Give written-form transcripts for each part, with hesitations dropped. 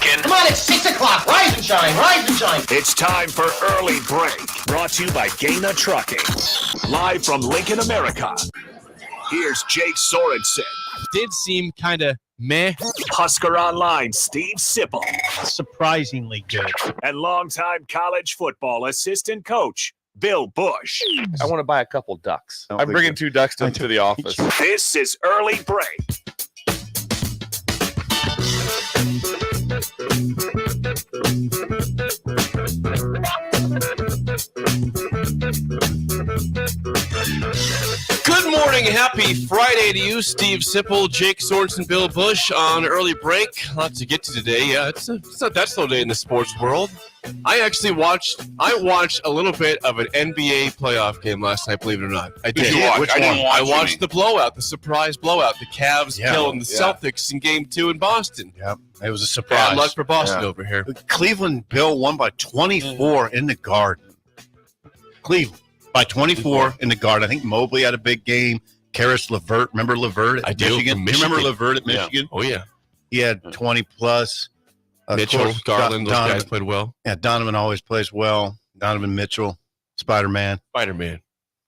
trucking. Come on, it's 6 o'clock. Rise and shine, rise and shine. It's time for Early Break, brought to you by Gaina Trucking. Live from Lincoln, America. Here's Jake Sorensen. Did seem kind of meh. Husker Online, Steve Sipple. Surprisingly good. And longtime college football assistant coach, Bill Busch. I want to buy a couple ducks. I'm bringing 2 ducks to the office. This is Early Break. Good morning. Happy Friday to you, Steve Sipple, Jake Sorensen, Bill Busch on Early Break. Lots to get to today. Yeah, it's not that slow day in the sports world. I watched a little bit of an NBA playoff game last night, believe it or not. I did. I watched the blowout, the surprise blowout. The Cavs killing the Celtics in Game 2 in Boston. Yep, it was a surprise. Bad luck for Boston over here. Cleveland, Bill, won by 24 in the Garden. Cleveland by 24 in the Garden. I think Mobley had a big game. Karis LeVert, remember LeVert at Michigan? Do you remember LeVert at Michigan? Oh, yeah. He had 20-plus. Mitchell, Garland, those guys played well. Yeah, Donovan always plays well. Donovan Mitchell, Spider-Man. Spider-Man.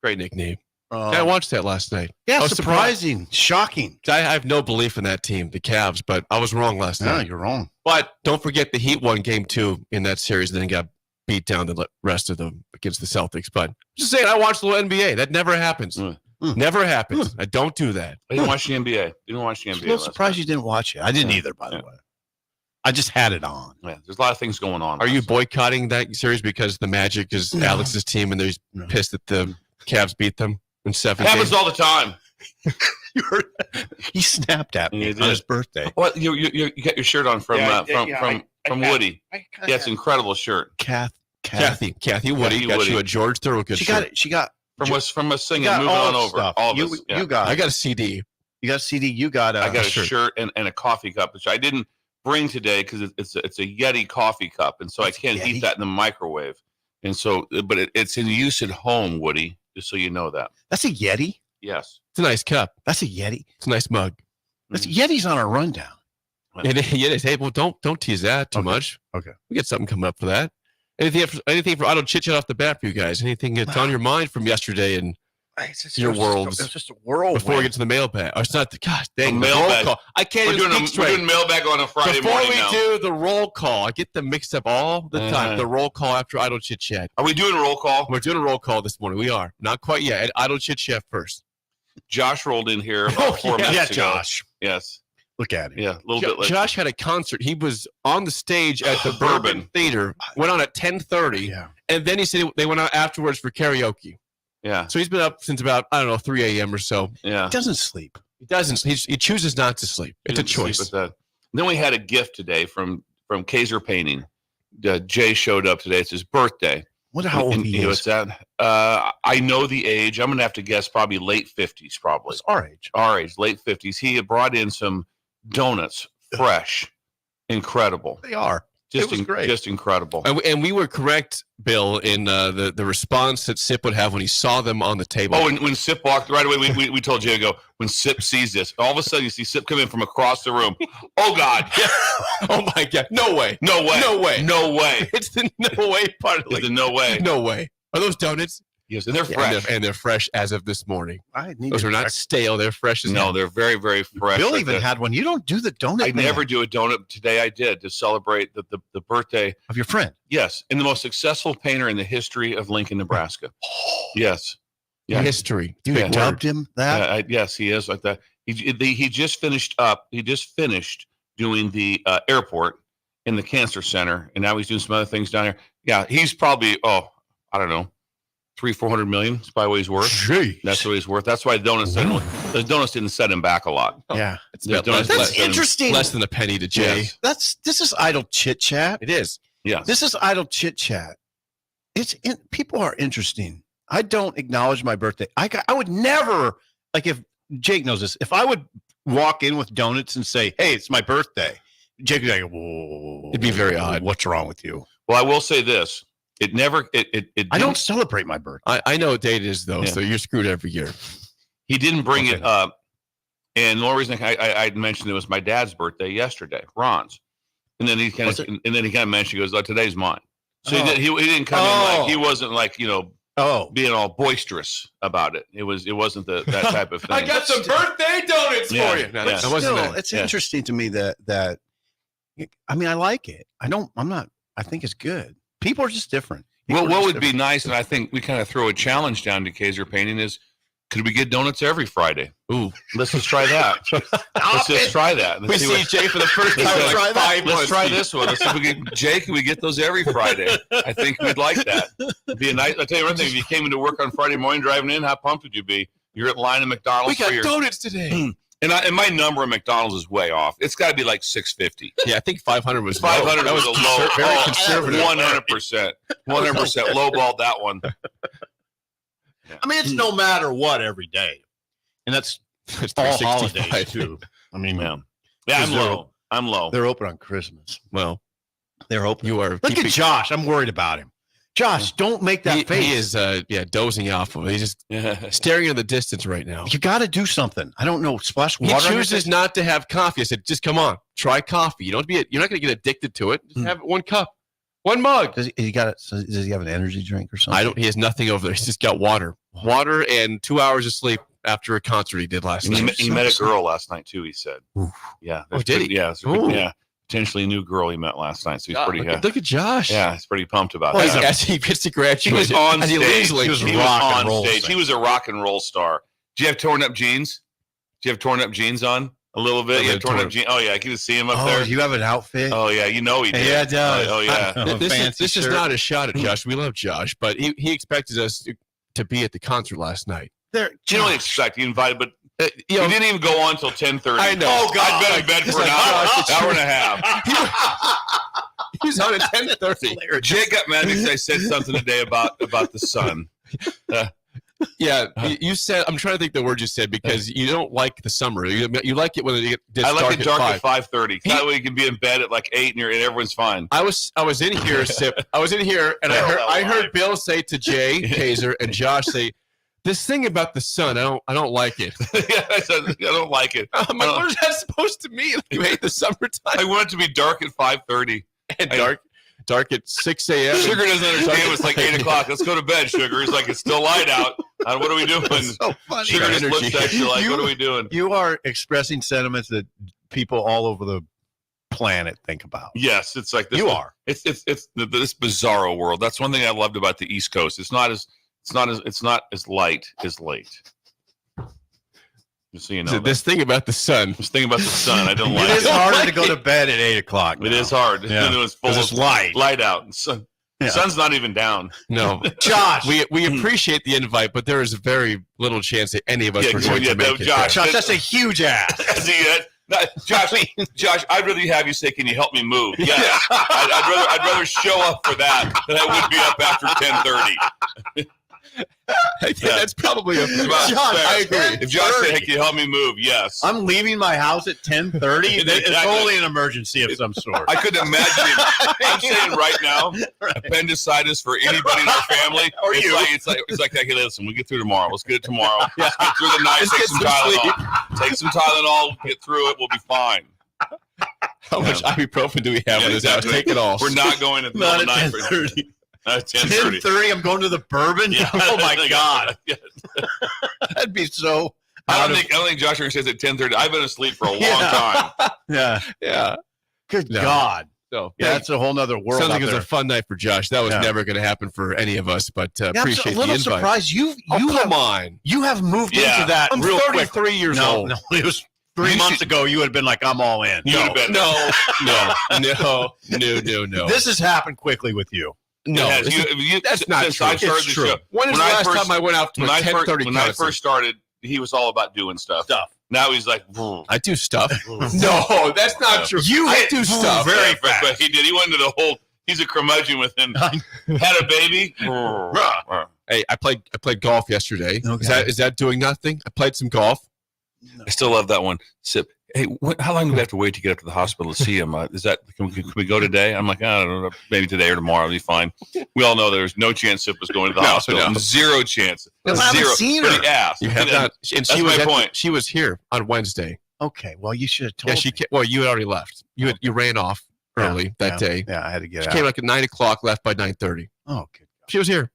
Great nickname. I watched that last night. Yeah, surprising. Shocking. I have no belief in that team, the Cavs, but I was wrong last night. No, you're wrong. But don't forget the Heat won Game 2 in that series and then got beat down the rest of them against the Celtics. But just saying, I watched a little NBA. That never happens. Never happens. I don't do that. I didn't watch the NBA. You didn't watch the NBA. I'm a little surprised you didn't watch it. I didn't either, by the way. I just had it on. Yeah, there's a lot of things going on. Are you boycotting that series because the Magic is Alex's team and they're pissed that the Cavs beat them in 7 games? Happens all the time. He snapped at me on his birthday. What you got your shirt on from Woody? Yeah, it's an incredible shirt. Kathy Woody got you a George Thorogood shirt. She got from us singing. Moving on over. All of us. You got. I got a CD. You got a CD. You got a. I got a shirt and a coffee cup, which I didn't bring today because it's a Yeti coffee cup, and so I can't heat that in the microwave. And so, but it's in use at home, Woody. Just so you know that. That's a Yeti. Yes, it's a nice cup. That's a Yeti. It's a nice mug. Yeti's on our rundown. It is. Hey, well, don't tease that too much. Okay, we get something coming up for that. Anything for idle chit chat off the bat for you guys? Anything that's on your mind from yesterday and your worlds? It's just a whirlwind. Before we get to the mailbag. Oh, it's not the gosh dang the mailbag. Roll call. I can't even speak straight. We're doing mailbag on a Friday morning now. Before we do the roll call, I get them mixed up all the time. The roll call after idle chit chat. Are we doing a roll call? We're doing a roll call this morning. We are not quite yet. Idle chit chat first. Josh rolled in here about 4 minutes ago. Josh. Yes. Look at him. Yeah, a little bit later. Josh had a concert. He was on the stage at the Bourbon Theater. Went on at 10:30. Yeah. And then he said they went out afterwards for karaoke. Yeah. So he's been up since about, 3 a.m. or so. Yeah. He doesn't sleep. He doesn't. He chooses not to sleep. It's a choice. Then we had a gift today from Kaiser Painting. Jay showed up today. It's his birthday. Wonder how old he is. I know the age. I'm going to have to guess probably late 50s probably. It's our age. Our age, late 50s. He had brought in some donuts, fresh, incredible. They are. It was great. Just incredible. And we were correct, Bill, in the response that Sip would have when he saw them on the table. Oh, when Sip walked right away, we told Jay to go, when Sip sees this, all of a sudden you see Sip come in from across the room. Oh, God. Oh, my God. No way. No way. No way. No way. It's the no way part. It's the no way. No way. Are those donuts? Yes, and they're fresh. And they're fresh as of this morning. Those are not stale. They're fresh as No, they're very, very fresh. Bill even had one. You don't do the donut. I never do a donut. Today I did to celebrate the birthday of your friend. Yes, and the most successful painter in the history of Lincoln, Nebraska. Yes. Yeah. History. You dubbed him that? Yes, he is like that. He just finished up. He just finished doing the airport in the cancer center, and now he's doing some other things down here. Yeah, he's probably I don't know. 300-400 million is probably what he's worth. Jeez. That's what he's worth. That's why the donuts didn't set him back a lot. Yeah, that's interesting. Less than a penny to Jay. Yes. This is idle chit chat. It is. Yeah, this is idle chit chat. People are interesting. I don't acknowledge my birthday. I would never, like, if Jake knows this, if I would walk in with donuts and say, "Hey, it's my birthday," Jake would be like, "Whoa, it'd be very odd. What's wrong with you?" Well, I will say this. It never. I don't celebrate my birthday. I know what date it is though, so you're screwed every year. He didn't bring it up, and the only reason I mentioned it was my dad's birthday yesterday, Ron's, And then he kind of mentioned, he goes, "Oh, today's mine." So Oh. he didn't come in like, he wasn't like, being all boisterous about it. It wasn't that type of thing. I got some birthday donuts Yeah, for you. No, yeah. that wasn't Still, it. it's interesting to me that I mean, I like it. I think it's good. People are just different. Well, what would be nice, and I think we kind of throw a challenge down to Kaiser Painting is, could we get donuts every Friday? Ooh, let's just try that. Let's just try that. We see Jay for the first time in like 5 months. Let's try this one. Let's see if we can. Jay, can we get those every Friday? I think we'd like that. It'd be a nice. I'll tell you one thing. If you came into work on Friday morning driving in, how pumped would you be? You're at line at McDonald's. We got donuts today. And my number at McDonald's is way off. It's got to be like 650. Yeah, I think 500 was 500 low. was a low, very conservative. 100%. 100% lowballed that one. I mean, it's no matter what every day, and that's It's all 365. holidays too. I mean, Yeah, Because I'm low. they're open on Christmas. Well, They're open. you are. Look at Josh. I'm worried about him. Josh, don't make that face. He is, dozing off. He's just staring into the distance right now. You got to do something. I don't know. Splash He water. on your chooses face? not to have coffee. I said, just come on, try coffee. You're not going to get addicted to it. Just have one cup, one mug. Does he got it? So does he have an energy drink or something? He has nothing over there. He's just got water and 2 hours of sleep after a concert he did last night. He met a girl last night too. He said, Oof. "Yeah, Oh, did he? Yeah, yeah, potentially a new girl he met last night." So he's pretty. Look at Josh. Yeah, he's pretty pumped about Well, that. as he gets to graduate, He was on as he stage. leaves, like, He was He was rock and on roll stage. singer. He was a rock and roll star. Do you have torn up jeans? Do you have torn up jeans on a little bit? You have torn up jeans. Oh yeah, I can just see him up there. You have an outfit? Oh yeah, he did. Yeah, it does. Oh yeah. This is not a shot at Josh. We love Josh, but he expected us to be at the concert last night. There, Do you know what he expected? He invited, but You know, we didn't even go on until 10:30. I know. Oh God, I'd been in bed It's for an like, hour, Josh, it's hour and a half. he was on at 10:30. Jake got mad because I said something today about the sun. Yeah, you said. I'm trying to think the word you said because you don't like the summer. You like it when it gets I like it dark at at 5:30. That way you can be in bed at like 8 and everyone's fine. I was in here, I was in here, and I heard Bill say to Jay Kaiser and Josh say, "This thing about the sun, I don't like it." Yeah, I said, I don't like it. I'm like, what is that supposed to mean? You hate the summertime? I want it to be dark at 5:30. And dark at 6 a.m. Sugar doesn't understand. It's like 8 o'clock. Let's go to bed, Sugar. He's like, it's still light out. What are we doing? so funny. Sugar just looks at you like, what are we doing? You are expressing sentiments that people all over the planet think about. Yes, it's like this. You are. It's this bizarro world. That's one thing I loved about the East Coast. It's not as light as late. Just so you know. This thing about the sun. This thing about the sun, I don't like It is it. harder to go to bed at 8 o'clock. It is hard. Yeah. It's full 'Cause it's of light. out. And sun, Yeah. Sun's not even down. No, Josh. we appreciate the invite, but there is very little chance that any of us were going to make it. Josh, Josh, that's a huge ass. See, Josh, I'd rather have you say, "Can you help me move?" Yeah, I'd rather show up for that than I would be up after 10:30. That's probably a Josh, I agree. If Josh said, "Hey, can you help me move?" Yes. I'm leaving my house at 10:30. It's only an emergency of some sort. I couldn't imagine it. I'm saying right now, appendicitis for anybody in our family. Or it's you. Like, okay, listen, we'll get through tomorrow. Let's get it tomorrow. Let's get through the night. Let's Take get some some Tylenol. Take some Tylenol. Get through it. We'll be fine. How much ibuprofen do we have in this house? exactly. Take it all. We're not going at the Not middle at of the night. 10:30. At 10:30. 10:30, I'm going to the bourbon. Yeah. Oh my God, Yeah. that'd be so. I don't think Josh says at 10:30. I've been asleep for a long time. Yeah. Yeah. Good No. God. So Yeah, that's a whole nother world. sounds like out it was there. a fun night for Josh. That was Yeah. never going to happen for any of us, but Yeah, I'm appreciate a the little invite. surprised. You Come have on. you have moved Yeah. into that I'm real 33 quick. years No, old. no, it was 3 You months should- ago. You would have been like, I'm all in. You would have been. No. This has happened quickly with you. No, It has. this is- You- that's not since true. I started It's the true. show. When is the When I last first- time I went out to a When I 10:30 first started, he was all about doing stuff. Now he's like, I do stuff. No, that's not true. I do stuff. very but fast. he did. He went into the whole. He's a curmudgeon with him. Had a baby. Hey, I played golf yesterday. Okay. Is that doing nothing? I played some golf. I still love that one. Sip. Hey, how long do we have to wait to get up to the hospital to see him? Can we go today? I'm like, I don't know, maybe today or tomorrow. It'll be fine. We all know there's no chance Sip was going to the hospital. no. Zero chance. I haven't Zero. seen But her. he asked. You have And not. And that's my point. She was here on Wednesday. Okay, well, you should have told Yeah, she me. came, well, you had already left. You ran off early that day. Yeah, I had to get She out. came like at 9 o'clock, left by 9:30. Oh, good. She was here.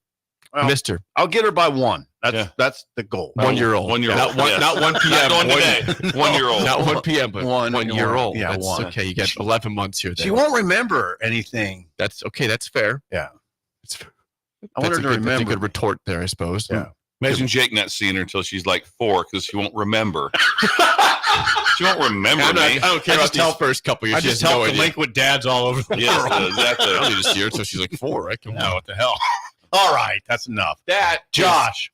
Well, Missed her. I'll get her by 1. Yeah. That's the goal. 1 year old. 1 year old. Not 1 p.m. Not going today. 1 year old. Not 1 p.m., but 1 year old. Yeah, That's 1. okay. You got 11 months here. She Then. won't remember anything. That's okay. That's fair. Yeah. It's, I want her to That's a remember. good retort there, I suppose. Yeah. Imagine Jake not seeing her until she's like 4 because she won't remember. She won't remember me. I don't care about these first couple years. I She just has no helped to idea. link with dads all over the Yes, world. exactly. I don't need to see her until she's like 4. I can No, what the hell? All right, that's enough. That Josh,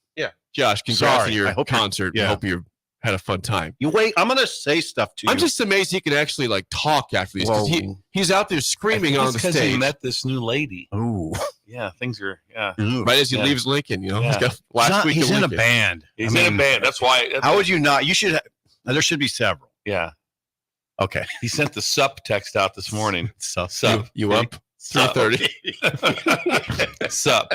Josh, congrats Sorry, on your I hope you're- concert. yeah. I hope you had a fun time. you wait. I'm gonna say stuff to you. I'm just amazed he can actually like talk after these because Whoa. he's out there screaming on the because he stage met this new lady. Ooh. Yeah, things are. Yeah, right as he Yeah. leaves Lincoln. You know, Yeah. He's got last week He's in a Lincoln. band. he's I in a mean, band. That's why. How would you not? You should. There should be several. Yeah, Okay. he sent the sup text out this morning. Sup. Sup. You up? Sup. 3:30. Sup.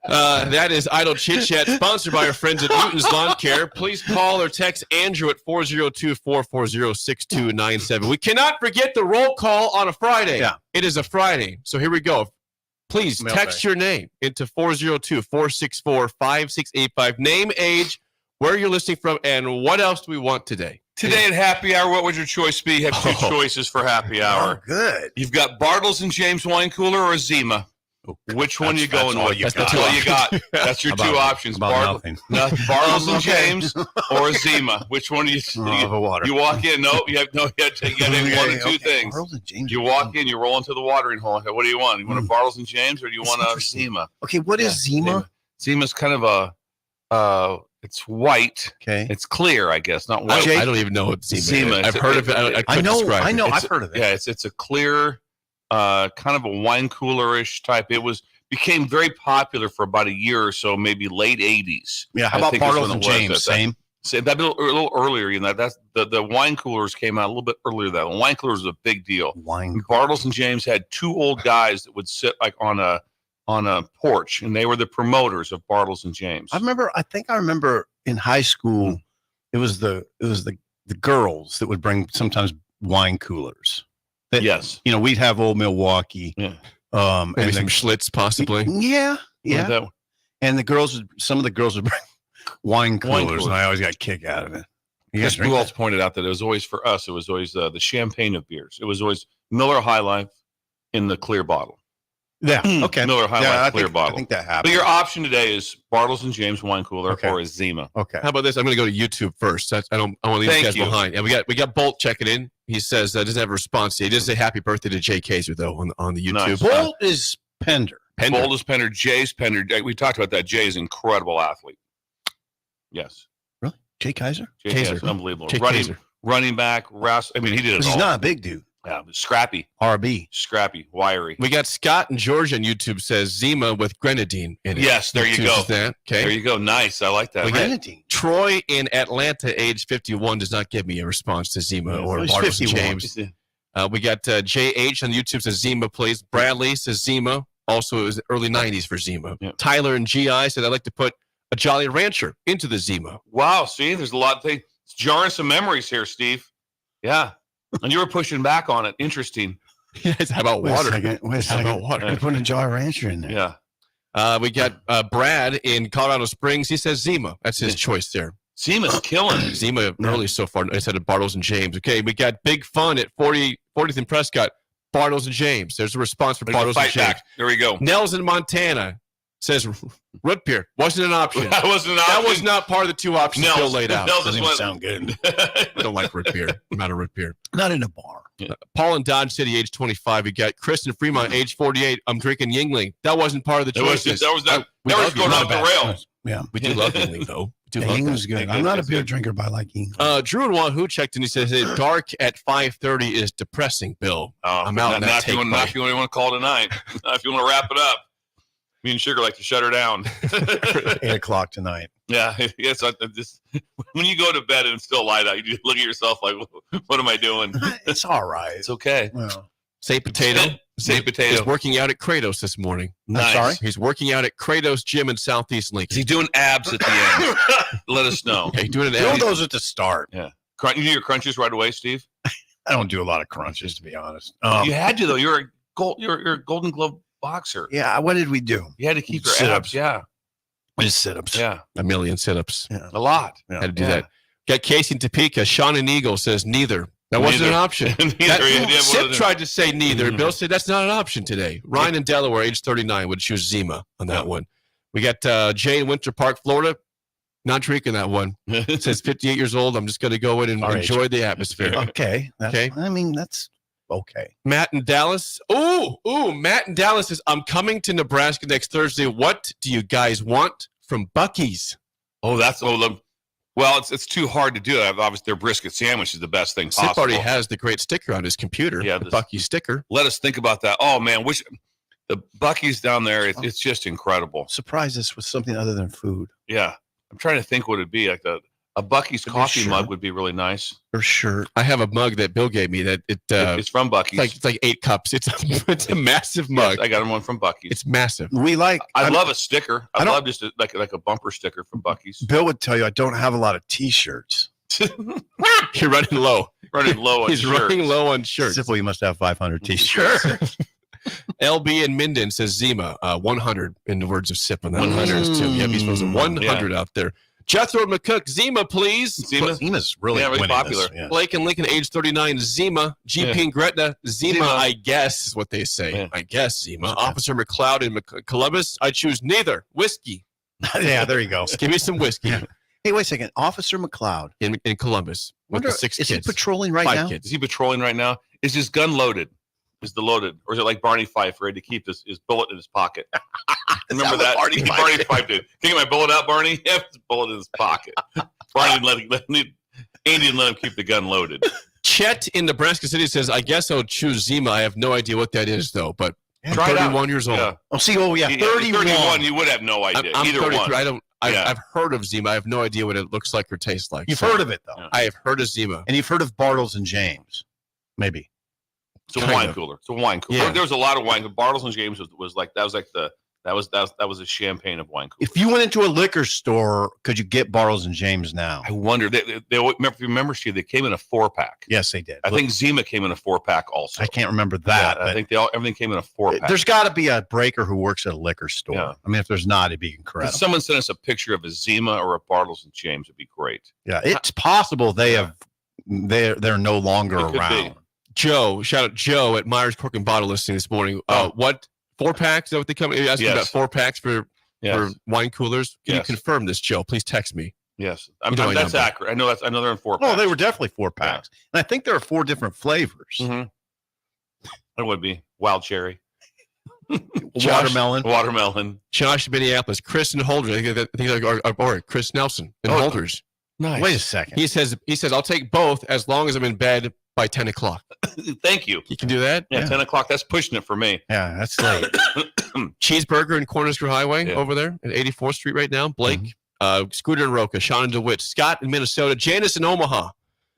That is Idle Chit Chat, sponsored by our friends at Newton's Lawn Care. Please call or text Andrew at 402-440-6297. We cannot forget the roll call on a Friday. Yeah. It is a Friday. So here we go. Please Mailbag. text your name into 402-464-5685. Name, age, where you're listening from, and what else do we want today? Today at happy hour, what would your choice be? You have two Oh. choices for happy Oh, hour. good. You've got Bartles and James wine cooler or a Zima. Which one you going all with? you That's got. all you got. That's your two options. Nothing. Bartles and Okay. James or a Zima. Which one do you? The water. You walk in. No, you have no. You got to have one of two things. Bartles and James. You walk in, you roll into the watering hole. What do you want? You want a Bartles and James, or do you want a interesting. Zima? Okay, what is Zima? Zima's kind of a. It's white. Okay. It's clear, I guess, not white. I don't even know what Zima Zima. is. I've heard of it. I couldn't describe it. I've heard of it. Yeah, it's a clear, kind of a wine coolerish type. It became very popular for about a year or so, maybe late 80s. Yeah, how I about think that's Bartles when and it was. James? Same. That a little earlier than that. That's the wine coolers came out a little bit earlier than that. The wine coolers was a big deal. Wine. Bartles and James had two old guys that would sit like on a porch, and they were the promoters of Bartles and James. I think I remember in high school, it was the girls that would bring sometimes wine coolers. That, Yes. You know, we'd have Old Milwaukee. Yeah. Maybe And some the, Schlitz, possibly. yeah. That- And some of the girls would bring wine coolers, coolers. and I always got a kick out of it. You guys Chris drink Buchholz pointed out that it was always for us. It was always the champagne of beers. It was always Miller High Life in the clear bottle. that? Yeah. Okay. Miller High Yeah, Life clear bottle. I think that But happened. your option today is Bartles and James wine cooler Okay. or a Zima. Okay. How about this? I'm going to go to YouTube first. I want to leave Thank you guys you. behind. And we got Bolt checking in. He says doesn't have a response yet. He does say happy birthday to Jay Kaser though on the YouTube. Nice. Bolt is Pender. Pender. Boldest Pender, Jay's Pender. We talked about that. Jay is an incredible athlete. Yes. Really? Jay Kaiser? Jay Kaiser. is unbelievable. Jay running, Kaiser. running back, wrestling. I mean, he did it Because all. he's not a big dude. Yeah, but scrappy, RB. wiry. We got Scott in Georgia on YouTube says Zima with grenadine in it. Yes, there you Chooses go. That. Okay. There you go. Nice. I like that. We got- Grenadine. Troy in Atlanta, age 51, does not give me a response to Zima or He's Bartles and 51. James. We got JH on YouTube says Zima plays. Bradley says Zima. Also, it was early 90s for Zima. Yeah. Tyler and GI said I'd like to put a Jolly Rancher into the Zima. Wow. See, there's a lot of things. It's jarring some memories here, Steve. Yeah. And you were pushing back on it. Interesting. Yes, how about Wait a water? second. Wait a How second. about water? We're putting a Jar Rancher in there. Yeah. We got Brad in Colorado Springs. He says Zima. That's his choice there. Zima's killing it. Zima early so far instead of Bartles and James. Okay, we got Big Fun at 40th and Prescott. Bartles and James. There's a response for There's a Bartles and fight James. back. There we go. Nels in Montana says root beer wasn't an option. That wasn't an That option. was not part of the two options Nels. Bill laid out. Nels Doesn't is even one. sound good. I don't like root beer. I'm not a root beer. Not in a bar. Paul in Dodge City, age 25. We got Chris in Fremont, age 48. I'm drinking Yingling. That wasn't part of the That was choices. that We was love going you. off the rails. Yeah. We do love Yingling, though. We do Yeah, love that. Ingles good. I'm not a beer drinker, but I like Ingles. Drew in Wahoo checked and he says, hey, dark at 5:30 is depressing, Bill. I'm out in that Not if take, you buddy. want to call tonight. Not if you want to wrap it up. Me and Sugar like to shut her down. 8 o'clock tonight. Yeah. Yes. When you go to bed and it's still light out, you just look at yourself like, what am I doing? It's all right. It's okay. Well, Saint Potato. Saint Potato. He's working out at Kratos this morning. Nice. sorry? He's working out at Kratos Gym in Southeast Is Lincoln. he doing abs at the end? Let us know. Okay, doing do it. those at the start. You do your crunches right away, Steve? I don't do a lot of crunches, to be honest. You had to though. You're a Golden Glove boxer. Yeah. What did we do? You had to keep your Sit-ups. abs. Yeah. Just sit-ups. Yeah. A million sit-ups. Yeah. A lot. Yeah. Had to do Yeah. that. Got Casey in Topeka. Sean and Eagle says neither. That wasn't an option. Sip tried to say neither. Mhm. Bill said that's not an option today. Ryan in Delaware, age 39, would choose Zima on that one. We got Jay in Winter Park, Florida. Not drinking that one. It says 58 years old. I'm just going to go in and All right. enjoy the atmosphere. Okay. Okay. I mean, that's okay. Matt in Dallas. Ooh, Matt in Dallas says, I'm coming to Nebraska next Thursday. What do you guys want from Buc-ee's? Well, it's too hard to do. Obviously, their brisket sandwich is the best thing Sip possible. already has the great sticker on his computer. Yeah, the this- Buc-ee's sticker. Let us think about that. Oh man, the Buc-ee's down there? It's just incredible. Surprise us with something other than food. Yeah, I'm trying to think what it'd be like. A Buc-ee's Could be coffee shirt. mug would be really nice. For sure. I have a mug that Bill gave me that It's from Buc-ee's. it's like 8 cups. It's a massive mug. Yes, I got one from Buc-ee's. It's massive. We like. I I'm- love a sticker. I I don't- love just like a bumper sticker from Buc-ee's. Bill would tell you I don't have a lot of T-shirts. You're running low. Running low on He's shirts. running low on shirts. Simple, you must have 500 T-shirts. LB in Minden says Zima, 100 in the words of Sip on that. 100 too. Yeah, he's supposed to 100 out there. Jethro McCook, Zima, please. Zima? Zima's really, really winning popular. this, yeah. Blake and Lincoln, age 39, Zima. GP Yeah. and Gretna, Zima, Zima. I guess is what they say. Yeah. I guess Zima. Officer McLeod in Columbus, I choose neither. Whiskey. Yeah, there you go. Just give me some whiskey Yeah. Hey, wait a second. Officer McLeod. in Columbus with the 6 is he kids. patrolling right 5 now? kids. Is he patrolling right now? Is his gun loaded? Is the loaded, or is it like Barney Fife, ready to keep his bullet in his pocket? Remember that? Barney Fife Barney did? Fife did. Can you get my bullet out, Barney? Yeah, his bullet in his pocket. Barney Andy didn't let him keep the gun loaded. Chet in Nebraska City says, I guess I'll choose Zima. I have no idea what that is, though, but I'm Try it out. 31 years old. Yeah. Oh, see, oh, yeah, 31. You would have no idea. I'm Either 33. one. I've heard of Zima. I have no idea what it looks like or tastes like. You've So, heard of it, though. Yeah. I have heard of Zima. And you've heard of Bartles and James. Maybe. It's a Kind wine of. cooler. It's a wine cooler. Yeah. There was a lot of wine. Bartles and James was a champagne of wine cooler. If you went into a liquor store, could you get Bartles and James now? I wonder. They remember, Steve, they came in a 4-pack. Yes, they did. I think Zima came in a 4-pack also. I can't remember that. Yeah, I but think everything came in a 4-pack. there's got to be a breaker who works at a liquor store. Yeah. I mean, if there's not, it'd be If incredible. someone sent us a picture of a Zima or a Bartles and James, it'd be great. Yeah, it's possible they're no longer It could be. around. Joe, shout out Joe at Myers Cork and Bottle listening this morning. What 4-packs? Is that what they come? You asking Yes. about 4-packs for wine coolers? Can Yes. you confirm this, Joe? Please text me. Yes, You know my that's number. accurate. I know they're in 4-packs. Oh, they were definitely 4-packs. And I think there are 4 different flavors. Mhm. It would be wild cherry, Watermelon. watermelon. Josh in Minneapolis, Chris and Holders. I think or Chris Nelson and Oh, Holders. Nice. Wait a second. He says I'll take both as long as I'm in bed by 10 o'clock. Thank you. You can do that. Yeah, Yeah. 10 o'clock. That's pushing it for me. Yeah, that's late. Cheeseburger and Cornerstone Highway Yeah. over there at 84th Street right now. Blake, Mm-hmm. Scooter and Roca, Sean and DeWitt, Scott in Minnesota, Janice in Omaha.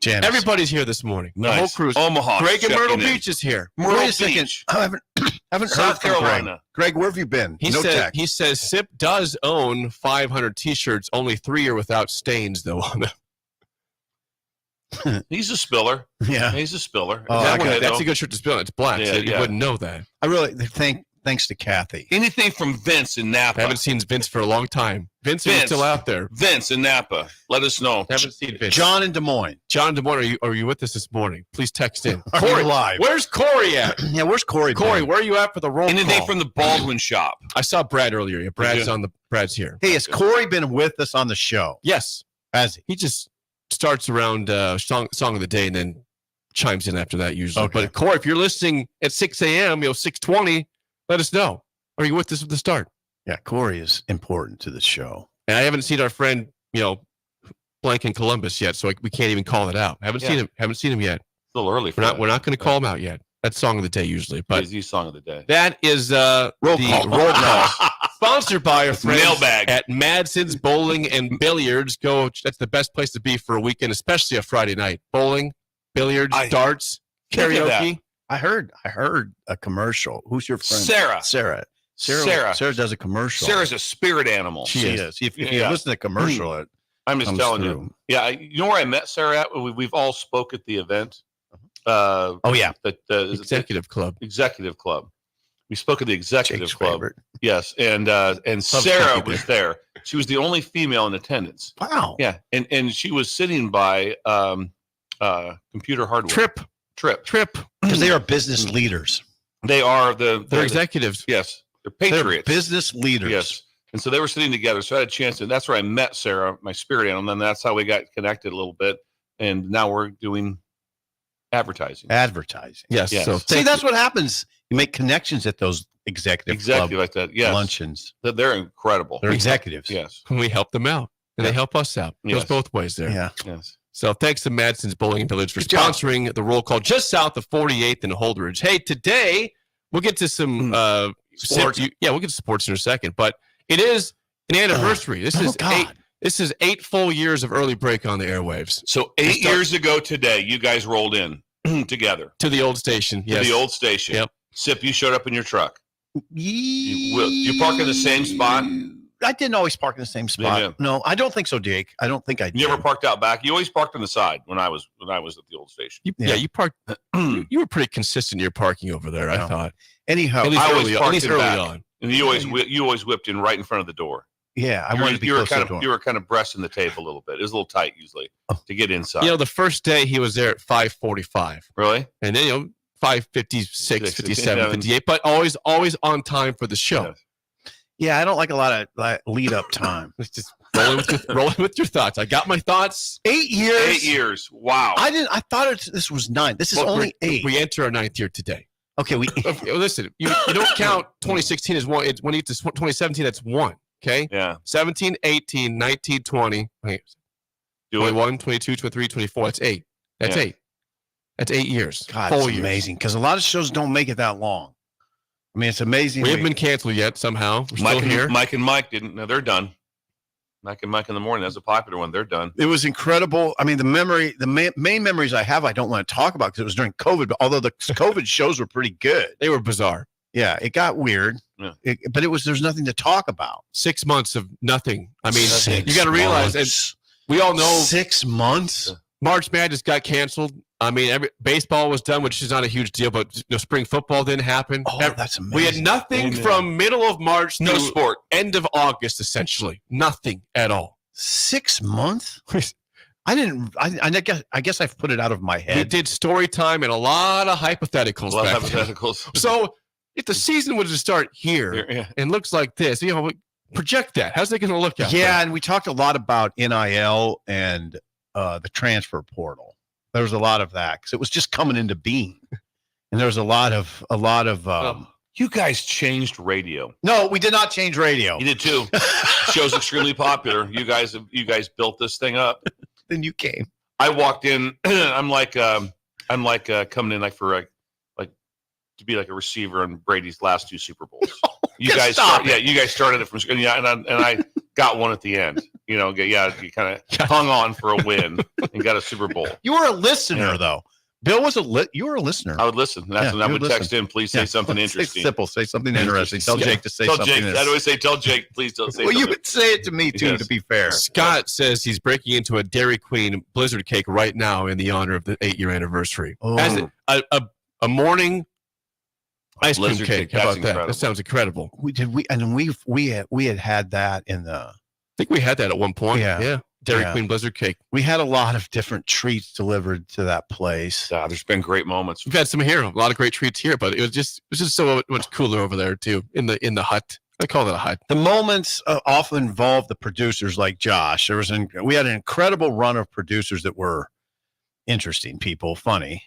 Janice. Everybody's here this morning. The whole Nice. crew's. Omaha. Greg in checking Myrtle in. Beach is here. Myrtle Wait a second. Beach. I haven't heard South from Greg. Carolina. Greg, where have you been? He text. says Sip does own 500 T-shirts. Only 3 are without stains though on them. He's a spiller. Yeah. He's a spiller. Oh, That I way, got- That's though, a good shirt to spill. It's black, Yeah, so you yeah. wouldn't know that. I really thanks to Kathy. anything from Vince in Napa. I haven't seen Vince for a long time. Vince is Vince. still out there. Vince in Napa. Let us know. Haven't seen Vince. John in Des Moines. John DeMoine, are you with us this morning? Please text in. Are you live? Where's Corey at? Yeah, where's Corey? Corey, been? where are you at for the roll Anything call? from the Baldwin shop. I saw Brad earlier. Yeah, Brad's here. Hey, has Corey been with us on the show? Yes, Has he? he just starts around song of the day and then chimes in after that usually. Okay. But Corey, if you're listening at 6 a.m., 6:20, let us know. Are you with us at the start? Yeah, Corey is important to the show. And I haven't seen our friend, blank in Columbus yet, so we can't even call it out. Haven't seen him. Haven't seen him yet. A little early for We're not going to call him out yet. That's song of the day usually, but Jay-Z song of the day. that is the Roll call. roll call. Sponsored by our friends Mailbag. at Madsen's Bowling and Billiards. That's the best place to be for a weekend, especially a Friday night. Bowling, billiards, darts, Look at that. karaoke. I heard a commercial. Who's your friend? Sarah. Sarah does a commercial. Sarah's a spirit animal. She is. If you Yeah. listen to the commercial, it I'm just comes telling through. you. Yeah, you know where I met Sarah at? We've all spoke at the event. Oh yeah, the Executive Club. Executive Club. We spoke at the Executive Jake's Club. favorite. Yes, and Sarah was there. She was the only female in attendance. Wow. Yeah, and she was sitting by computer hardware. Trip. Because they are business leaders. They are They're executives. Yes, they're They're patriots. business leaders. Yes. And so they were sitting together. So I had a chance, and that's where I met Sarah, my spirit animal, and then that's how we got connected a little bit. And now we're doing advertising. Yes. Yes. So See, that's what happens. You make connections at those executive Exactly club like that. Yes. luncheons. They're incredible. They're executives. Yes. we help them out, and they help us out. It goes Yes. both ways there. Yeah. Yes. So thanks to Madsen's Bowling Village for Good job. sponsoring the roll call just south of 48th and Holdridge. Hey, today we'll get to some Sports. we'll get to sports in a second, but it is an anniversary. This is God. eight full years of early break on the airwaves So 8 years ago today, you guys rolled in together to the old station. to Yes. the old station. Yep. Sip, you showed up in your truck. You park in the same spot? I didn't always park in the same spot. Yeah. No, I don't think so, Jake. I don't think I did. You never parked out back. You always parked on the side when I was at the old station. You parked. You were pretty consistent in your parking over there. I No. thought. Anyhow, At least I always early, at parked least in early back. on. And you always whipped in right in front of the door. yeah, I You were- wanted to be you were close to kind the of door. you were kind of breasting the tape a little bit. It was a little tight usually to get inside. You know, the first day he was there at 5:45, Really? and then 5:56, 57, Yeah. 58, but always on time for the show. Yes. Yeah, I don't like a lot of lead up time. It's just rolling with your thoughts. I got my thoughts. 8 years. 8 years. Wow. I thought this was 9. This is Well, only 8. We enter our 9th year today. Okay, we Listen, you don't count 2016 as one. It's when you get to 2017, that's one. Okay, yeah. 17, 18, 19, 20, Do it. 21, 22, 23, 24. That's 8. That's Yeah. 8. That's 8 years. God, full it's years. amazing because a lot of shows don't make it that long. I mean, it's amazing. We haven't been canceled yet. Somehow we're Mike still here. Mike and Mike didn't. No, they're done. Mike and Mike in the morning. That's a popular one. They're done. It was incredible. I mean, the main memories I have, I don't want to talk about because it was during COVID. But although the COVID shows were pretty good, They were bizarre. yeah, it got weird. Yeah. But there's nothing to talk about. 6 months of nothing. I mean, 6 you got to realize, and months. we all know 6 months. March Madness got canceled. I mean, baseball was done, which is not a huge deal, but spring football didn't happen. Oh, that's amazing. We had nothing Amen. from middle of March No to sport. end of August, essentially. Nothing at all. 6 months. I guess I've put it out of my We head. did story time and a lot of hypotheticals. A lot of back then. hypotheticals. So if the season was to start here Yeah. and looks like this, project that. How's it going to look out Yeah, there? and we talked a lot about NIL and the transfer portal. There was a lot of that because it was just coming into being, and there was a lot of. You guys changed radio. No, we did not change radio. You did too. Show's extremely popular. You guys built this thing up. Then you came. I walked in. I'm like coming in like for like to be like a receiver on Brady's last 2 Super Bowls. You guys started it from scratch. Yeah, and I got one at the end. You know, yeah, you kind of hung on for a win and got a Super Bowl. You were a listener, though. Bill was you were a listener. I would listen. That's when I you would would text listen. in, please say something interesting. Simple. Say something interesting. Tell Jake to say Tell something. Jake. I'd always say, tell Jake, please don't say Well, you something. would say it to me too. Yes. To be fair, Scott says he's breaking into a Dairy Queen Blizzard cake right now in the honor of the 8-year anniversary. Oh. As a morning ice cream Blizzard cake. cake, How that's about that? incredible. That sounds incredible. we had that in the. I think we had that at one point. Yeah. Dairy Yeah. Queen Blizzard cake. We had a lot of different treats delivered to that place. There's been great moments. We've had some here, a lot of great treats here, but it was just so much cooler over there too in the hut. I call it a hut. The moments often involve the producers like Josh. We had an incredible run of producers that were interesting people, funny.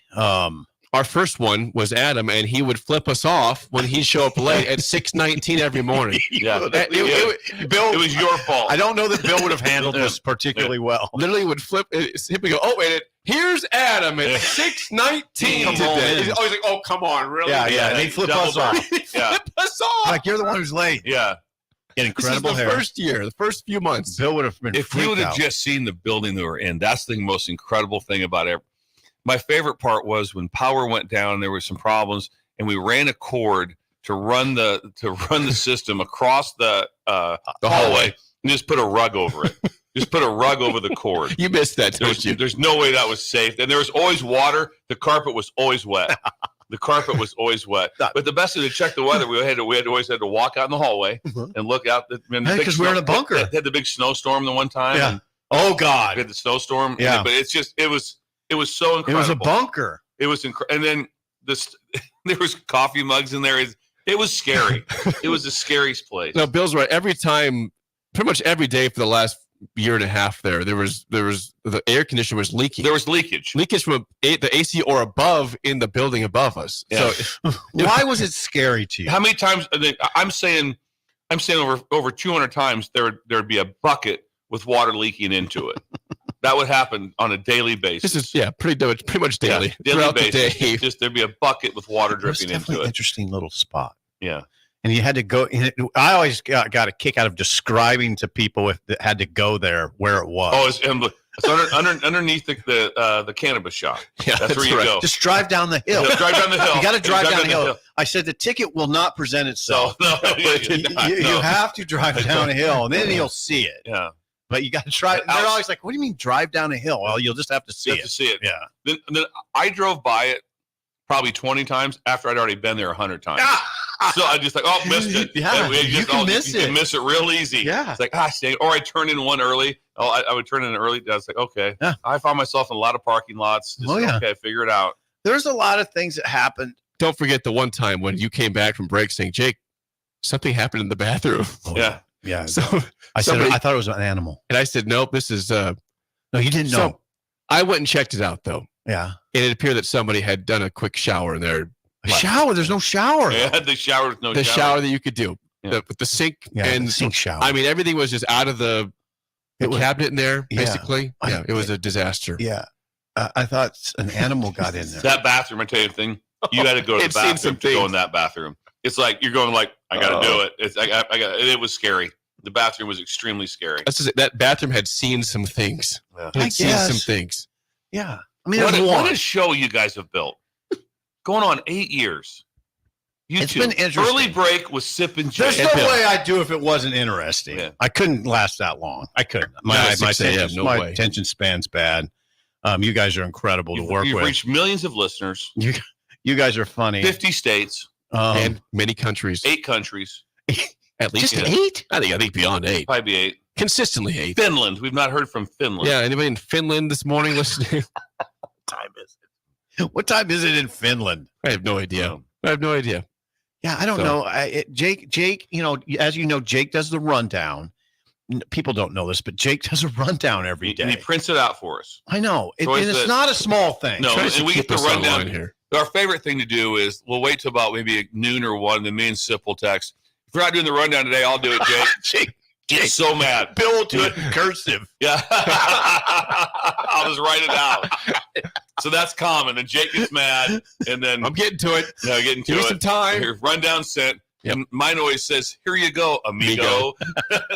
Our first one was Adam, and he would flip us off when he'd show up late at 6:19 every morning. Yeah. Bill, It was your fault. I don't know that Bill would have handled this particularly well. Literally would flip it and go, oh, wait, here's Adam at 6:19 Come today. on. He's always like, oh, come on, really? Yeah, and he'd flip double us off. He'd Yeah. flip us off. Like, you're the one who's late. Yeah. Get incredible This is hair. the first year, the first few months. Bill would have been If you freaked would have out. just seen the building they were in, that's the most incredible thing about it. My favorite part was when power went down, there were some problems, and we ran a cord to run the system across the hallway and just put a rug over it. Just put a rug over the cord. You missed that, don't you? There's no way that was safe. And there was always water. The carpet was always wet. The carpet was always wet. But the best thing to check the weather, we always had to walk out in the hallway and look out. Because we're in a bunker. Had the big snowstorm the one time. Yeah. Oh God. We had the snowstorm. Yeah. But it's just it was so incredible. It was a bunker. It was and then there was coffee mugs in there. It was scary. It was the scariest place. No, Bill's right. Every time, pretty much every day for the last year and a half there was the air conditioner was leaking. There was leakage From the AC or above in the building above us. Yeah. So why was it scary to you? How many times? I'm saying over 200 times there'd be a bucket with water leaking into it. That would happen on a daily basis. This is pretty much daily. Yeah, daily throughout basis. the day. Just there'd be a bucket with water It was dripping definitely into an it. interesting little spot. Yeah. And you had to go. I always got a kick out of describing to people if that had to go there where it was. Oh, it's underneath the cannabis shop. Yeah, that's where you right. go. Just drive down the hill. Drive down the hill. You got to drive down the hill. I said the ticket will not present itself. No, You have to drive down a hill, and then you'll see it. Yeah. But you got to drive. They're always like, "What do you mean drive down a hill?" Well, you'll just have to see You it. have to see it. Yeah. Then I drove by it probably 20 times after I'd already been there 100 times. So I just like, missed it. Yeah, And you can miss it. You can miss it real easy. Yeah. It's like, dang. Or I turn in one early. I would turn in early. I was like, okay. Yeah. I found myself in a lot of parking lots. Just, okay, figure it out. There's a lot of things that happened. Don't forget the one time when you came back from break saying, Jake, something happened in the bathroom. Yeah. Yeah. So I said I thought it was an animal. And I said, nope, this is No, you didn't know. So I went and checked it out though. Yeah. And it appeared that somebody had done a quick shower in there. A shower? There's no shower. Yeah, the shower with no The shower. shower that you could do. Yeah. With the sink and the sink shower. I mean, everything was just out of the cabinet in there, Yeah. basically. Yeah, it was a disaster. Yeah. I thought an animal got in there. That bathroom, I tell you the thing, you got to go to the It's seen bathroom some to go things. in that bathroom. It's like you're going like, I got to do it. It's I got it was scary. The bathroom was extremely scary. That's just it. That bathroom had seen some things. Yeah. It had seen guess. some things. Yeah. I mean, What a show you guys have built. Going on 8 years. YouTube. It's been interesting. Early break was sipping There's Jake. no way I'd do if it wasn't interesting. Yeah. I couldn't last that long. I couldn't. No, My 6 a.m., no way. attention span's bad. You guys are incredible to work You've with. reached millions of listeners, You guys are funny. 50 states, And many countries. 8 countries, At least just yeah. 8? I think beyond 8. probably 8. Consistently 8. Finland. We've not heard from Finland. Yeah, anybody in Finland this morning listening? Time is it? What time is it in Finland? I have no idea. I have no idea. Yeah, I don't know. Jake, as you know, Jake does the rundown. People don't know this, but Jake does a rundown every day. And he prints it out for us. I know. So And it's not a small thing. No, Tries to and we keep get to us run online down here. Our favorite thing to do is we'll wait till about maybe noon or 1, then me and Sip will text. If we're not doing the rundown today, I'll do it, Jake. Jake, So mad. Bill will do it in cursive. Yeah. I'll just write it out. So that's common. And Jake gets mad. And then I'm getting to it. getting to Give me it. some time. Here, rundown sent. Yep. And mine always says, here you go, amigo.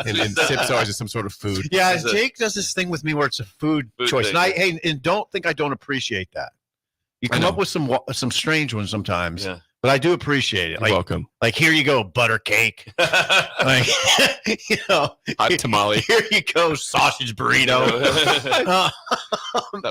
And Sip's always some sort of food. Yeah, Is it- Jake does this thing with me where it's a food choice. thing. And don't think I don't appreciate that. You I come know. up with some strange ones sometimes, Yeah. but I do appreciate it. You're welcome. Like here you go, butter cake. Like Hot tamale. here you go, sausage burrito.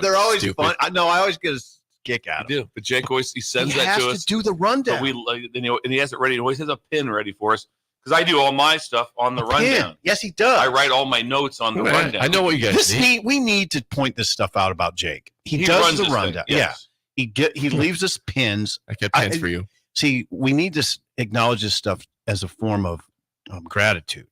They're always Stupid. fun. I always get a kick out of I do. But Jake always he sends He that has to to us. do the rundown. But and he has it ready. He always has a pin ready for us. Because I do all my stuff on the rundown. Yes, he does. I write all my notes on the Yeah, rundown. I know what you guys need. We need to point this stuff out about Jake. He runs does the this rundown. thing, yes. Yeah, he leaves us pins. I kept pens for you. See, we need to acknowledge this stuff as a form of gratitude,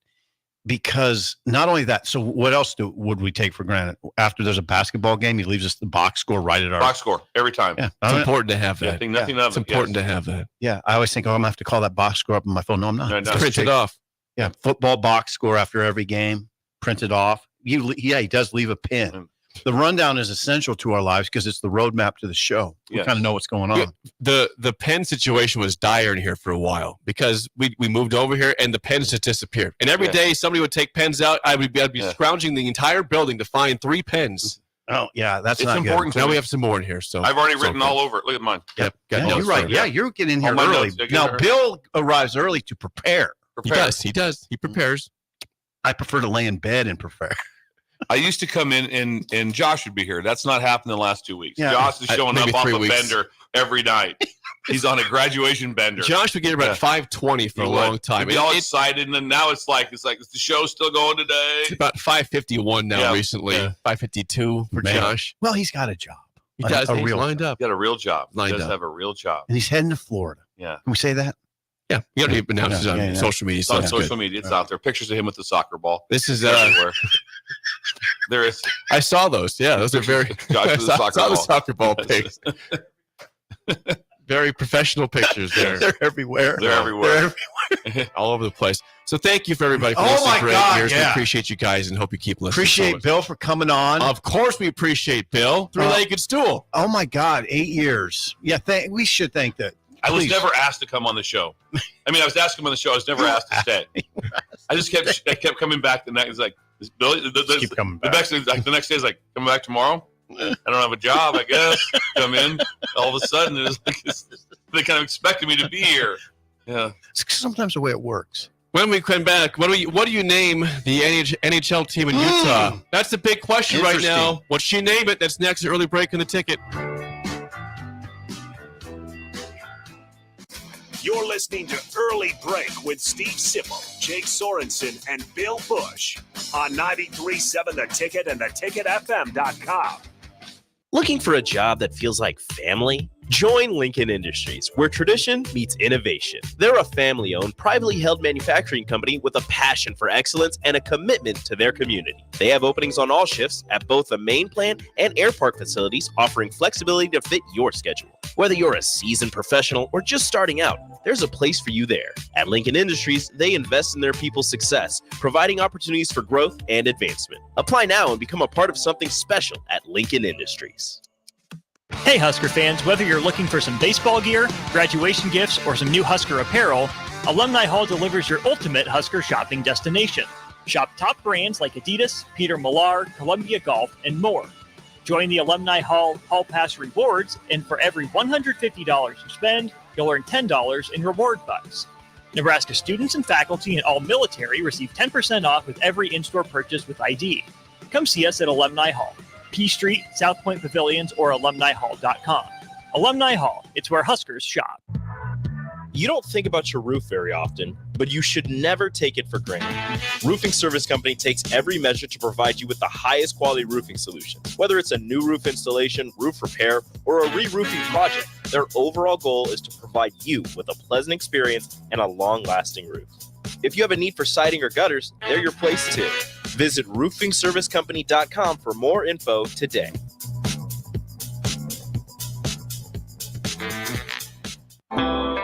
because not only that. So, what else would we take for granted? After there's a basketball game, he leaves us the box score right at our Box score every time. Yeah, It's important to have Yeah, that. nothing of It's it. important to have that. yeah. I always think, I'm gonna have to call that box score up on my phone. No, I'm not. No, no. Print it off. Yeah, football box score after every game, print it off. He does leave a pin. Mm. The rundown is essential to our lives because it's the roadmap to the show. We Yes. kind of know what's going on. Yeah. The pen situation was dire in here for a while because we moved over here and the pens just disappeared. And every Yeah. day somebody would take pens out. I'd be Yeah. scrounging the entire building to find 3 pens. Oh, yeah, that's It's not important. Now we have some more in here. So I've already it's written okay. all over it. Look at mine. Yep, got good. Yeah, notes you're right. for it. Yeah, you're getting here All my early. notes. I get Now, her- Bill arrives early to prepare. He does. He prepares. I prefer to lay in bed and prepare. I used to come in and Josh would be here. That's not happened in the last 2 weeks. Yeah. Josh is showing Maybe up off 3 a weeks. bender every night. He's on a graduation bender. Josh would get here about 5:20 for a long time. He'd be all excited, and then now it's like, is the show still going today? It's about 5:51 now recently. Yeah. 5:52 for Josh. Well, he's got a job. He does. He's real lined up. He got a real job. Lined He does up. have a real job. And he's heading to Florida. Yeah. Can we say that? Yeah. You don't need to announce it on Yeah. social media. It's So on that's social good. media. It's out there. Pictures of him with the soccer ball. This is Everywhere. There is. I saw those. Yeah, those are very. Josh with the I soccer saw the ball. soccer ball pics. Very professional pictures there. They're everywhere. They're everywhere. All over the place. So thank you for everybody for Oh listening my for 8 God, years. We yeah. appreciate you guys and hope you keep listening. Appreciate Bill for coming on. Of course, we appreciate Bill. Three-legged stool. Oh my God, 8 years. Yeah, we should thank that. I was Please. never asked to come on the show. I mean, I was asked to come on the show. I was never asked to stay. I just kept coming back. The next, it's like, is Bill, Keep coming back. the next day is like, coming back tomorrow? I don't have a job, I guess. Come in. All of a sudden, they kind of expected me to be here. Yeah. It's sometimes the way it works. When we come back, what do you name the NHL team in Utah? That's the big question right now. What she name it? That's next. Early break in the ticket. You're listening to Early Break with Steve Sipple, Jake Sorensen, and Bill Busch on 93.7 The Ticket and theticketfm.com. Looking for a job that feels like family? Join Lincoln Industries, where tradition meets innovation. They're a family-owned, privately held manufacturing company with a passion for excellence and a commitment to their community. They have openings on all shifts at both the main plant and air park facilities, offering flexibility to fit your schedule. Whether you're a seasoned professional or just starting out, there's a place for you there. At Lincoln Industries, they invest in their people's success, providing opportunities for growth and advancement. Apply now and become a part of something special at Lincoln Industries. Hey Husker fans, whether you're looking for some baseball gear, graduation gifts, or some new Husker apparel, Alumni Hall delivers your ultimate Husker shopping destination. Shop top brands like Adidas, Peter Millar, Columbia Golf, and more. Join the Alumni Hall Pass Rewards, and for every $150 you spend, you'll earn $10 in reward bucks. Nebraska students and faculty and all military receive 10% off with every in-store purchase with ID. Come see us at Alumni Hall, P Street, South Point Pavilions, or alumnihall.com. Alumni Hall, it's where Huskers shop. You don't think about your roof very often, but you should never take it for granted. Roofing Service Company takes every measure to provide you with the highest quality roofing solution. Whether it's a new roof installation, roof repair, or a re-roofing project, their overall goal is to provide you with a pleasant experience and a long-lasting roof. If you have a need for siding or gutters, they're your place too. Visit roofingservicecompany.com for more info today.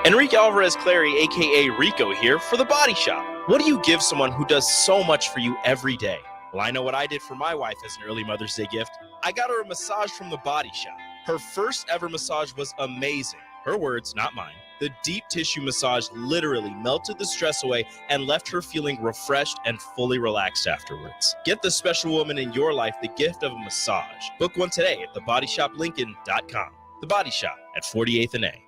Enrique Alvarez Clary, aka Rico, here for The Body Shop. What do you give someone who does so much for you every day? Well, I know what I did for my wife as an early Mother's Day gift. I got her a massage from The Body Shop. Her first ever massage was amazing. Her words, not mine. The deep tissue massage literally melted the stress away and left her feeling refreshed and fully relaxed afterwards. Get the special woman in your life the gift of a massage. Book one today at thebodyshoplincoln.com. The Body Shop at 48th and A.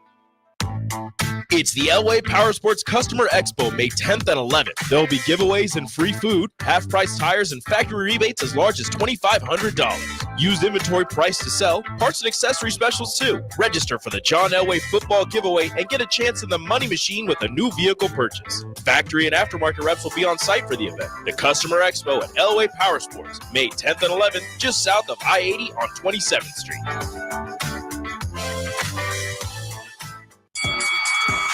It's the Elway Power Sports Customer Expo, May 10th and 11th. There will be giveaways and free food, half-price tires, and factory rebates as large as $2,500. Used inventory price to sell, parts and accessory specials too. Register for the John Elway football giveaway and get a chance in the money machine with a new vehicle purchase. Factory and aftermarket reps will be on site for the event. The Customer Expo at Elway Power Sports, May 10th and 11th, just south of I-80 on 27th Street.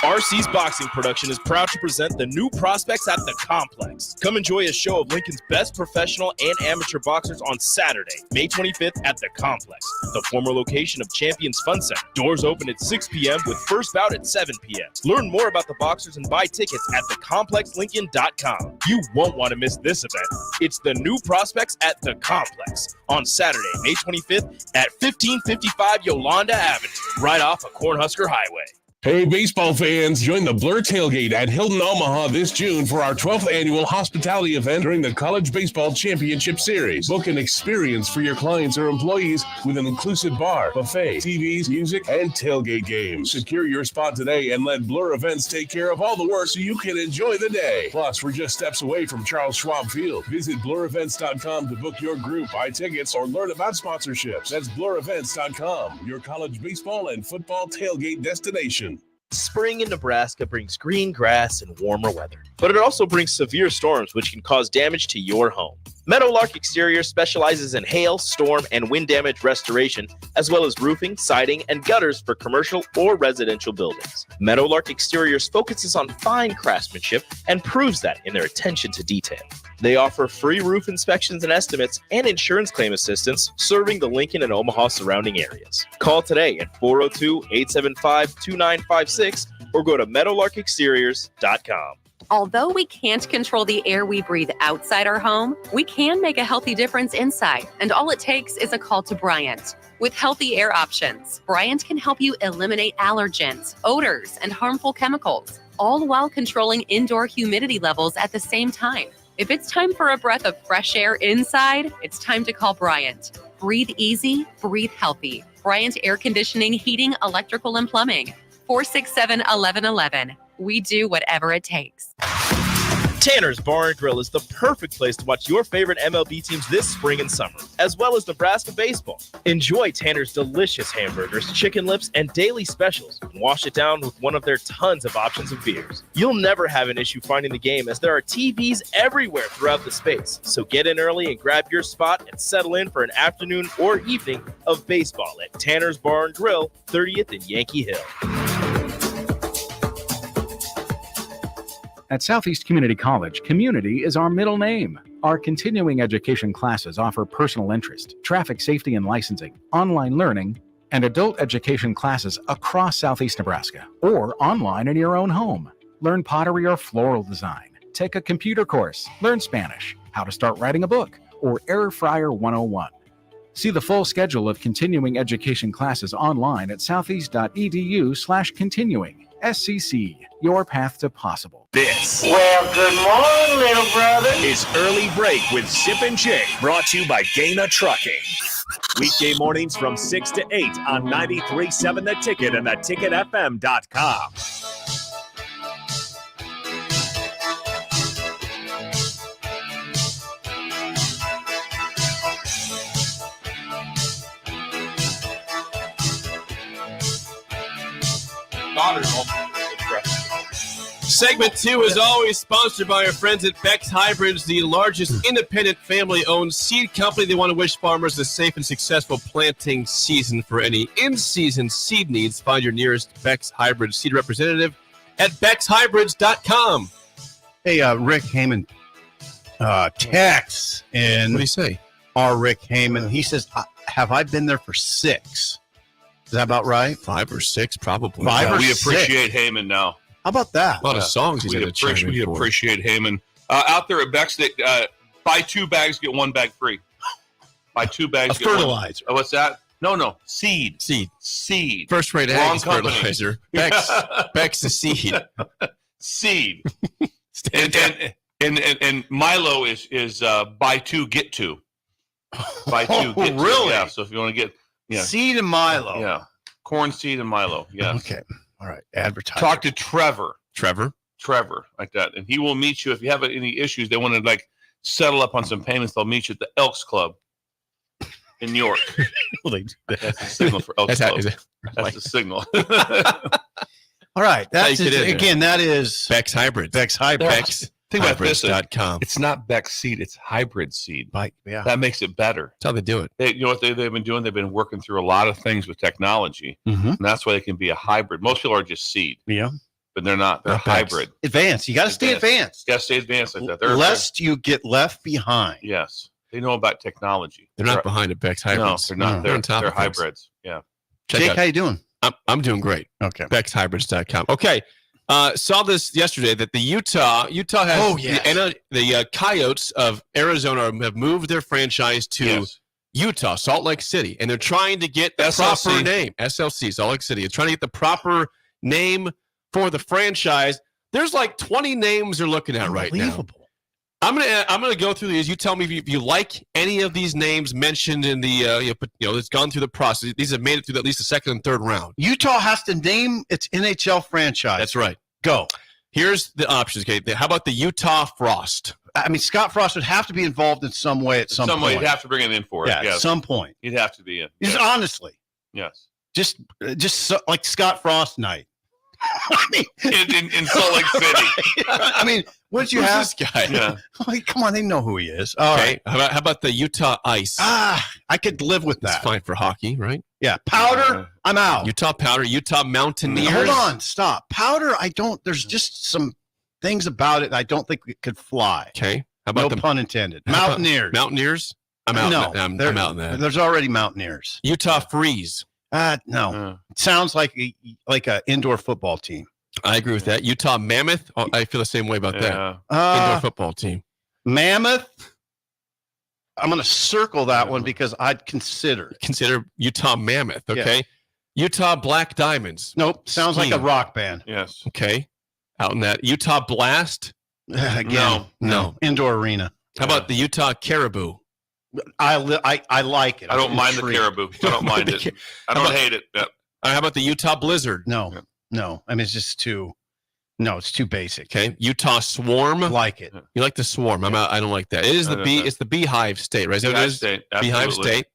RC's Boxing Production is proud to present the new prospects at the Complex. Come enjoy a show of Lincoln's best professional and amateur boxers on Saturday, May 25th at the Complex, the former location of Champions Fun Center. Doors open at 6 p.m. with first bout at 7 p.m. Learn more about the boxers and buy tickets at thecomplexlincoln.com. You won't want to miss this event. It's the new prospects at the Complex on Saturday, May 25th at 1555 Yolanda Avenue, right off of Cornhusker Highway. Hey, baseball fans, join the Blur Tailgate at Hilton Omaha this June for our 12th annual hospitality event during the College Baseball Championship Series. Book an experience for your clients or employees with an inclusive bar, buffet, TVs, music, and tailgate games. Secure your spot today and let Blur Events take care of all the work so you can enjoy the day. Plus, we're just steps away from Charles Schwab Field. Visit blurevents.com to book your group, buy tickets, or learn about sponsorships. That's blurevents.com, your college baseball and football tailgate destination. Spring in Nebraska brings green grass and warmer weather, but it also brings severe storms which can cause damage to your home. Meadowlark Exterior specializes in hail, storm, and wind damage restoration, as well as roofing, siding, and gutters for commercial or residential buildings. Meadowlark Exteriors focuses on fine craftsmanship and proves that in their attention to detail. They offer free roof inspections and estimates and insurance claim assistance, serving the Lincoln and Omaha surrounding areas. Call today at 402-875-2956 or go to meadowlarkexteriors.com. Although we can't control the air we breathe outside our home, we can make a healthy difference inside, and all it takes is a call to Bryant. With healthy air options, Bryant can help you eliminate allergens, odors, and harmful chemicals, all while controlling indoor humidity levels at the same time. If it's time for a breath of fresh air inside, it's time to call Bryant. Breathe easy, breathe healthy. Bryant Air Conditioning, Heating, Electrical, and Plumbing. 467-1111. We do whatever it takes. Tanner's Bar and Grill is the perfect place to watch your favorite MLB teams this spring and summer, as well as Nebraska baseball. Enjoy Tanner's delicious hamburgers, chicken lips, and daily specials, and wash it down with one of their tons of options of beers. You'll never have an issue finding the game, as there are TVs everywhere throughout the space. So get in early and grab your spot and settle in for an afternoon or evening of baseball at Tanner's Bar and Grill, 30th and Yankee Hill. At Southeast Community College, community is our middle name. Our continuing education classes offer personal interest, traffic safety and licensing, online learning, and adult education classes across Southeast Nebraska, or online in your own home. Learn pottery or floral design, take a computer course, learn Spanish, how to start writing a book, or Air Fryer 101. See the full schedule of continuing education classes online at southeast.edu/continuing. SCC, your path to possible. This Well, good morning, little brother. is Early Break with Sip and Jay, brought to you by Gaina Trucking. Weekday mornings from 6 to 8 on 93.7 The Ticket and theticketfm.com. Segment 2 is always sponsored by our friends at Beck's Hybrids, the largest independent family-owned seed company. They want to wish farmers a safe and successful planting season. For any in-season seed needs, find your nearest Beck's Hybrid seed representative at beckshybrids.com. Hey, Rick Heyman texts in. What do you say? Our Rick Heyman. He says, have I been there for 6? Is that about right? 5 or 6, probably. We appreciate Heyman now. How about that? A lot of songs he's We going to chime in we for. appreciate Heyman. Out there at Beck's, buy 2 bags, get 1 bag free. Buy 2 bags, get fertilizer. 1. Oh, what's that? No. Seed. Seed. First-rate Wrong ag company. fertilizer. Beck's the seed. Seed. and Milo is buy 2, get 2. Buy 2, get 2. Really? Yeah, so if you want to get Seed and Milo. Yeah. Corn seed and Milo. Yeah. Okay. All right. Advertise. Talk to Trevor, Trevor. like that. And he will meet you if you have any issues. They want to settle up on some payments. They'll meet you at the Elks Club in York. That's the signal for Elks Club. That's the signal. All right. That's How you get in again, that is Beck's Hybrids. Beck's Hybrids. Beck's Think about this. Hybrids.com. It's not Beck's seed. It's hybrid seed. Yeah. That makes it better. That's how they do it. You know what they've been doing? They've been working through a lot of things with technology. Mm-hmm. And that's why they can be a hybrid. Most people are just seed. Yeah. But they're not. They're Not Beck's. hybrid. Advanced. You got to stay advanced. You got to stay advanced like that. They're Lest you get left behind. Yes. They know about technology. They're not behind at Beck's Hybrids. No, they're not. They're on top They're of things. hybrids. Yeah. Check Jake, out. how you doing? I'm doing great. Okay. BecksHybrids.com. Okay. Saw this yesterday that the Utah has the Coyotes of Arizona have moved their franchise to Utah, Salt Lake City, and they're trying to get the SLC. proper name. SLC, Salt Lake City. They're trying to get the proper name for the franchise. There's like 20 names they're looking at right now. Unbelievable. I'm gonna go through these. You tell me if you like any of these names mentioned in the that's gone through the process. These have made it through at least the second and third round. Utah has to name its NHL franchise. That's right. Go. Here's the options. Okay, how about the Utah Frost? I mean, Scott Frost would have to be involved in some way at some point. You'd have to bring him in for it. Yeah, Yes. at some point. You'd have to be in. Just honestly, Yes. just like Scott Frost night. I mean, In Salt Lake City. I mean, what'd you Who's have? this guy? Yeah. Like, come on, they know who he is. All right. How about the Utah Ice? I could live with That's that. fine for hockey, right? Yeah, Powder, I'm out. Utah Powder, Utah Mountaineers. Hold on, stop. Powder, there's just some things about it I don't think it could fly. Okay. How No about pun intended. how about Mountaineers. Mountaineers? I'm out. No, I'm out in that. There's already Mountaineers. Utah Freeze. No. It sounds like a indoor football team. I agree with that. Utah Mammoth. Oh, I feel the same way about that. Indoor football team. Mammoth. I'm going to circle that one because I'd consider Utah Mammoth. Okay. Yeah. Utah Black Diamonds. Nope. Sounds like a rock band. Yes. Okay. Out in that. Utah Blast. Again, no. Indoor arena. How about the Utah Caribou? I like it. I don't mind the intrigued. Caribou. I don't mind it. I don't hate it. Yep. How about the Utah Blizzard? No. I mean, it's just too. No, it's too basic. Okay. Utah Swarm. Like it. You like the Swarm? I'm out. I don't like that. It is the bee. It's the Beehive State, right? Is that what it Beehive is? State. Beehive Absolutely. State.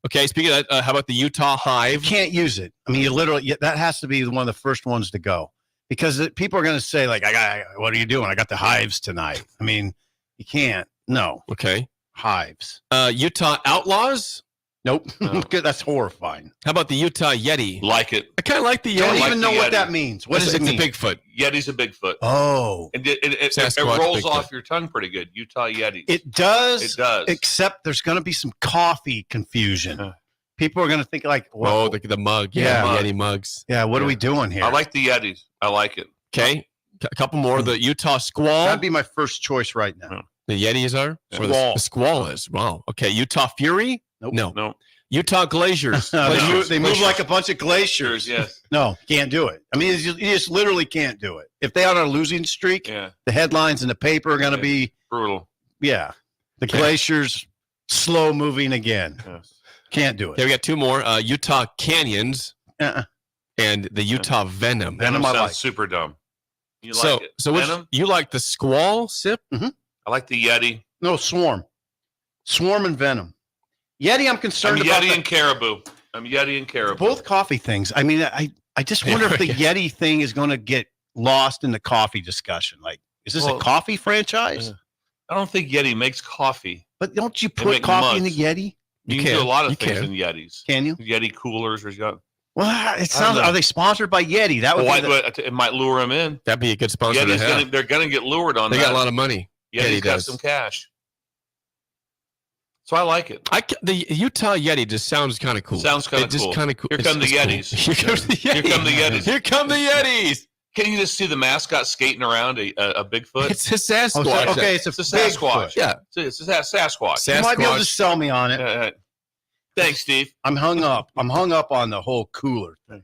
Okay. Speaking of that, how about the Utah Hive? You can't use it. I mean, you literally that has to be one of the first ones to go because people are going to say like, what are you doing? I got the hives tonight. I mean, you can't. No. Okay. Hives. Utah Outlaws. Nope. No. That's horrifying. How about the Utah Yeti? Like it. I kind of like the Yeti. Don't like even know the what Yeti. that means. What does it It's mean? a Bigfoot. Yeti's a Bigfoot. Oh, And it Sasquatch, rolls Bigfoot. off your tongue pretty good. Utah Yeti. it does. It does. Except there's going to be some coffee confusion. Huh. People are going to think like, Oh, the mug. Yeah, Yeah. the Yeti mugs. yeah, what are we doing here? I like the Yetis. I like it. Okay. A couple more. The Utah Squall. That'd be my first choice right now. The Yetis are? Or Squall. the Squall is. Wow. Okay. Utah Fury? Nope. No. Utah Glaciers. They move like a bunch of glaciers. Yes. No, can't do it. I mean, you just literally can't do it. If they are on a losing streak, Yeah. the headlines in the paper are going to be, Brutal. the Okay. glaciers slow moving again. Yes. Can't do Okay, it. we got two more. Utah Canyons and the Utah Venom. Venom I sounds like. super dumb. You like So, it? so which, Venom? you like the Squall, Sip? I like the Yeti. No, Swarm. Swarm and Venom. Yeti, I'm I'm concerned about Yeti and Caribou. I'm Yeti and Caribou. both coffee things. I mean, I just wonder if the Yeti thing is going to get lost in the coffee discussion. Like, is this a Well, coffee franchise? I don't think Yeti makes coffee. But don't you They put make coffee in mugs. the Yeti? You can. can do a lot of You things can. in Yetis. Can you? Yeti coolers. Or got, Well, it sounds. know. Are they sponsored by Yeti? That would well, be the, it might lure them in. That'd be a good sponsor to Yeti's have. they're going to get lured on They that. got a lot of money. Yeti's Yeti got does. some cash. So I like it. The Utah Yeti just sounds kind of cool. Sounds kinda It just cool. kind of cool. Here It's come the just cool. Yetis. Here comes the Yetis. Here come the Yetis. Here come the Yetis. Can you just see the mascot skating around a Bigfoot? It's a Sasquatch. Oh, so- okay, it's a It's a Sasquatch. Bigfoot. Yeah. It's a Sasquatch. You might be able to Sasquatch. sell me on it. Thanks, Steve. I'm hung up. I'm hung up on the whole cooler thing.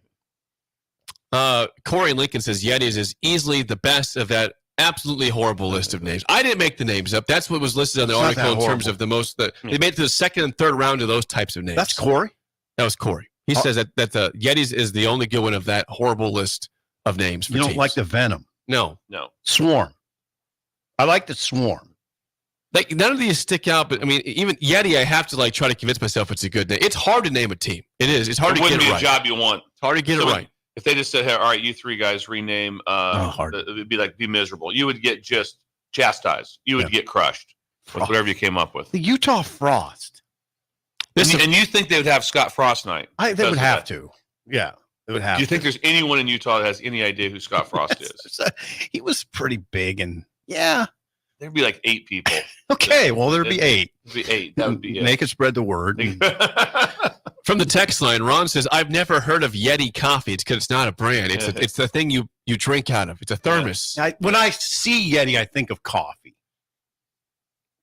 Corey Lincoln says Yetis is easily the best of that absolutely horrible list of names. I didn't make the names up. That's what was listed on the It's not article that in terms horrible. of the most. They made it to the second and third round of those types of names. That's Corey. That was Corey. He says that the Yetis is the only good one of that horrible list of names. For You don't teams. like the Venom. No. Swarm. I like the Swarm. Like none of these stick out, but I mean, even Yeti, I have to like try to convince myself it's a good name. It's hard to name a team. It is. It's hard It to get wouldn't it be right. a job you want. It's hard to get So it when- right. If they just said, hey, all right, you three guys rename, hard. it would be miserable. You would get just chastised. You would get crushed with whatever you came up with. The Utah Frost. And you think they would have Scott Frost night? They because would of have that. to. Yeah, they would have. Do you think there's anyone in Utah that has any idea who Scott Frost is? He was pretty big, and yeah. There'd be like 8 people. Okay, well there'd be 8. It'd be 8. That would be it. Make it spread the word. From the text line, Ron says, "I've never heard of Yeti coffee. It's because it's not a brand. It's the thing you drink out of. It's a thermos When I see Yeti, I think of coffee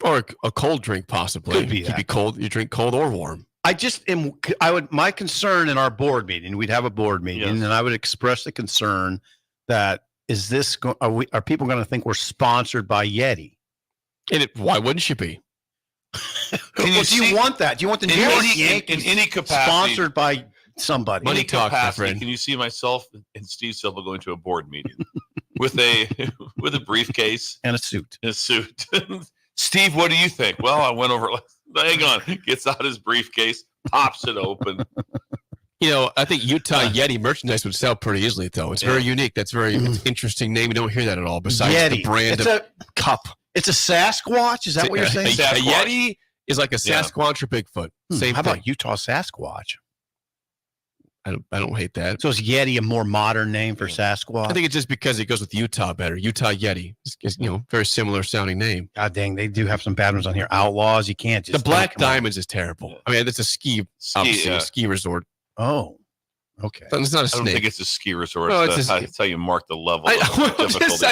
or a cold drink, possibly. Could be It could that. be cold. You drink cold or warm. I just am. My concern in our board meeting, we'd have a board meeting, Yes. and I would express the concern that are people going to think we're sponsored by Yeti? And why wouldn't you be? Do you want that? Do you want the New York Yankees in any capacity, sponsored by somebody? Money any talk, my capacity, friend. can you see myself and Steve Silva going to a board meeting with a briefcase and a suit? and a suit? Steve, what do you think? Well, I went over. Hang on. Gets out his briefcase, pops it open. I think Utah Yeti merchandise would sell pretty easily, though. It's very unique. That's it's an interesting name. You don't hear that at all. Besides Yeti. the brand of cup. It's a Sasquatch. Is that what you're saying? A Yeti is like a Sasquatch or Bigfoot. Same How thing. about Utah Sasquatch? I don't hate that. So is Yeti a more modern name for Sasquatch? I think it's just because it goes with Utah better. Utah Yeti. It's very similar sounding name. God dang, they do have some bad ones on here. Outlaws, you can't just. The Black Diamonds is terrible. I mean, it's a ski resort. Oh, okay. It's not a I snake. don't think it's a ski resort. No, That's how you mark the level of difficulty.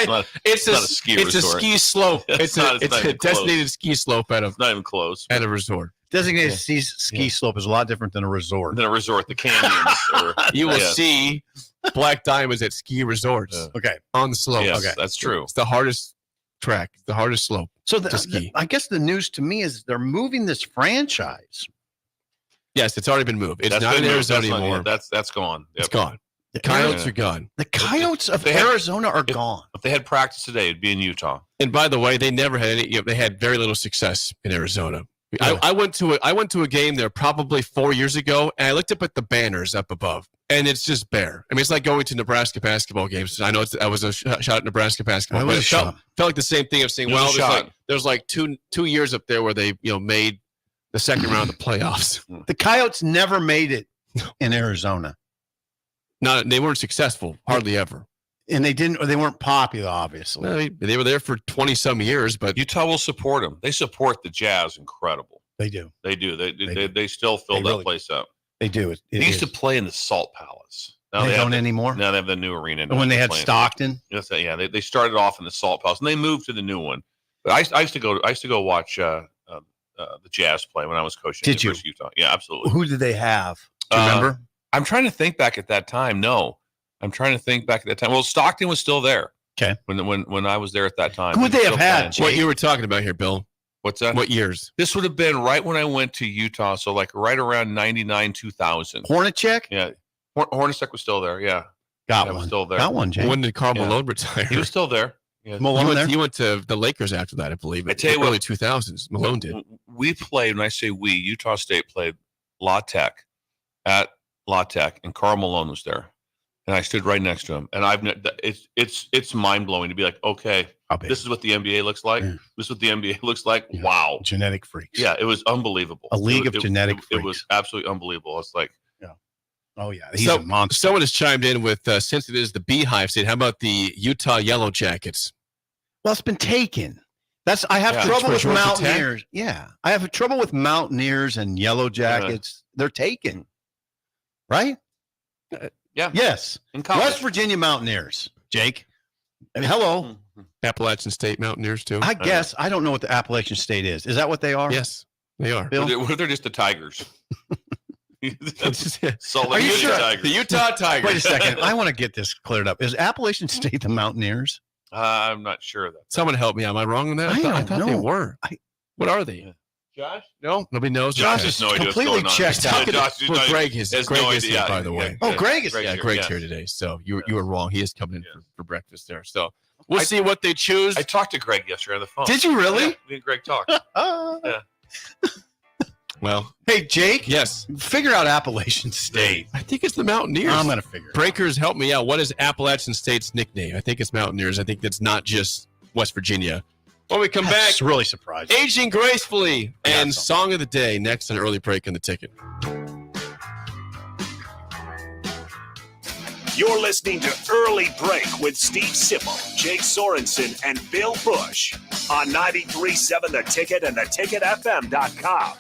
It's not a ski resort. It's a ski slope. It's a designated ski slope It's not even close. At a resort. Designated ski slope is a lot different than a resort. Than a resort, the canyons. You will see Black Diamonds at ski resorts. Okay. On the slope. Yes, okay. That's true. It's the hardest track, the hardest slope. So to ski. I guess the news to me is they're moving this franchise. Yes, it's already been moved. It's not in Arizona anymore. That's gone. Yep. It's gone. The Coyotes are gone. The Coyotes of Arizona are gone. If they had practice today, it'd be in Utah. And by the way, they never had any. They had very little success in Arizona. Yeah. I went to a game there probably 4 years ago, and I looked up at the banners up above, and it's just bare. I mean, it's like going to Nebraska basketball games. I know I was a shot at Nebraska basketball, but it felt like the same thing of saying, well, there's like two years up there where they made the second round of the playoffs. The Coyotes never made it in Arizona. They weren't successful, hardly ever. And they weren't popular, obviously. No, they were there for 20 some years, but Utah will support them. They support the Jazz incredible. They do. They do. They still fill that place up. They do. They used to play in the Salt Palace. Now they don't anymore. Now they have the new arena. When they had Stockton. Yes, yeah. They started off in the Salt Palace and they moved to the new one. But I used to go watch the Jazz play when I was coaching. Did you? Utah? Yeah, absolutely. Who did they have? Do you remember? I'm trying to think back at that time. No. I'm trying to think back at that time. Well, Stockton was still there. Okay. When I was there at that time. Who would they have had? What you were talking about here, Bill? What's that? What years? This would have been right when I went to Utah. So like right around 99, 2000. Hornacek? Yeah. Hornacek was still there. Yeah. Got one. Was still there. Got one, Jay. When did Karl Malone retire? He was still there. Yeah. He went to the Lakers after that, I believe. I tell you early 2000s. Malone did. We played, when I say we, Utah State played La Tech at La Tech, and Karl Malone was there. And I stood right next to him. And it's mind blowing to be like, okay, this is what the NBA looks like. Yeah. This is what the NBA looks like. Yeah. Wow. Genetic freaks. Yeah, it was unbelievable. A league of genetic freaks. It was absolutely unbelievable. It's like, oh, yeah. He's a monster. Someone has chimed in with, since it is the Beehive State, how about the Utah Yellow Jackets? Well, it's been taken. I have trouble with Mountaineers. Yeah. I have trouble with Mountaineers and Yellow Jackets. They're taken. Right? Yeah. Yes. West Virginia Mountaineers. Jake. And hello. Appalachian State Mountaineers, too. I guess. I don't know what the Appalachian State is. Is that what they are? Yes, they are. Bill? They're just the Tigers. Are you sure? Tigers. The Utah Tigers. Wait a second. I want to get this cleared up. Is Appalachian State the Mountaineers? I'm not sure of that. Someone help me. Am I wrong on that? I thought they were. What are they? Josh? No, nobody knows. Josh has no idea completely checked out. Greg is here, by the way. Oh, Greg is here. Greg's here today. So you were wrong. He is coming in for breakfast there. So we'll see what they choose. I talked to Greg yesterday on the phone. Did you really? Yeah, me and Greg talked. Yeah. Well, hey, Jake. Yes. Figure out Appalachian State. I think it's the Mountaineers. I'm going to figure it out. Breakers, help me out. What is Appalachian State's nickname? I think it's Mountaineers. I think that's not just West Virginia. When we come back, it's really surprising. Aging Gracefully and Song of the Day next on Early Break in the Ticket. You're listening to Early Break with Steve Sipple, Jake Sorensen, and Bill Busch on 93.7 The Ticket and theticketfm.com.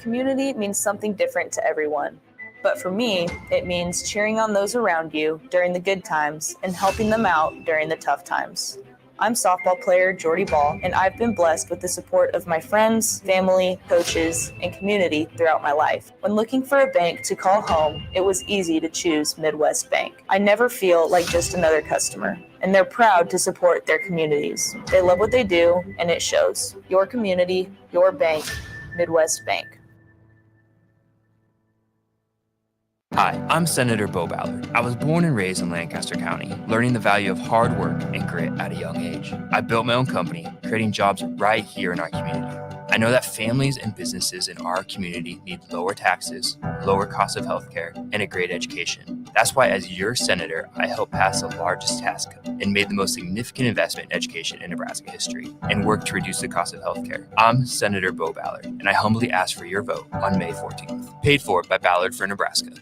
Community means something different to everyone. But for me, it means cheering on those around you during the good times and helping them out during the tough times. I'm softball player Jordy Ball, and I've been blessed with the support of my friends, family, coaches, and community throughout my life. When looking for a bank to call home, it was easy to choose Midwest Bank. I never feel like just another customer, and they're proud to support their communities. They love what they do, and it shows. Your community, your bank, Midwest Bank. Hi, I'm Senator Bo Ballard. I was born and raised in Lancaster County, learning the value of hard work and grit at a young age. I built my own company, creating jobs right here in our community. I know that families and businesses in our community need lower taxes, lower cost of healthcare, and a great education. That's why, as your senator, I helped pass the largest tax cut and made the most significant investment in education in Nebraska history and worked to reduce the cost of healthcare. I'm Senator Bo Ballard, and I humbly ask for your vote on May 14th. Paid for by Ballard for Nebraska.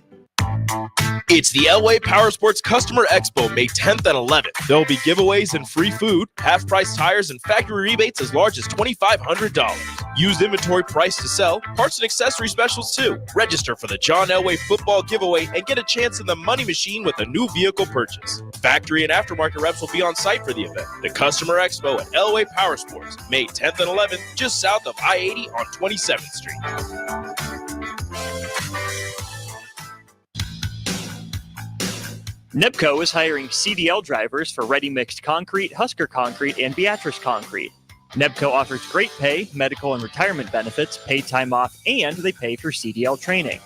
It's the Elway Power Sports Customer Expo, May 10th and 11th. There will be giveaways and free food, half-price tires, and factory rebates as large as $2,500. Used inventory price to sell, parts and accessory specials too. Register for the John Elway football giveaway and get a chance in the money machine with a new vehicle purchase. Factory and aftermarket reps will be on site for the event. The Customer Expo at Elway Power Sports, May 10th and 11th, just south of I-80 on 27th Street. NEBCO is hiring CDL drivers for Ready Mixed Concrete, Husker Concrete, and Beatrice Concrete. NEBCO offers great pay, medical and retirement benefits, paid time off, and they pay for CDL training.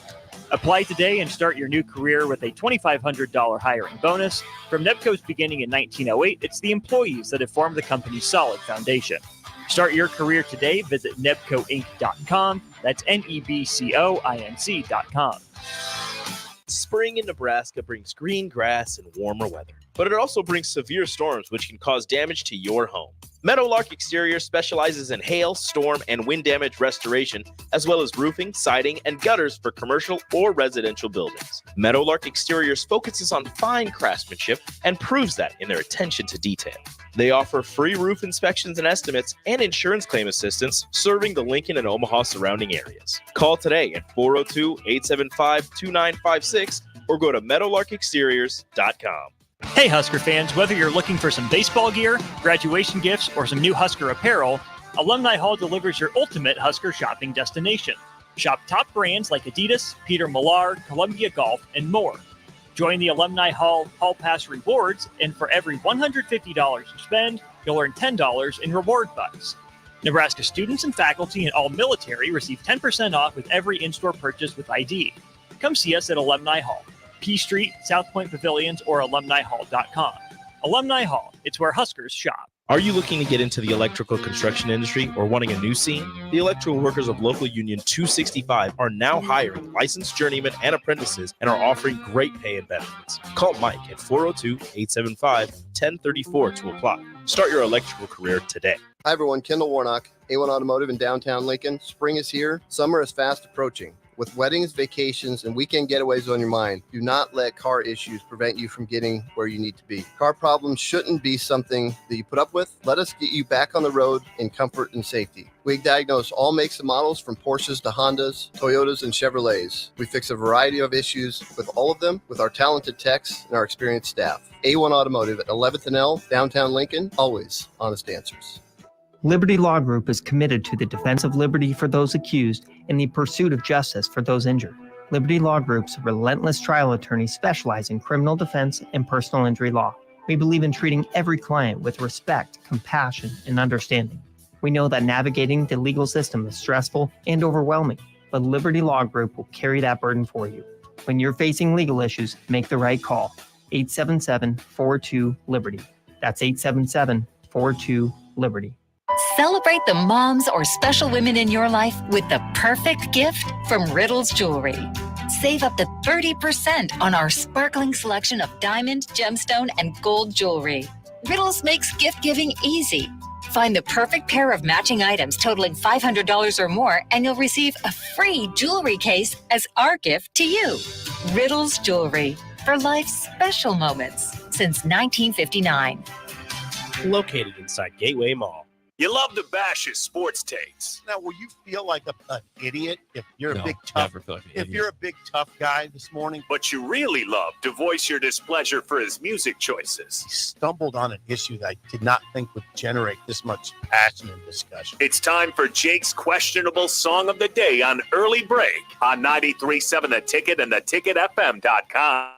Apply today and start your new career with a $2,500 hiring bonus. From NEBCO's beginning in 1908, it's the employees that have formed the company's solid foundation. Start your career today. Visit nebcoinc.com. That's NEBCOINC.com. Spring in Nebraska brings green grass and warmer weather, but it also brings severe storms which can cause damage to your home. Meadowlark Exterior specializes in hail, storm, and wind damage restoration, as well as roofing, siding, and gutters for commercial or residential buildings. Meadowlark Exteriors focuses on fine craftsmanship and proves that in their attention to detail. They offer free roof inspections and estimates and insurance claim assistance, serving the Lincoln and Omaha surrounding areas. Call today at 402-875-2956 or go to meadowlarkexteriors.com. Hey Husker fans, whether you're looking for some baseball gear, graduation gifts, or some new Husker apparel, Alumni Hall delivers your ultimate Husker shopping destination. Shop top brands like Adidas, Peter Millar, Columbia Golf, and more. Join the Alumni Hall Hall Pass rewards, and for every $150 you spend, you'll earn $10 in reward bucks. Nebraska students and faculty and all military receive 10% off with every in-store purchase with ID. Come see us at Alumni Hall, P Street, South Point Pavilions, or alumnihall.com. Alumni Hall, it's where Huskers shop. Are you looking to get into the electrical construction industry or wanting a new scene? The Electrical Workers of Local Union 265 are now hiring licensed journeymen and apprentices and are offering great pay and benefits. Call Mike at 402-875-1034 to apply. Start your electrical career today. Hi everyone, Kendall Warnock, A1 Automotive in downtown Lincoln. Spring is here. Summer is fast approaching. With weddings, vacations, and weekend getaways on your mind, do not let car issues prevent you from getting where you need to be. Car problems shouldn't be something that you put up with. Let us get you back on the road in comfort and safety. We diagnose all makes and models from Porsches to Hondas, Toyotas, and Chevrolets. We fix a variety of issues with all of them with our talented techs and our experienced staff. A1 Automotive at 11th and L, downtown Lincoln, always honest answers. Liberty Law Group is committed to the defense of liberty for those accused and the pursuit of justice for those injured. Liberty Law Group's relentless trial attorneys specialize in criminal defense and personal injury law. We believe in treating every client with respect, compassion, and understanding. We know that navigating the legal system is stressful and overwhelming, but Liberty Law Group will carry that burden for you. When you're facing legal issues, make the right call. 877-42-LIBERTY. That's 877-42-LIBERTY. Celebrate the moms or special women in your life with the perfect gift from Riddle's Jewelry. Save up to 30% on our sparkling selection of diamond, gemstone, and gold jewelry. Riddle's makes gift giving easy. Find the perfect pair of matching items totaling $500 or more, and you'll receive a free jewelry case as our gift to you. Riddle's Jewelry, for life's special moments since 1959. Located inside Gateway Mall. You love to bash his sports takes. Now, will you feel like an idiot if you're a No, big tough? never feel like an If idiot. you're a big tough guy this morning, But you really love to voice your displeasure for his music he choices. stumbled on an issue that I did not think would generate this much passion and discussion. It's time for Jake's questionable song of the day on Early Break on 93.7 The Ticket and theticketfm.com.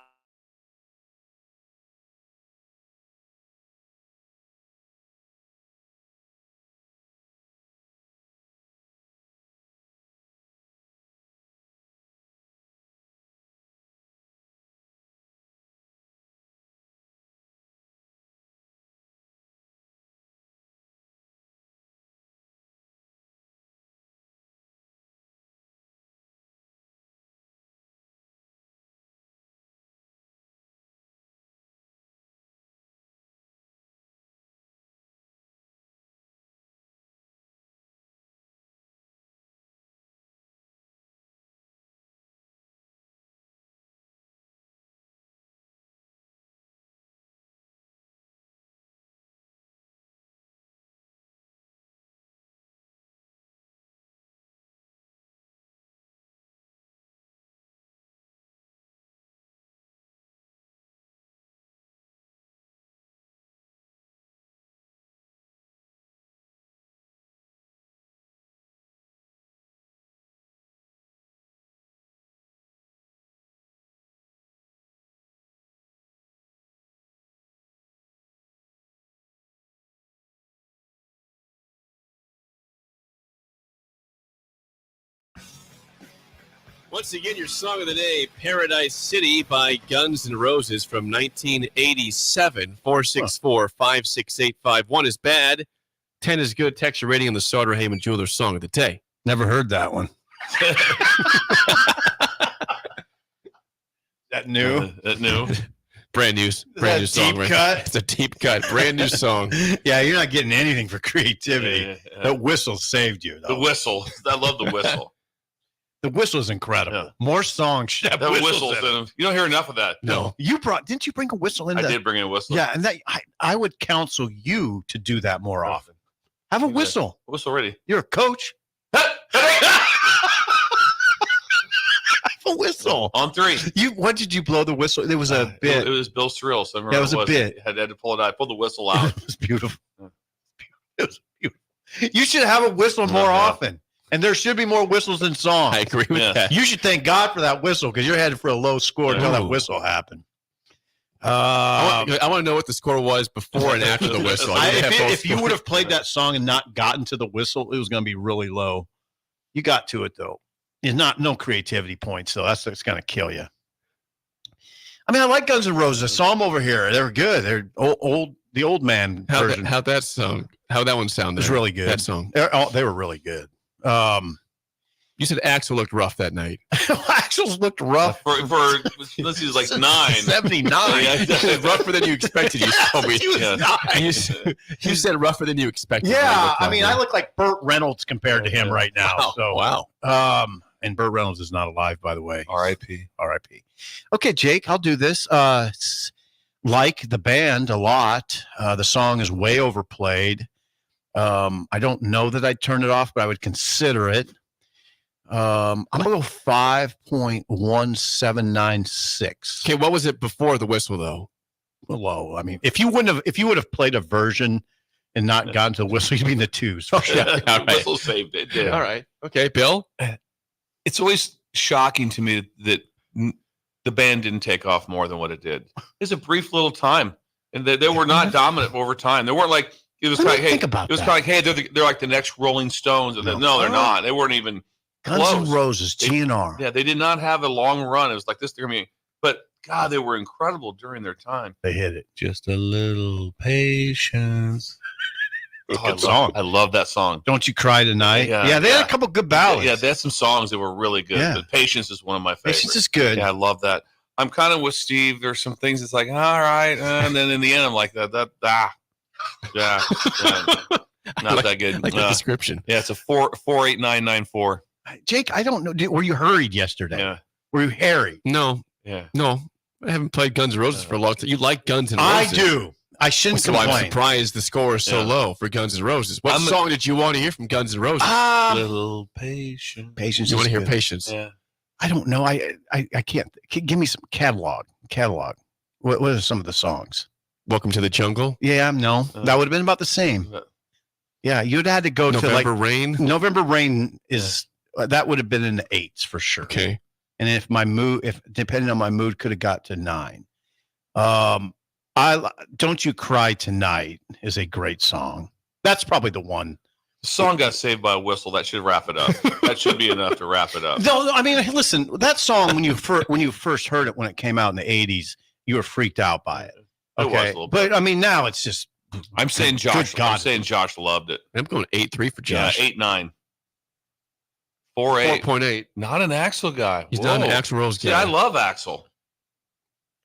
Once again, your song of the day, Paradise City by Guns N' Roses from 1987. 464-56851. 1 is bad. 10 is good. Text your rating on the Sauter Heyman Jewelers song of the day. Never heard that one. That new? That new. Brand new song. Deep Right? cut? It's a deep cut. Brand new song. Yeah, you're not getting anything for creativity. Yeah. The whistle saved you, The though. whistle. I love the whistle. The whistle is incredible. Yeah. More songs should have That whistles whistle's in in them. them. You don't hear enough of that. No. Didn't you bring a whistle in? I did bring in a whistle. Yeah, and I would counsel you to do that more often. Have a whistle. Whistle ready. You're a coach. Have a whistle. On 3. When did you blow the whistle? It was a bit. It was Bill Thrill. So I remember Yeah, it was a bit. I had to pull it out. I pulled the whistle out. It was beautiful. It was beautiful. You should have a whistle more Yeah. often. And there should be more whistles than songs. I agree with Yeah. that. You should thank God for that whistle because you're headed for a low score until that whistle happened. I want to know what the score was before and after the whistle. If you would have played that song and not gotten to the whistle, it was going to be really low. You got to it though. It's no creativity points, so that's going to kill you. I mean, I like Guns N' Roses. I saw them over here. They're good. They're old. The old man version. How'd that one sound? It was really good. That song. They were really good. You said Axel looked rough that night. Axel's looked rough for this is like 9. 79. Rougher than you expected. You told me. He was 9. You said rougher than you expected. Yeah, I mean, I look like Burt Reynolds compared to him right now. Wow. So Wow. And Burt Reynolds is not alive, by the way. R.I.P. R.I.P. Okay, Jake, I'll do this. Like the band a lot. The song is way overplayed. I don't know that I'd turn it off, but I would consider it. I'm gonna go 5.1796. Okay, what was it before the whistle though? Low. I mean, if you would have played a version and not gotten to the whistle, you'd be in the 2s. For sure. Yeah, all right. Whistle saved it. Yeah. All right. Okay, Bill. It's always shocking to me that the band didn't take off more than what it did. It's a brief little time, and they were not dominant over time. They weren't like it was kind of hey, they're like the next Rolling Stones, and no, they're not. They weren't even Guns close. N' Roses, GNR. Yeah, they did not have a long run. It was like this. I mean, but God, they were incredible during their time. They hit it. Just a little patience. Good song. I love that song. Don't You Cry Tonight. Yeah, they had a couple good ballads. Yeah, they had some songs that were really good. Yeah. But Patience is one of my favorites. Patience is good. Yeah, I love that. I'm kind of with Steve. There's some things it's like, all right. And then in the end, I'm like, yeah. Not that good. Like the description. Yeah, it's a 48994. Jake, I don't know. Were you hurried yesterday? Yeah. Were you hairy? No. Yeah. No. I haven't played Guns N' Roses for a long time. You like Guns N' Roses? I do. I shouldn't So complain. I'm surprised the score is so low for Guns N' Roses. What song did you want to hear from Guns N' Roses? Little patience. Patience. You want to hear good. Patience? Yeah. I don't know. I can't. Give me some catalog. What are some of the songs? Welcome to the Jungle. Yeah, no, that would have been about the same. Yeah, you'd had to go November to like Rain. November Rain is that would have been in the 8s for sure. Okay. And if depending on my mood, could have got to 9. Don't You Cry Tonight is a great song. That's probably the one. The song got saved by a whistle. That should wrap it up. That should be enough to wrap it up. No, I mean, listen, that song when you first heard it when it came out in the 80s, you were freaked out by it. It was a little bit. But I mean, now it's just. I'm saying Josh. God. I'm saying Josh loved it. I'm going 8-3 for Josh. Yeah, 8-9. 4.8. 4.8. Not an Axl guy. He's not an Axl Rose guy. See, I love Axl.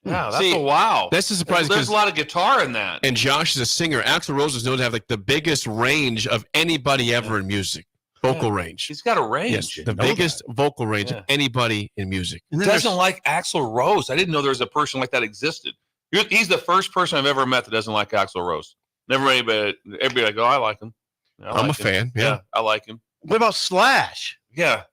Yeah, that's a wow. That's a surprise. There's a lot of guitar in that. And Josh is a singer. Axl Rose is known to have like the biggest range of anybody ever in music. Vocal range. He's got a range. Yes, the biggest vocal range of anybody in music. Doesn't like Axl Rose. I didn't know there was a person like that existed. He's the first person I've ever met that doesn't like Axl Rose. Never anybody. Everybody like, oh, I like him. I'm a fan. Yeah, I like him. What about Slash? Yeah.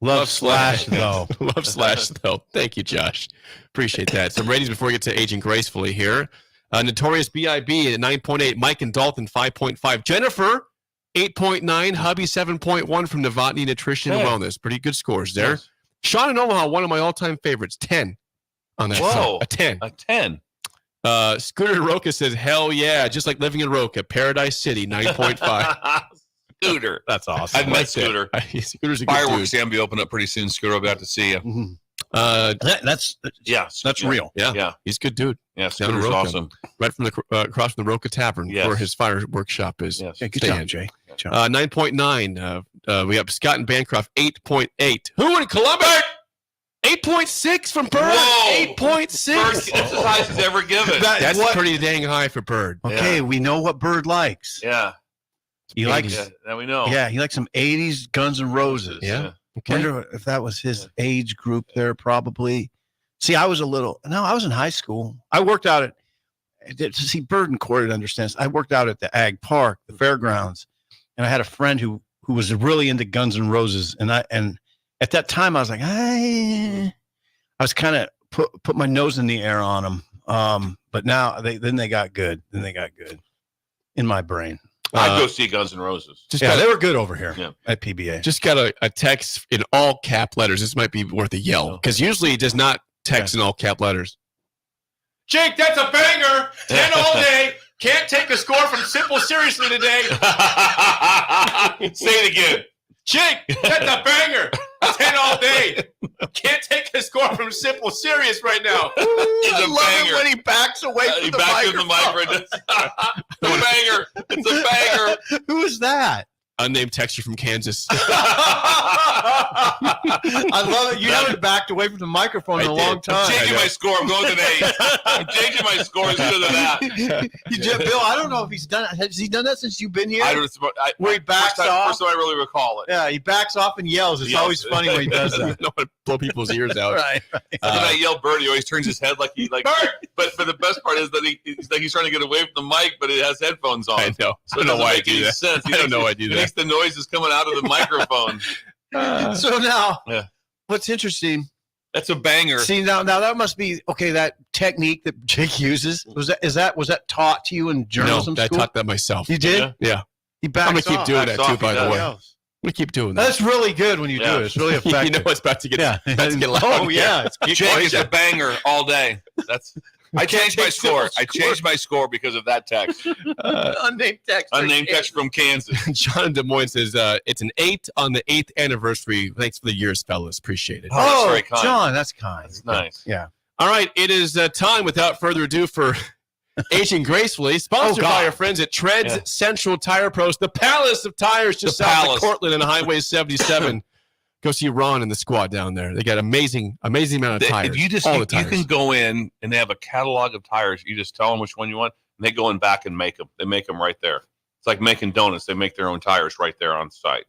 Love Slash, though. Love Slash, though. Thank you, Josh. Appreciate that. Some ratings before we get to Aging Gracefully here. Notorious B.I.B. at 9.8. Mike and Dalton, 5.5. Jennifer, 8.9. Hubby, 7.1 from Novotny Nutrition and Wellness. Pretty good scores there. Yes. Sean in Omaha, one of my all-time favorites. 10 on that. Whoa. A 10. A 10. Scooter Roca says, hell yeah. Just like living in Roca. Paradise City, 9.5. Scooter. That's awesome. I've met Scooter. Scooter's a good Fireworks Stand be open up pretty soon. Scooter, I'll be out to see you. Mm-hmm. That's real. Yeah. He's a good dude. Yeah, Down in Scooter's Roca. awesome. Right from the across from the Roca Tavern where his fire workshop is. Yes. Yeah, good Stay job, in. Jay. Good job. 9.9. We have Scott and Bancroft, 8.8. Who in Columbus? 8.6 from Bird. Whoa. 8.6. That's as high as he's ever given. That's pretty dang high for Bird. Okay, we know what Bird likes. Yeah. He likes. Yeah, now we know. Yeah, he likes some 80s Guns N' Roses. Yeah. Okay. Wonder if that was his age group there, probably. See, I was in high school. I worked out to see Bird and Corey understands. I worked out at the Ag Park, the fairgrounds, and I had a friend who was really into Guns N' Roses. And at that time I was like, I was kind of put my nose in the air on them. But now they got good. Then they got good in my brain. I'd go see Guns N' Roses. They were good over here at PBA. Just got a text in all cap letters. This might be worth a yell because usually it does not text in all cap letters. Jake, that's a banger. 10 all day. Can't take a score from Simple seriously today. Say it again. Jake, that's a banger. 10 all day. Can't take a score from Simple serious right now. It's a banger. When he backs away from He the backs microphone. It's a banger. It's a banger. Who is that? Unnamed texture from Kansas. I love it. You haven't backed away from the microphone in a long time. I'm changing my score. I'm going to an 8. I'm changing my score instead of that. Bill, I don't know if he's done it. Has he done that since you've been here? Where he backs off? First time I really recall it. Yeah, he backs off and yells. It's always funny when he does that. I don't want to blow people's ears out. Right. When I yell Bird, he always turns his head like Bird! But the best part is that he's trying to get away from the mic, but it has headphones on. I know. So I don't know why I make do any that. sense. I don't know why I do He that. thinks the noise is coming out of the microphone. So now, Yeah. what's interesting? That's a banger. See now that must be okay. That technique that Jake uses was that taught to you in journalism No, I school? taught that myself. You did? Yeah. He backs I'm going to keep off. doing Backs that too, off, by he the way. does. I'm going to keep doing that. That's really good when you do Yeah. it. It's really effective. You know it's about to get, Yeah. about to get loud. Oh yeah. It's Jake is a banger all day. I changed my score. I changed my score because of that text. unnamed text. Unnamed text from Kansas. John Des Moines says it's an 8 on the 8th anniversary. Thanks for the years, fellas. Appreciate it. that's very kind. John, that's kind. That's nice. Yeah. All right, it is time without further ado for Aging Gracefully, sponsored by our friends at Treads Central Tire Pros, the Palace of Tires just south of Cortland and Highway 77. Go see Ron and the squad down there. They got amazing amount of tires. You all the tires. You can go in and they have a catalog of tires. You just tell them which one you want, and they go in back and make them. They make them right there. It's like making donuts. They make their own tires right there on site.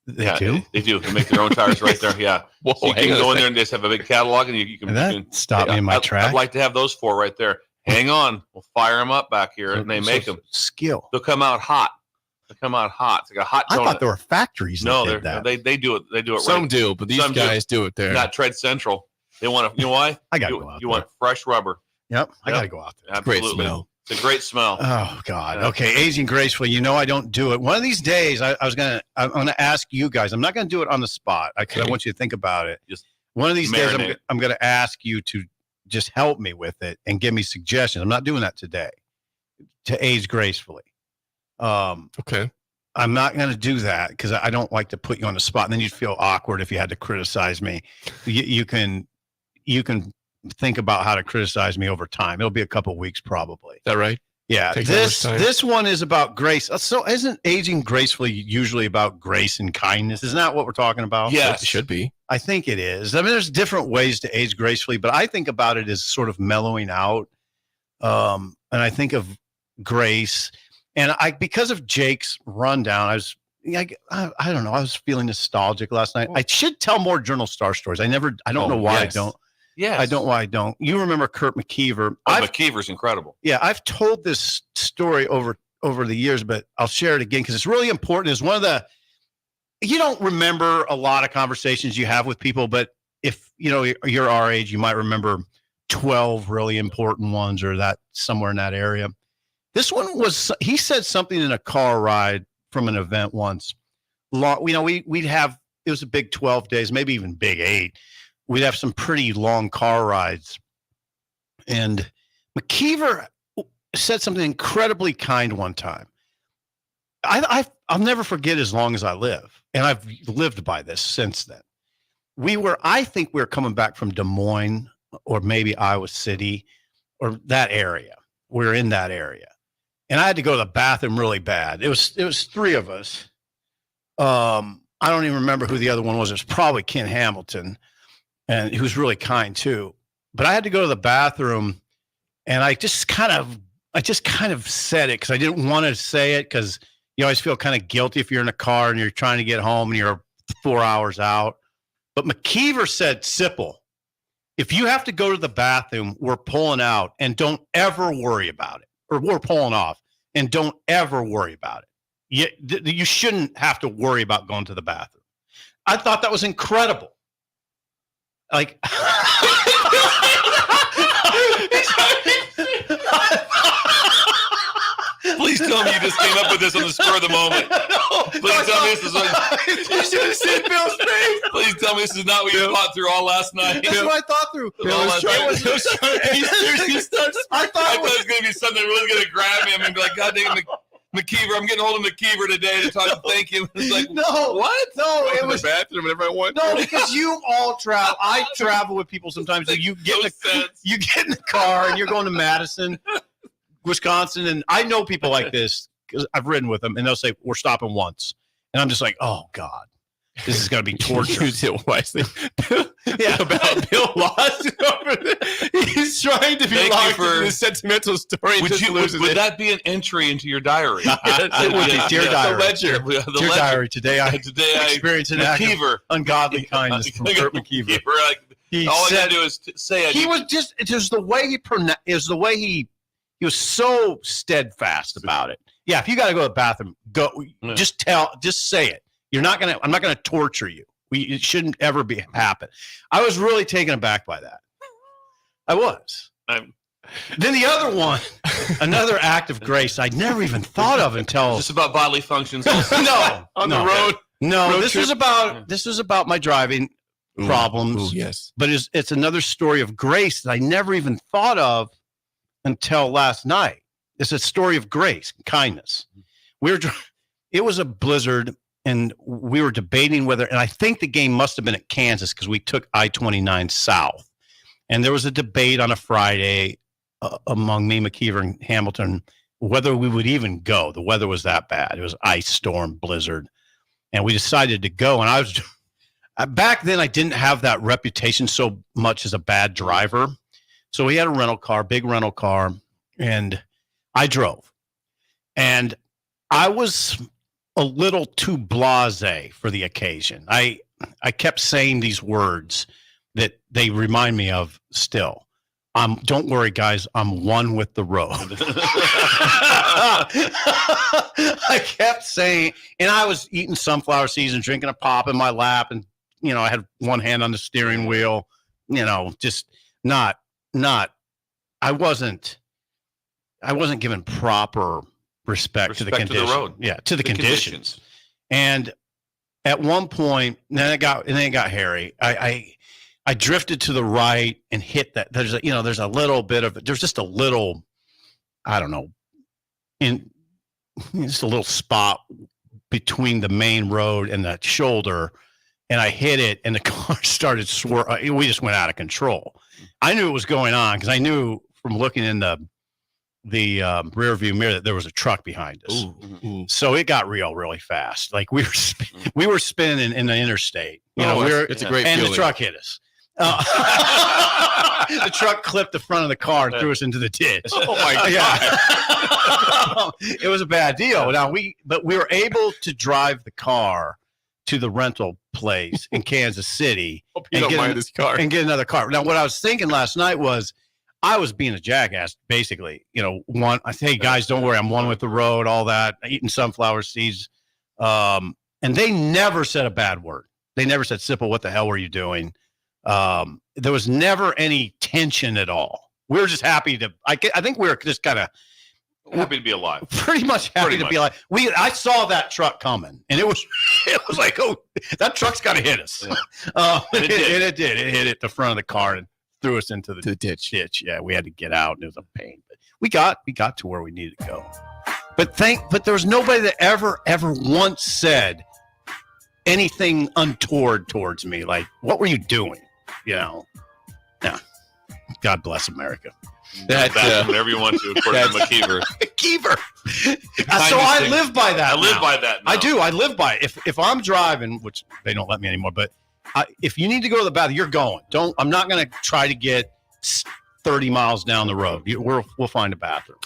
They do? They do. They make their own tires right there. Yeah. Whoa, So you hang can on a go in sec. there and just have a big catalog, and you can. And that you can stopped me in my track. I'd like to have those 4 right there. Hang on. We'll fire them up back here, and they make them. Skill. They'll come out hot. It's like a hot donut. I thought there were factories that No, did that. they do it. They do it. Some right. do, but these Some guys do it there. Not Tread Central. They want to. You know why? I got to go out You there. want fresh rubber. Yep. I Yep. got to go out there. Great Absolutely. smell. It's a great smell. Oh God. Yeah. Okay. Aging gracefully. You know I don't do it. One of these days, I'm gonna ask you guys. I'm not gonna do it on the spot. I want you to think about it. Just one of these days, marinate. I'm gonna ask you to just help me with it and give me suggestions. I'm not doing that today. To age gracefully. Okay. I'm not going to do that because I don't like to put you on the spot, and then you'd feel awkward if you had to criticize me. You can think about how to criticize me over time. It'll be a couple weeks probably. Is that right? Yeah. Take that much time? This one is about grace. So isn't aging gracefully usually about grace and kindness? Isn't that what we're talking about? Yes. It should be. I think it is. I mean, there's different ways to age gracefully, but I think about it as sort of mellowing out. And I think of grace. And because of Jake's rundown, I don't know. I was feeling nostalgic last night. I should tell more Journal Star stories. I don't know why yes. I don't. Yes. I don't know why I don't. You remember Kurt McKeever? McKeever's incredible. Yeah, I've told this story over the years, but I'll share it again because it's really important. It's one of the, you don't remember a lot of conversations you have with people, but if you're our age, you might remember 12 really important ones or that somewhere in that area. This one was, he said something in a car ride from an event once. We'd have, it was a big 12 days, maybe even big 8. We'd have some pretty long car rides. And McKeever said something incredibly kind one time. I'll never forget as long as I live. And I've lived by this since then. I think we were coming back from Des Moines or maybe Iowa City or that area. We were in that area. And I had to go to the bathroom really bad. It was 3 of us. I don't even remember who the other one was. It was probably Ken Hamilton, and he was really kind too. But I had to go to the bathroom, and I just kind of said it because I didn't want to say it because you always feel kind of guilty if you're in a car and you're trying to get home and you're 4 hours out. But McKeever said, Sipple, if you have to go to the bathroom, we're pulling out, and don't ever worry about it. Or we're pulling off, and don't ever worry about it. You shouldn't have to worry about going to the bathroom. I thought that was incredible. Like, Please tell me you just came up with this on the spur of the moment. Please tell me this is you should have seen Bill's face. Please tell me this is not what you thought through all last night. That's what I thought through. I thought it was going to be something that really going to grab him and be like, God dang it, McKeever, I'm getting hold of McKeever today to talk to thank him. It's like, no, what? No, Go it to was the bathroom whenever I want. no, because you all travel. I travel with people sometimes. And you get in the car and you're going to Madison, Wisconsin, and I know people like this because I've ridden with them, and they'll say we're stopping once, and I'm just like, oh God, this is going to be torture. Use it wisely. Yeah, About Bill lost over there. He's trying to be Thank you locked for- in this sentimental story. and just loses Would it. that be an entry into your diary? It would be, dear diary. The ledger. The Dear ledger. diary, today I experienced an act of McKeever. ungodly kindness from Kurt McKeever. Like, He all I said got to do is say it. he was just, it was the way he pronounced, it was the way he was so steadfast about it. Yeah, if you got to go to the bathroom, go. Yeah. Just say it. I'm not gonna torture you. It shouldn't ever happen. I was really taken aback by that. I was. Then the other one, another act of grace I'd never even thought of until Just about bodily functions. no On the road. No, road this trip. was about my driving problems. Ooh, yes. But it's another story of grace that I never even thought of until last night. It's a story of grace, kindness. It was a blizzard, and we were debating whether, and I think the game must have been at Kansas because we took I-29 south, and there was a debate on a Friday among me, McKeever, and Hamilton whether we would even go. The weather was that bad. It was ice storm, blizzard, and we decided to go. And I was back then, I didn't have that reputation so much as a bad driver. So we had a rental car, big rental car, and I drove. And I was a little too blasé for the occasion. I kept saying these words that they remind me of still. Don't worry, guys. I'm one with the road. I kept saying, and I was eating sunflower seeds and drinking a pop in my lap, and I had one hand on the steering wheel. Just not. I wasn't given proper respect to the condition. To the road. Yeah, to the conditions. And at one point, then it got hairy. I drifted to the right and hit that. There's a little bit of, there's just a little, I don't know, just a little spot between the main road and the shoulder. And I hit it and the car started swerving. We just went out of control. I knew what was going on because I knew from looking in the rear view mirror that there was a truck behind us. So it got really fast. Like we were spinning in the interstate. It's a great and feeling. The truck hit us. The truck clipped the front of the car and threw us into the ditch. Oh my God. It was a bad deal. But we were able to drive the car to the rental place in Kansas City. Hope you don't mind this car. And get another car. Now, what I was thinking last night was I was being a jackass, basically. I say, hey, guys, don't worry. I'm one with the road, all that, eating sunflower seeds. And they never said a bad word. They never said, Sipple, what the hell were you doing? There was never any tension at all. We were just happy I think we were just kind of happy to be alive. Pretty much happy to be alive. I saw that truck coming, and it was like, oh, that truck's got to hit us. Yeah. And it did. It hit the front of the car and threw us into the ditch. Yeah, we had to get out, and it was a pain. But we got to where we needed to go. But there was nobody that ever once said anything untoward towards me. Like, what were you doing? Yeah. God bless America. Whatever you want to, according to McKeever. McKeever. So I live by that. I live by that now. I do. I live by it. If I'm driving, which they don't let me anymore, but if you need to go to the bathroom, you're going. I'm not going to try to get 30 miles down the road. We'll find a bathroom.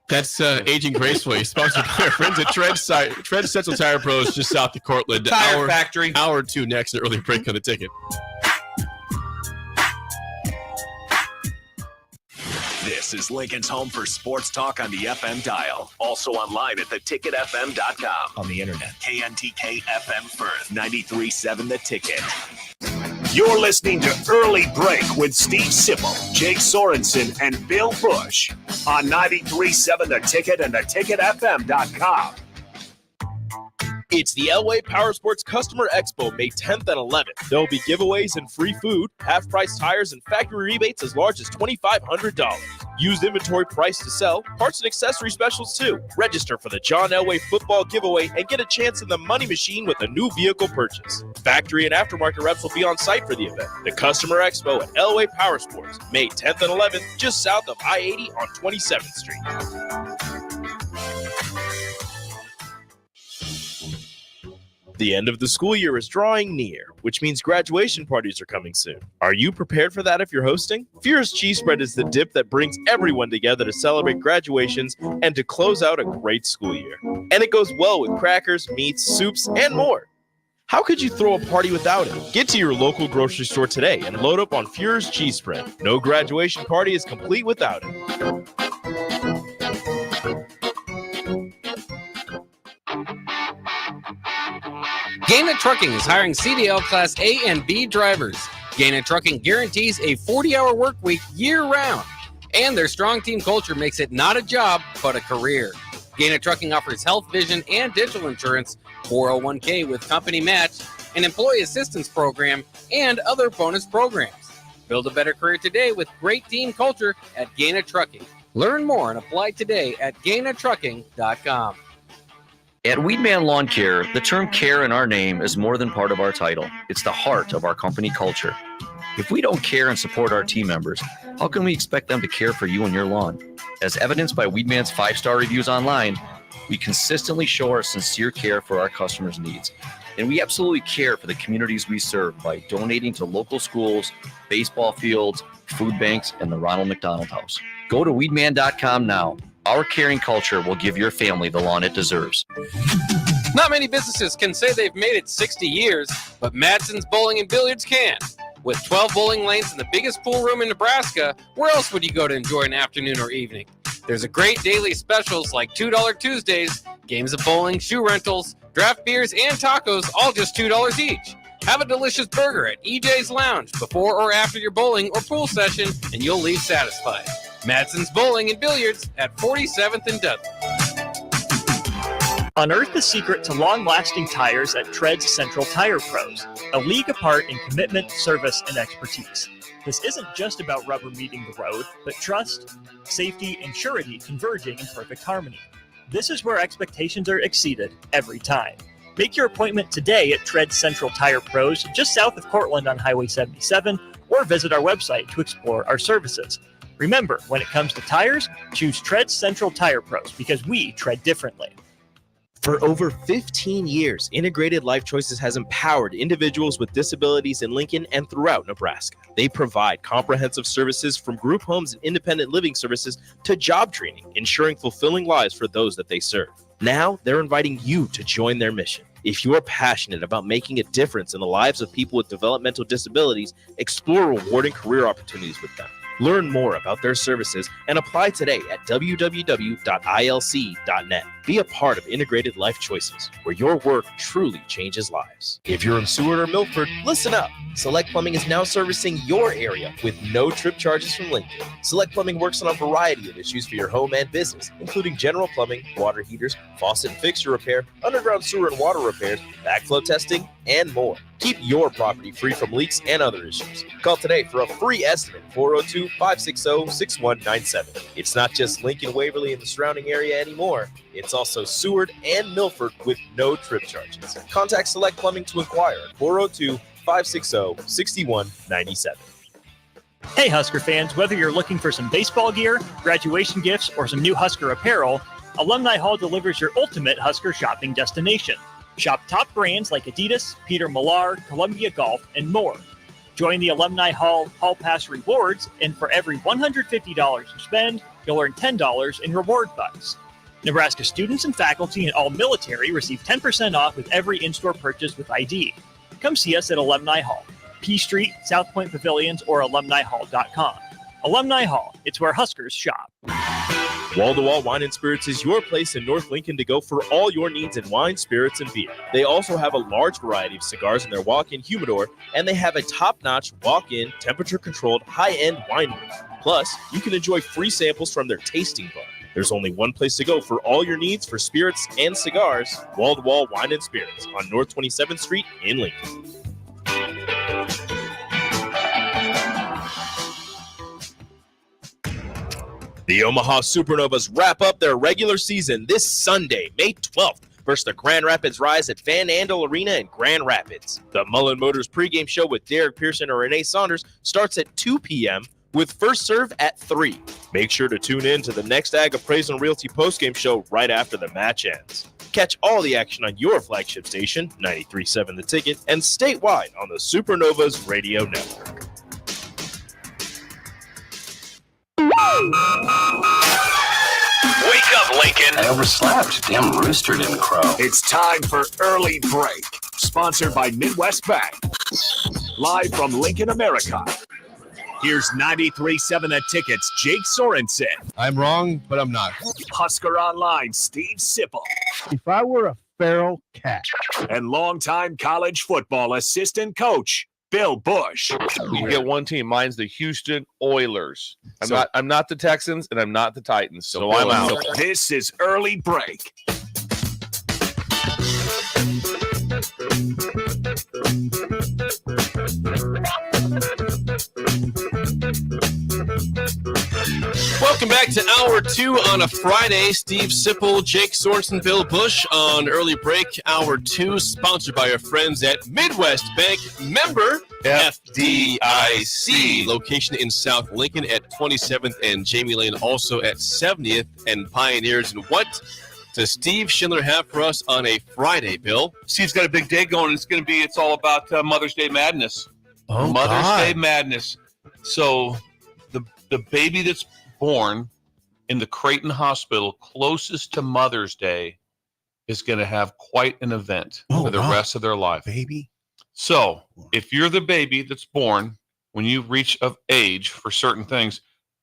That's Aging Gracefully, sponsored by our friends at Tread Central Tire Pros, just south of Cortland. Tire Factory. Hour 2 next, an early break on the ticket. This is Lincoln's home for sports talk on the FM dial. Also online at theticketfm.com. On the internet. KNTK FM Firth, 93.7 The Ticket. You're listening to Early Break with Steve Sipple, Jake Sorensen, and Bill Busch on 93.7 The Ticket and theticketfm.com. It's the Elway Power Sports Customer Expo, May 10th and 11th. There will be giveaways and free food, half-price tires, and factory rebates as large as $2,500. Used inventory price to sell, parts and accessory specials too. Register for the John Elway football giveaway and get a chance in the money machine with a new vehicle purchase. Factory and aftermarket reps will be on site for the event. The Customer Expo at Elway Power Sports, May 10th and 11th, just south of I-80 on 27th Street. The end of the school year is drawing near, which means graduation parties are coming soon. Are you prepared for that if you're hosting? Fierce Cheese Spread is the dip that brings everyone together to celebrate graduations and to close out a great school year. And it goes well with crackers, meats, soups, and more. How could you throw a party without it? Get to your local grocery store today and load up on Fierce Cheese Spread. No graduation party is complete without it. Gaina Trucking is hiring CDL Class A and B drivers. Gaina Trucking guarantees a 40-hour work week year-round, and their strong team culture makes it not a job, but a career. Gaina Trucking offers health, vision, and dental insurance, 401k with company match, an employee assistance program, and other bonus programs. Build a better career today with great team culture at Gaina Trucking. Learn more and apply today at GainaTrucking.com. At Weedman Lawn Care, the term care in our name is more than part of our title. It's the heart of our company culture. If we don't care and support our team members, how can we expect them to care for you and your lawn? As evidenced by Weedman's 5-star reviews online, we consistently show our sincere care for our customers' needs. And we absolutely care for the communities we serve by donating to local schools, baseball fields, food banks, and the Ronald McDonald House. Go to weedman.com now. Our caring culture will give your family the lawn it deserves. Not many businesses can say they've made it 60 years, but Madsen's Bowling and Billiards can. With 12 bowling lanes and the biggest pool room in Nebraska, where else would you go to enjoy an afternoon or evening? There's a great daily specials like $2 Tuesdays, games of bowling, shoe rentals, draft beers, and tacos, all just $2 each. Have a delicious burger at EJ's Lounge before or after your bowling or pool session, and you'll leave satisfied. Madsen's Bowling and Billiards at 47th and Dudley. Unearth the secret to long-lasting tires at Tread's Central Tire Pros, a league apart in commitment, service, and expertise. This isn't just about rubber meeting the road, but trust, safety, and surety converging in perfect harmony. This is where expectations are exceeded every time. Make your appointment today at Tread Central Tire Pros, just south of Cortland on Highway 77, or visit our website to explore our services. Remember, when it comes to tires, choose Tread Central Tire Pros because we tread differently. For over 15 years, Integrated Life Choices has empowered individuals with disabilities in Lincoln and throughout Nebraska. They provide comprehensive services from group homes and independent living services to job training, ensuring fulfilling lives for those that they serve. Now, they're inviting you to join their mission. If you're passionate about making a difference in the lives of people with developmental disabilities, explore rewarding career opportunities with them. Learn more about their services and apply today at www.ilc.net. Be a part of Integrated Life Choices, where your work truly changes lives. If you're in Seward or Milford, listen up. Select Plumbing is now servicing your area with no trip charges from Lincoln. Select Plumbing works on a variety of issues for your home and business, including general plumbing, water heaters, faucet and fixture repair, underground sewer and water repairs, backflow testing, and more. Keep your property free from leaks and other issues. Call today for a free estimate, 402-560-6197. It's not just Lincoln, Waverly, and the surrounding area anymore. It's also Seward and Milford with no trip charges. Contact Select Plumbing to inquire at 402-560-6197. Hey Husker fans, whether you're looking for some baseball gear, graduation gifts, or some new Husker apparel, Alumni Hall delivers your ultimate Husker shopping destination. Shop top brands like Adidas, Peter Millar, Columbia Golf, and more. Join the Alumni Hall Hall Pass rewards, and for every $150 you spend, you'll earn $10 in reward bucks. Nebraska students and faculty and all military receive 10% off with every in-store purchase with ID. Come see us at Alumni Hall, P Street, South Point Pavilions, or alumnihall.com. Alumni Hall, it's where Huskers shop. Wall-to-Wall Wine and Spirits is your place in North Lincoln to go for all your needs in wine, spirits, and beer. They also have a large variety of cigars in their walk-in humidor, and they have a top-notch walk-in, temperature-controlled, high-end wine room. Plus, you can enjoy free samples from their tasting bar. There's only one place to go for all your needs for spirits and cigars, Wall-to-Wall Wine and Spirits on North 27th Street in Lincoln. The Omaha Supernovas wrap up their regular season this Sunday, May 12th, versus the Grand Rapids Rise at Van Andel Arena in Grand Rapids. The Mullen Motors pregame show with Derek Pearson and Renee Saunders starts at 2 p.m., with first serve at 3. Make sure to tune in to the next Ag Appraisal and Realty postgame show right after the match ends. Catch all the action on your flagship station, 93.7 The Ticket, and statewide on the Supernovas Radio Network. Wake up, Lincoln. I overslept. Damn rooster didn't crow. It's time for Early Break, sponsored by Midwest Bank. Live from Lincoln, America. Here's 93.7 The Ticket's Jake Sorensen. I'm wrong, but I'm not. Husker Online, Steve Sipple. If I were a feral cat. And longtime college football assistant coach, Bill Busch. You get one team. Mine's the Houston Oilers. I'm not the Texans, and I'm not the Titans. So I'm out. This is Early Break. Welcome back to Hour 2 on a Friday. Steve Sipple, Jake Sorensen, Bill Busch on Early Break. Hour 2, sponsored by our friends at Midwest Bank. Member FDIC. Location in South Lincoln at 27th and Jamie Lane, also at 70th and Pioneers. And what does Steve Schindler have for us on a Friday, Bill? Steve's got a big day going. It's all about Mother's Day madness. Oh, Mother's God. Day madness. So the baby that's born in the Creighton Hospital closest to Mother's Day is going to have quite an event for the rest of their life. Baby. So if you're the baby that's born when you reach of age for certain things,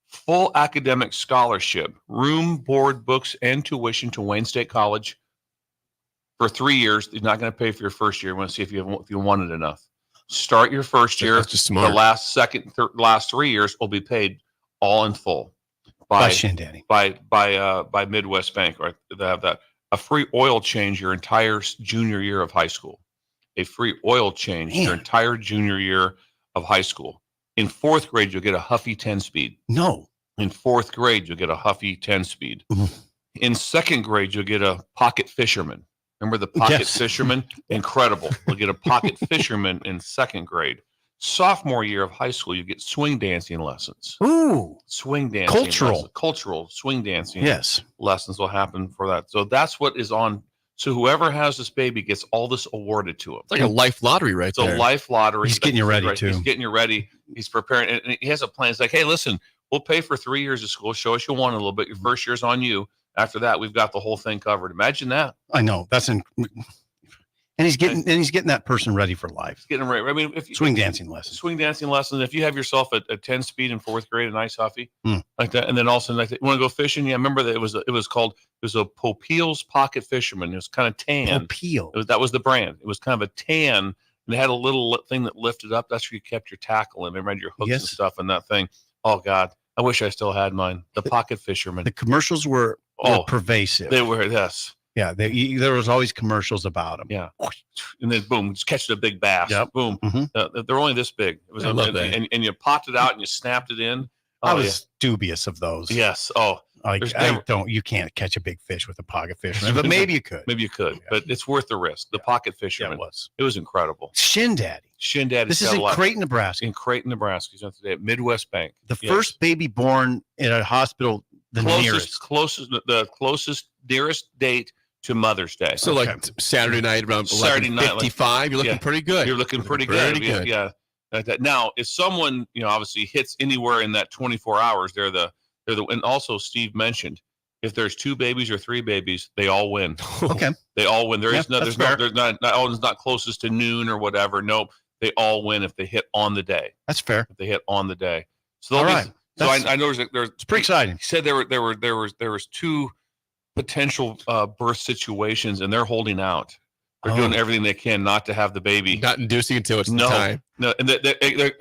full academic scholarship, room, board, books, and tuition to Wayne State College for 3 years. You're not going to pay for your first year. You want to see if you want it enough. Start your first year. That's just smart. The last 3 years will be paid all in full By Shindanny. by Midwest Bank. Right? They have that. A free oil change your entire junior year of high school. A free oil change your entire junior year of high school. In 4th grade, you'll get a Huffy 10-speed. No. In 4th grade, you'll get a Huffy 10-speed. In 2nd grade, you'll get a Pocket Fisherman. Remember the Pocket Fisherman? Incredible. You'll get a Pocket Fisherman in 2nd grade. Sophomore year of high school, you get swing dancing lessons. Ooh. Swing dancing. Cultural. Cultural swing dancing. Yes. Lessons will happen for that. So that's what is on. So whoever has this baby gets all this awarded to him. It's like a life lottery right there. It's a life lottery. He's getting you ready, too. He's getting you ready. He's preparing. And he has a plan. It's like, hey, listen, we'll pay for 3 years of school. Show us you want a little bit. Your first year's on you. After that, we've got the whole thing covered. Imagine that. I know. And he's getting that person ready for life. He's getting ready. I mean, swing dancing lessons. Swing dancing lessons. If you have yourself a 10-speed in 4th grade, a nice Huffy like that, and then also like that, you want to go fishing? Yeah, remember that it was a Popeil's Pocket Fisherman. It was kind of tan. Popeil. That was the brand. It was kind of a tan, and it had a little thing that lifted up. That's where you kept your tackle in. Remember your hooks and stuff and that thing. Oh God, I wish I still had mine. The Pocket Fisherman. The commercials were pervasive. They were, yes. Yeah, there was always commercials about them. Yeah, and then boom, just catching a big bass. Yep. Boom, they're only this big. It was, I love that. And you popped it out and you snapped it in. I was dubious of those. Yes. You can't catch a big fish with a Pocket Fisherman, but maybe you could. Maybe you could, but it's worth the risk. The Pocket Fisherman. It was incredible. Shindanny. This is in Creighton, Nebraska. In Creighton, Nebraska. He's on today at Midwest Bank. The first baby born in a hospital. The closest nearest date to Mother's Day. So like Saturday night around 11:55, you're looking pretty good. You're looking pretty good. Yeah. Like that. Now, if someone, obviously hits anywhere in that 24 hours, they're the and also Steve mentioned, if there's 2 babies or 3 babies, they all win. Okay. They all win. There's not closest to noon or whatever. Nope. They all win if they hit on the day. That's fair. If they hit on the day. So all right. So I know it's pretty exciting. He said there was 2 potential birth situations, and they're holding out. They're doing everything they can not to have the baby. Not inducing until it's time. No, and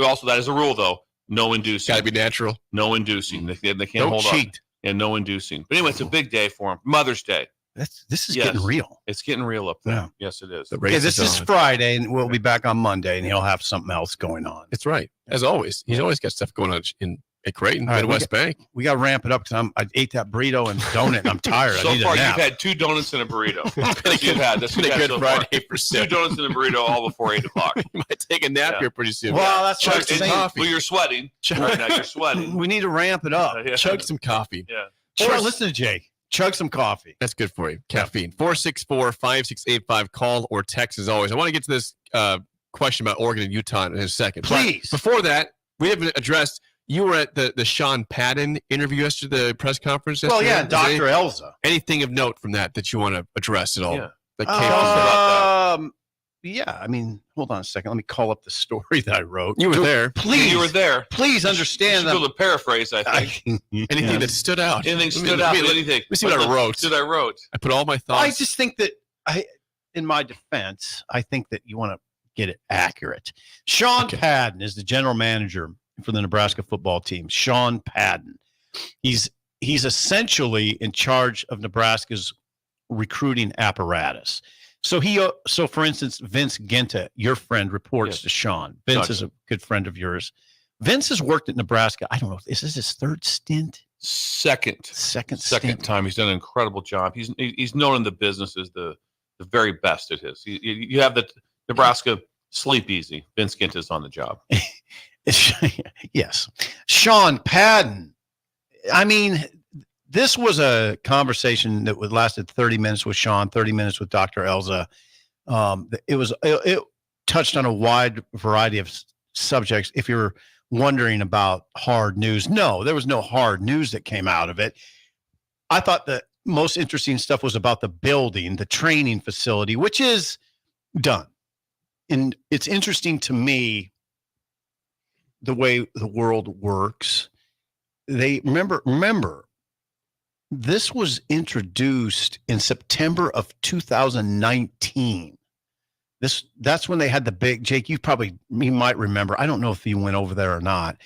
also that is a rule though. No inducing. Got to be natural. No inducing. They can't Don't hold cheat. on. And no inducing. But anyway, it's a big day for him. Mother's Day. This is getting real. It's getting real up there. Yeah. Yes, it is. Okay, this is Friday, and we'll be back on Monday, and he'll have something else going on. That's right. As always, he's always got stuff going on at Creighton, Midwest Bank. We got to ramp it up because I ate that burrito and donut, and I'm tired. So far, you've had 2 donuts and a burrito. That's been a good Friday for 2 donuts and a burrito all before 8 o'clock. You might take a nap here pretty soon. Well, that's Chug some coffee. Well, you're sweating. Right now, you're sweating. We need to ramp it up. Chug some coffee. Yeah. Listen to Jake. Chug some coffee. That's good for you. Caffeine. 464-5685. Call or text as always. I want to get to this question about Oregon and Utah in a second. Please. But before that, we haven't addressed. You were at the Sean Padden interview yesterday, the press conference yesterday. Well, yeah, Dr. Elza. Anything of note from that you want to address at all? Yeah. That came about that? Yeah, I mean, hold on a second. Let me call up the story that I wrote. You were there. Please. You were there. Please understand that. You should be able to paraphrase, I think. Anything that stood out. Anything stood out. Let me see what I wrote. What I wrote. I put all my thoughts. I just think that in my defense, I think that you want to get it accurate. Sean Padden is the general manager for the Nebraska football team. Sean Padden. He's essentially in charge of Nebraska's recruiting apparatus. So for instance, Vince Ginta, your friend, reports to Sean. Vince is a good friend of yours. Vince has worked at Nebraska. I don't know. Is this his 3rd stint? Second stint. time. He's done an incredible job. He's known in the business as the very best at his. You have the Nebraska sleep easy. Vince Ginta is on the job. Yes. Sean Padden. I mean, this was a conversation that lasted 30 minutes with Sean, 30 minutes with Dr. Elza. It touched on a wide variety of subjects. If you're wondering about hard news, no, there was no hard news that came out of it. I thought that most interesting stuff was about the building, the training facility, which is done. And it's interesting to me the way the world works. They remember this was introduced in September of 2019. That's when they had the big, Jake, you might remember. I don't know if you went over there or not.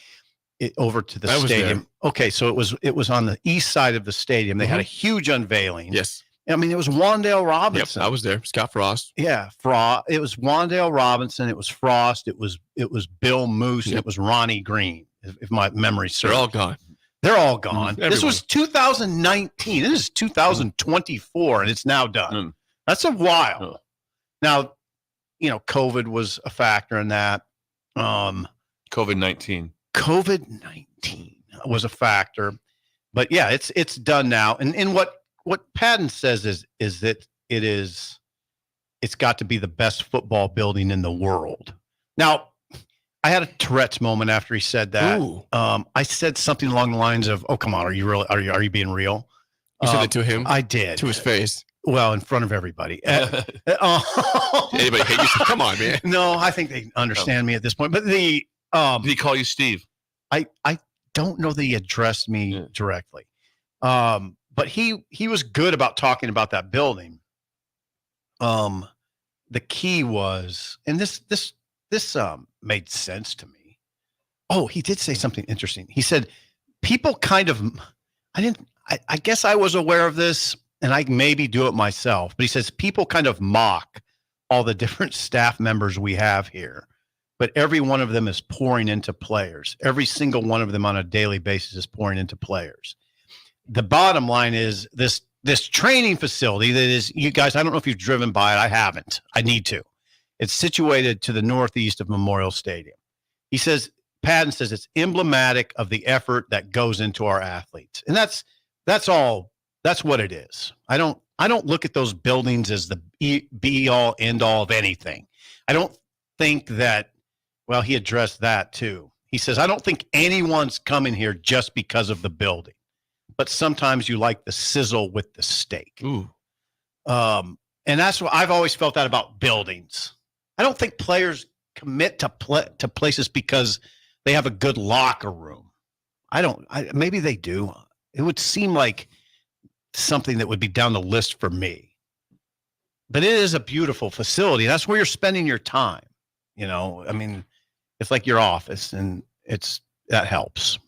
Over to the stadium. Okay, so it was on the east side of the stadium. They had a huge unveiling. Yes. I mean, it was Wandale Robinson. Yep, I was there. Scott Frost. Yeah, It was Wandale Robinson. It was Frost. It was Bill Moose. And it was Ronnie Green, if my memory serves. They're all gone. They're all gone. Everyone. This was 2019. This is 2024, and it's now done. That's a while. Now, COVID was a factor in that. COVID-19 was a factor, but yeah, it's done now. And what Patton says is that it's got to be the best football building in the world. Now, I had a Tourette's moment after he said that. I said something along the lines of, "Oh, come on, are you being real?" You said it to him? I did. To his face. Well, in front of everybody. Anybody hate you? Come on, man. No, I think they understand me at this point. But did he call you Steve? I don't know that he addressed me directly. But he was good about talking about that building. The key was, and this made sense to me. Oh, he did say something interesting. He said, people kind of, I guess I was aware of this, and I maybe do it myself, but he says people kind of mock all the different staff members we have here, but every one of them is pouring into players. Every single one of them on a daily basis is pouring into players. The bottom line is this training facility that is, you guys, I don't know if you've driven by it. I haven't. I need to. It's situated to the northeast of Memorial Stadium. He says, Patton says it's emblematic of the effort that goes into our athletes. And that's all. That's what it is. I don't look at those buildings as the be all end all of anything. I don't think that, well, he addressed that too. He says, I don't think anyone's coming here just because of the building, but sometimes you like the sizzle with the steak. Ooh. And that's what I've always felt that about buildings. I don't think players commit to places because they have a good locker room. Maybe they do. It would seem like something that would be down the list for me. But it is a beautiful facility. That's where you're spending your time. I mean, it's like your office, and that helps.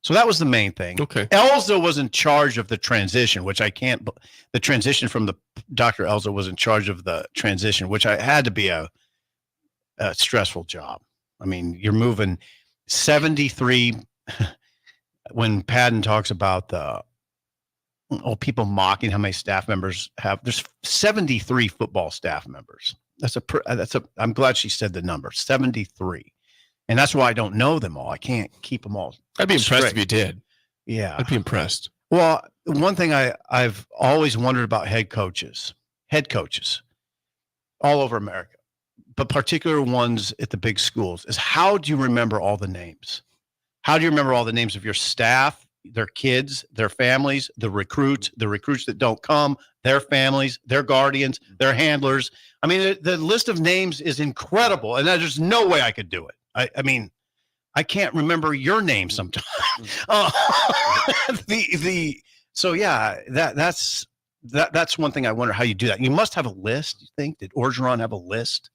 So that was the main thing. Okay. Elza was in charge of the transition, which the transition from Dr. Elza was in charge of the transition, which I had to be a stressful job. I mean, you're moving 73 when Patton talks about people mocking how many staff members have. There's 73 football staff members. I'm glad she said the number 73, and that's why I don't know them all. I can't keep them all. I'd be impressed if you did. Yeah, I'd be impressed. Well, one thing I've always wondered about head coaches all over America, but particular ones at the big schools, is how do you remember all the names? How do you remember all the names of your staff, their kids, their families, the recruits that don't come, their families, their guardians, their handlers? I mean, the list of names is incredible, and there's no way I could do it. I mean, I can't remember your name sometimes. So yeah, that's one thing I wonder how you do that. You must have a list. You think? Did Orgeron have a list?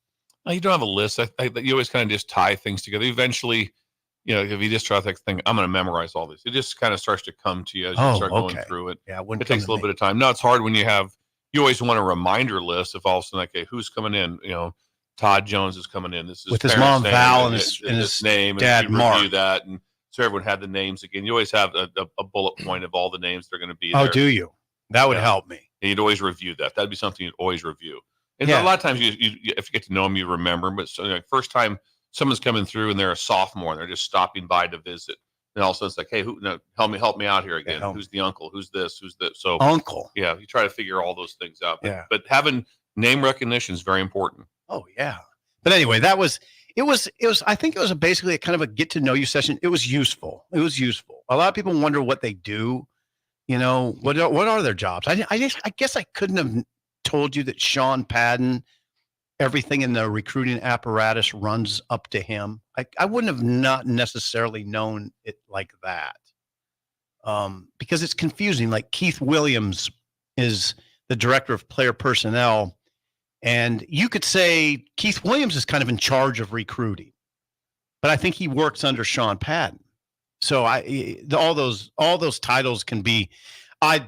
No, you don't have a list. You always kind of just tie things together. Eventually, if you just try to think, I'm going to memorize all this, it just kind of starts to come to you as you start going through it. Yeah, it takes a little bit of time. No, it's hard when you always want a reminder list of all of a sudden, okay, who's coming in? Todd Jones is coming in. This is with his mom Val and his name, dad and you Mark. review that, and so everyone had the names again. You always have a bullet point of all the names that are going to be there. Oh, do you? That would help me. And you'd always review that. That'd be something you'd always review. And a lot of times, you if you get to know them, you remember. But first time someone's coming through and they're a sophomore and they're just stopping by to visit, and all of a sudden it's like, hey, help me out here again. Who's the uncle? Who's this? Who's this? So uncle. Yeah, you try to figure all those things out. But having name recognition is very important. Oh yeah. But anyway, it was. I think it was basically a kind of a get to know you session. It was useful. A lot of people wonder what they do. what are their jobs? I guess I couldn't have told you that Sean Padden, everything in the recruiting apparatus runs up to him. I wouldn't have not necessarily known it like that. Because it's confusing. Like Keith Williams is the director of player personnel, and you could say Keith Williams is kind of in charge of recruiting, but I think he works under Sean Padden. So all those titles can be. I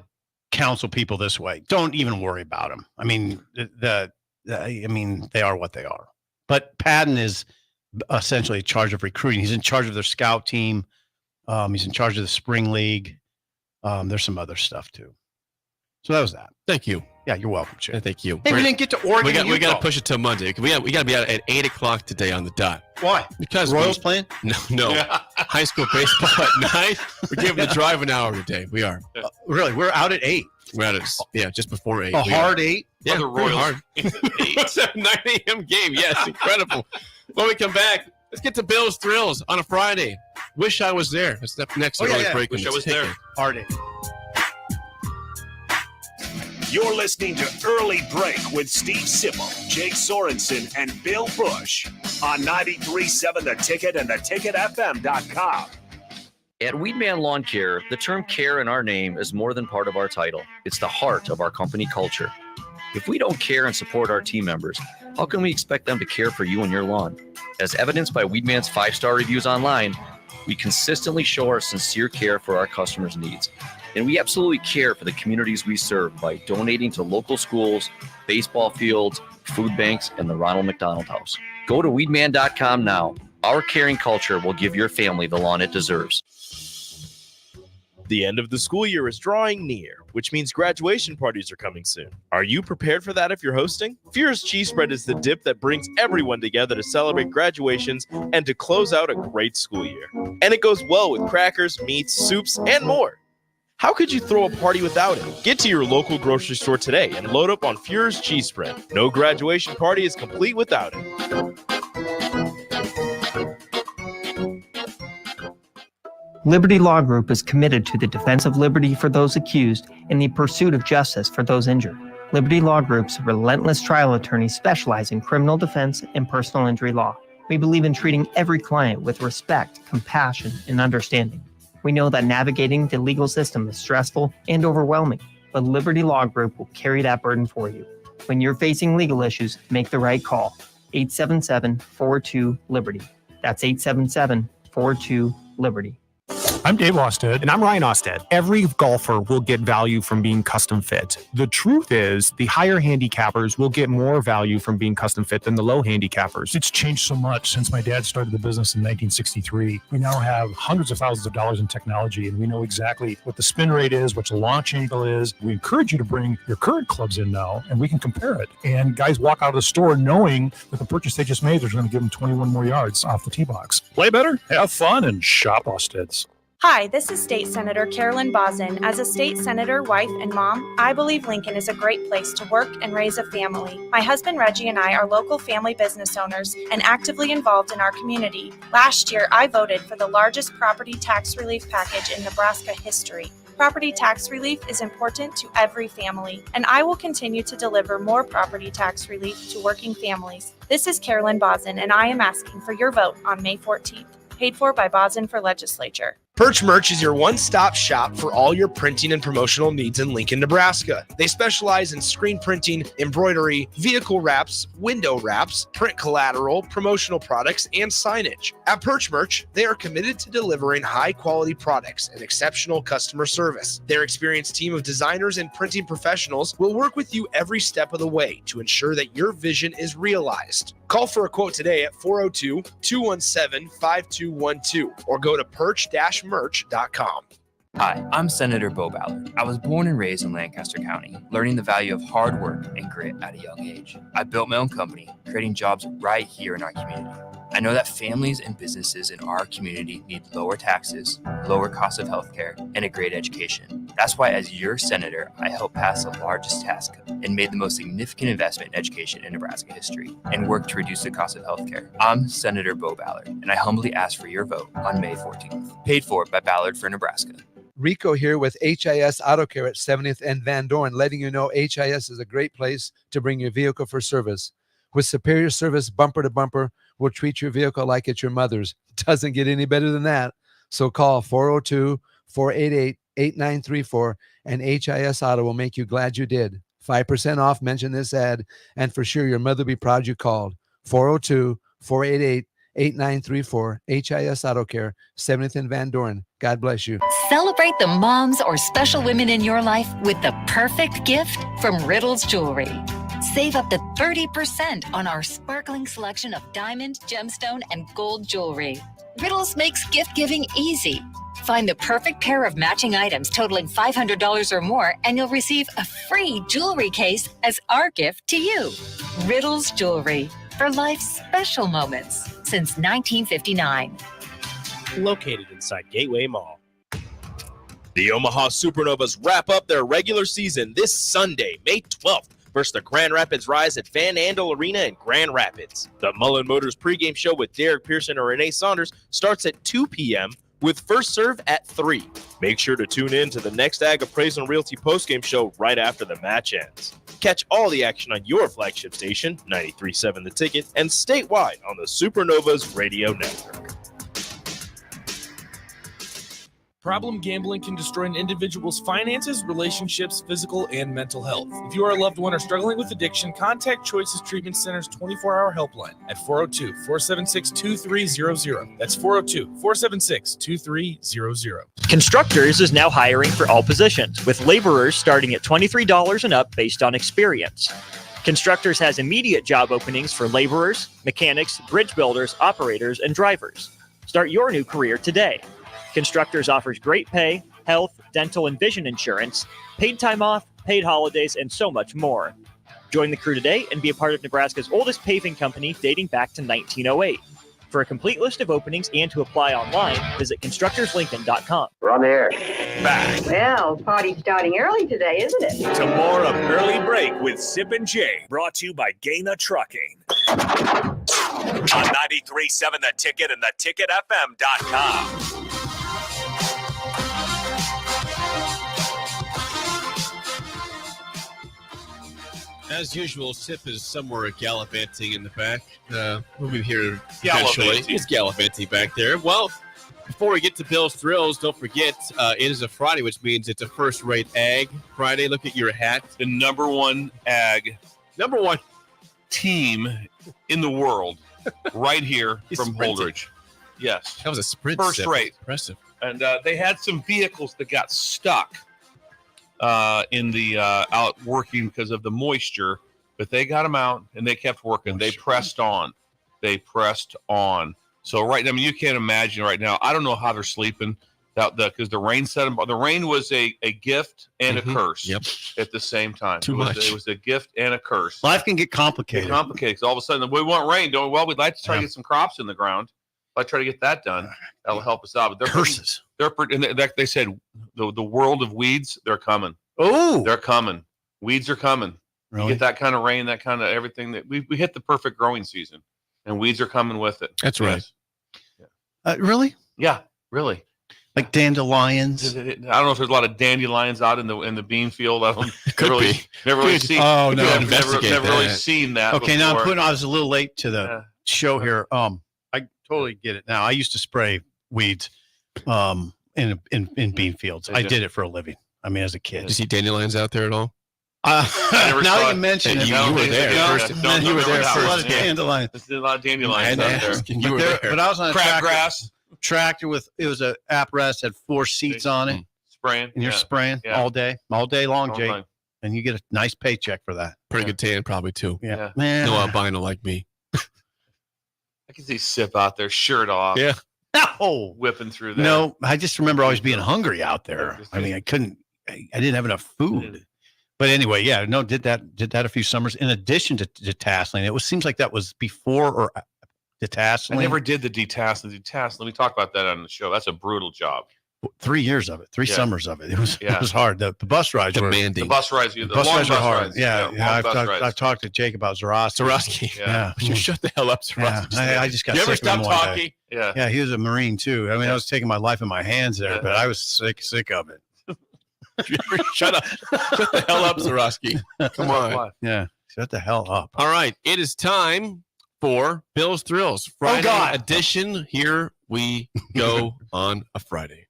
counsel people this way: don't even worry about them. I mean, they are what they are. But Padden is essentially in charge of recruiting. He's in charge of their scout team. He's in charge of the spring league. There's some other stuff too. So that was that. Thank you. Yeah, you're welcome, Chip. Thank you. Hey, we didn't get to Oregon. We got to push it till Monday. We got to be out at 8:00 today on the dot. Why? Because Royals playing? No. High school baseball at 9. We're giving the drive an hour today. We are. Really? We're out at 8. We're out at just before 8. A hard 8? Yeah, the Royals. hard. It's a 9 a.m. game. Yes, incredible. When we come back, let's get to Bill's Thrills on a Friday. Wish I was there. That's the next early break. Wish I was there. Hard 8. You're listening to Early Break with Steve Sipple, Jake Sorensen, and Bill Busch on 93.7 The Ticket and theticketfm.com. At Weedman Lawn Care, the term care in our name is more than part of our title. It's the heart of our company culture. If we don't care and support our team members, how can we expect them to care for you and your lawn? As evidenced by Weedman's 5-star reviews online, we consistently show our sincere care for our customers' needs. And we absolutely care for the communities we serve by donating to local schools, baseball fields, food banks, and the Ronald McDonald House. Go to weedman.com now. Our caring culture will give your family the lawn it deserves. The end of the school year is drawing near, which means graduation parties are coming soon. Are you prepared for that if you're hosting? Fear's Cheese Spread is the dip that brings everyone together to celebrate graduations and to close out a great school year. And it goes well with crackers, meats, soups, and more. How could you throw a party without it? Get to your local grocery store today and load up on Fear's Cheese Spread. No graduation party is complete without it. Liberty Law Group is committed to the defense of liberty for those accused and the pursuit of justice for those injured. Liberty Law Group's relentless trial attorneys specialize in criminal defense and personal injury law. We believe in treating every client with respect, compassion, and understanding. We know that navigating the legal system is stressful and overwhelming, but Liberty Law Group will carry that burden for you. When you're facing legal issues, make the right call. 877-42-LIBERTY. That's 877-42-LIBERTY. I'm Dave Osted. And I'm Ryan Osted. Every golfer will get value from being custom fit. The truth is, the higher handicappers will get more value from being custom fit than the low handicappers. It's changed so much since my dad started the business in 1963. We now have hundreds of thousands of dollars in technology, and we know exactly what the spin rate is, what the launch angle is. We encourage you to bring your current clubs in now, and we can compare it. And guys walk out of the store knowing that the purchase they just made, they're going to give them 21 more yards off the tee box. Play better, have fun, and shop Osted's. Hi, this is State Senator Carolyn Bozin. As a state senator, wife, and mom, I believe Lincoln is a great place to work and raise a family. My husband Reggie and I are local family business owners and actively involved in our community. Last year, I voted for the largest property tax relief package in Nebraska history. Property tax relief is important to every family, and I will continue to deliver more property tax relief to working families. This is Carolyn Bozin, and I am asking for your vote on May 14th. Paid for by Bozin for Legislature. Perch Merch is your one-stop shop for all your printing and promotional needs in Lincoln, Nebraska. They specialize in screen printing, embroidery, vehicle wraps, window wraps, print collateral, promotional products, and signage. At Perch Merch, they are committed to delivering high-quality products and exceptional customer service. Their experienced team of designers and printing professionals will work with you every step of the way to ensure that your vision is realized. Call for a quote today at 402-217-5212 or go to perch-merch.com. Hi, I'm Senator Bo Ballard. I was born and raised in Lancaster County, learning the value of hard work and grit at a young age. I built my own company, creating jobs right here in our community. I know that families and businesses in our community need lower taxes, lower cost of healthcare, and a great education. That's why, as your senator, I helped pass the largest tax cut and made the most significant investment in education in Nebraska history and worked to reduce the cost of healthcare. I'm Senator Bo Ballard, and I humbly ask for your vote on May 14th. Paid for by Ballard for Nebraska. Rico here with HIS Auto Care at 70th and Van Dorn, letting you know HIS is a great place to bring your vehicle for service. With superior service bumper to bumper, we'll treat your vehicle like it's your mother's. Doesn't get any better than that. So call 402-488-8934 and HIS Auto will make you glad you did. 5% off, mention this ad, and for sure your mother will be proud you called. 402-488-8934, HIS Auto Care, 70th and Van Dorn. God bless you. Celebrate the moms or special women in your life with the perfect gift from Riddles Jewelry. Save up to 30% on our sparkling selection of diamond, gemstone, and gold jewelry. Riddles makes gift giving easy. Find the perfect pair of matching items totaling $500 or more, and you'll receive a free jewelry case as our gift to you. Riddles Jewelry, for life's special moments since 1959. Located inside Gateway Mall. The Omaha Supernovas wrap up their regular season this Sunday, May 12th, versus the Grand Rapids Rise at Van Andel Arena in Grand Rapids. The Mullen Motors pregame show with Derek Pearson and Renee Saunders starts at 2 p.m. with first serve at 3. Make sure to tune in to the next Ag Appraisal and Realty postgame show right after the match ends. Catch all the action on your flagship station, 93.7 The Ticket, and statewide on the Supernovas Radio Network. Problem gambling can destroy an individual's finances, relationships, physical, and mental health. If you or a loved one are struggling with addiction, contact Choices Treatment Center's 24-hour helpline at 402-476-2300. That's 402-476-2300. Constructors is now hiring for all positions, with laborers starting at $23 and up based on experience. Constructors has immediate job openings for laborers, mechanics, bridge builders, operators, and drivers. Start your new career today. Constructors offers great pay, health, dental, and vision insurance, paid time off, paid holidays, and so much more. Join the crew today and be a part of Nebraska's oldest paving company dating back to 1908. For a complete list of openings and to apply online, visit constructorslincoln.com. We're on the air. Back Well, party's starting early today, isn't it? to more of Early Break with Sip and Jay, brought to you by Gaina Trucking. On 93.7 The Ticket and theticketfm.com. As usual, Sip is somewhere gallivanting in the back. We'll be here Gallivanting. eventually. He's gallivanting back there. Well, before we get to Bill's Thrills, don't forget, it is a Friday, which means it's a first-rate Ag Friday. Look at your hat. The number one Ag team in the world right here He's from sprinting. Holdridge. Yes. That was a sprint. First Sip. rate. Impressive. And they had some vehicles that got stuck in the out working because of the moisture, but they got them out and they kept working. They pressed on. So right now, I mean, you can't imagine right now. I don't know how they're sleeping because the rain set them. The rain was a gift and a curse at the same time. It was a gift and a curse. Life can get complicated. Because all of a sudden we want rain. Don't well. We'd like to try to get some crops in the ground. I try to get that done. That'll help us out. But they're curses. They said the world of weeds. They're coming. Oh, they're coming. Weeds are coming. Really? You get that kind of rain, that kind of everything. That we hit the perfect growing season, and weeds are coming with it. That's right. Really? Yeah, really. Like dandelions. I don't know if there's a lot of dandelions out in the bean field. I don't Could really, be. never really Could. seen. Oh, no. never really seen that. Okay, now before. I was a little late to the show here. I totally get it now. I used to spray weeds in bean fields. I did it for a living. I mean, as a kid. Did you see dandelions out there at all? Now that you mention it, You were there. You were there No, first. A no, lot of dandelions. There's a lot of dandelions out there. You were there. But I was on a Crabgrass. tractor with it was an apparatus had 4 seats on it, Spraying. and you're spraying all day long, Jake, time. and you get a nice paycheck for that. Pretty good tan, probably, too. Yeah, man. No albino like me. I can see Sip out there, shirt off. Yeah. No, whipping through there. no. I just remember always being hungry out there. I mean, I didn't have enough food. But anyway, yeah, no, did that a few summers in addition to detasseling. Seems like that was before or detasseling. I never did the detasseling. We talk about that on the show. That's a brutal job. 3 years of it, 3 Yeah. summers of it. It was Yeah. it was hard. The bus rides were The bus rides, the bus long rides are bus hard. rides. Yeah, long I've bus talked, rides. I've talked to Jake about Zorowski. Zorowski. Yeah. Would you shut the hell up, Zorowski? I just got You ever sick of him stop one day. talking? Yeah, he was a Marine too. I mean, Yeah. I was taking my life in my hands there, Yeah. but I was sick of it. Shut up. Shut the hell up, Zorowski. Come on. Yeah, shut the hell up. All right. It is time for Bill's Thrills. Friday edition. Here we go on a Friday.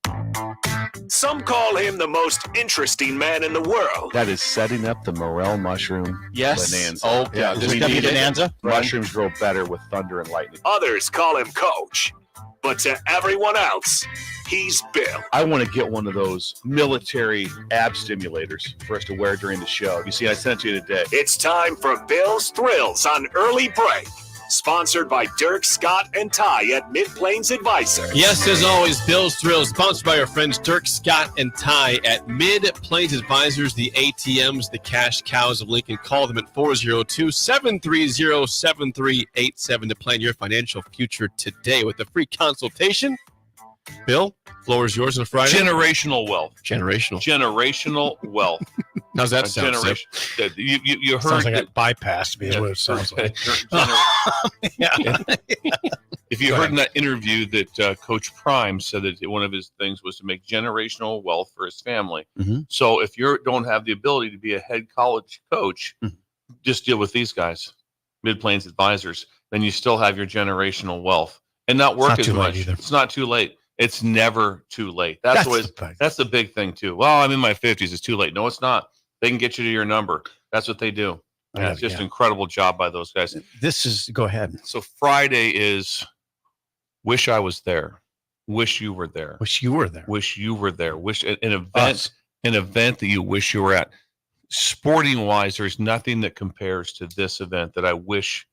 Some call him the most interesting man in the world. That is setting up the morel mushroom Yes. bonanza. Oh, yeah. We This need it. bonanza? Mushrooms grow better with thunder and lightning. Others call him Coach. But to everyone else, he's Bill. I want to get one of those military ab stimulators for us to wear during the show. You see, I sent it to you today. It's time for Bill's Thrills on Early Break. Sponsored by Dirk, Scott, and Ty at Mid-Plains Advisors. Yes, as always, Bill's Thrills, sponsored by our friends Dirk, Scott, and Ty at Mid-Plains Advisors, the ATMs, the cash cows of Lincoln. Call them at 402-730-7387 to plan your financial future today with a free consultation. Bill, floor is yours on a Friday. Generational wealth. Generational wealth. How's that sound, Sip? You heard Sounds like that- it bypassed me. Is what it sounds like. If you heard in that interview that Coach Prime said that one of his things was to make generational wealth for his family. Mhm. So if you don't have the ability to be a head college coach, just deal with these guys, Mid-Plains Advisors. Then you still have your generational wealth and not work not as too late much. either. It's not too late. It's never too late. That's the big thing too. Well, I'm in my 50s. It's too late. No, it's not. They can get you to your number. That's what they do. Yeah, it's just an incredible job by those guys. This is go ahead. So Friday is wish I was there. Wish you were there. Wish you were there. Wish you were there. Wish an event, Us. an event that you wish you were at. Sporting wise, there's nothing that compares to this event that I wish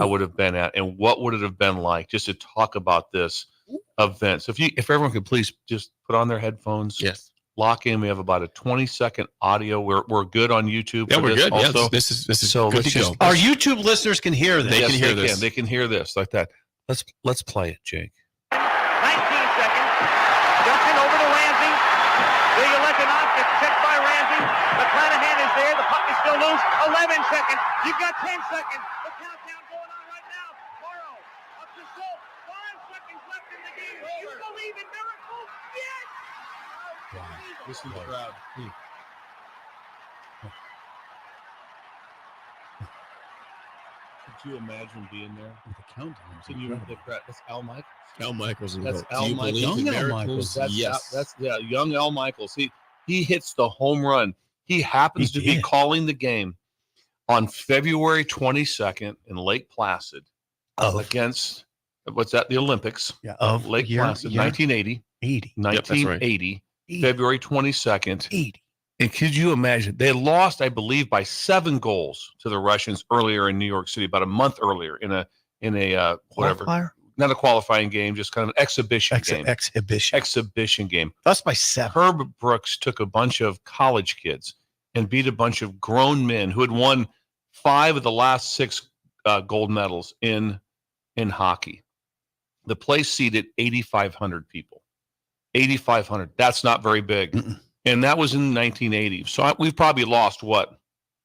I would have been at. And what would it have been like just to talk about this event? So if everyone could please just put on their headphones. Yes. Lock in. We have about a 20-second audio. We're good on YouTube. Yeah, for we're this good. Also. Yeah, this is So good let's to just- go. Our YouTube listeners can hear this. They Yes, can hear this. They can hear this like that. Let's play it, Jake. 19 seconds. Justin over to Ramsey. Ilya Lekanov gets checked by Ramsey. McClanahan is there. The puck is still loose. 11 seconds. You've got 10 seconds. The countdown going on right now. Morrow up to Schultz. 5 seconds left in the game. Do you believe in miracles? Yes! Listen to the crowd. Could you imagine being there? The countdown. Can you the crowd? That's Al Michaels. Al Michaels. That's Do Al you Michaels. believe in Young Al miracles? Michaels. That's young Al Michaels. He hits the home run. He happens He to be did. calling the game on February 22nd in Lake Placid against what's that? The Olympics. Yeah, of Lake year- Placid, year? 1980. 80. Yep, that's right. 1980, February 22nd. 80. And could you imagine? They lost, I believe, by 7 goals to the Russians earlier in New York City, about a month earlier in a whatever, Qualifier? not a qualifying game, just kind of an exhibition game. Exhibition game. That's by 7. Herb Brooks took a bunch of college kids and beat a bunch of grown men who had won 5 of the last 6 gold medals in hockey. The place seated 8,500 people. 8,500. That's not very big. And that was in 1980. So we've probably lost what?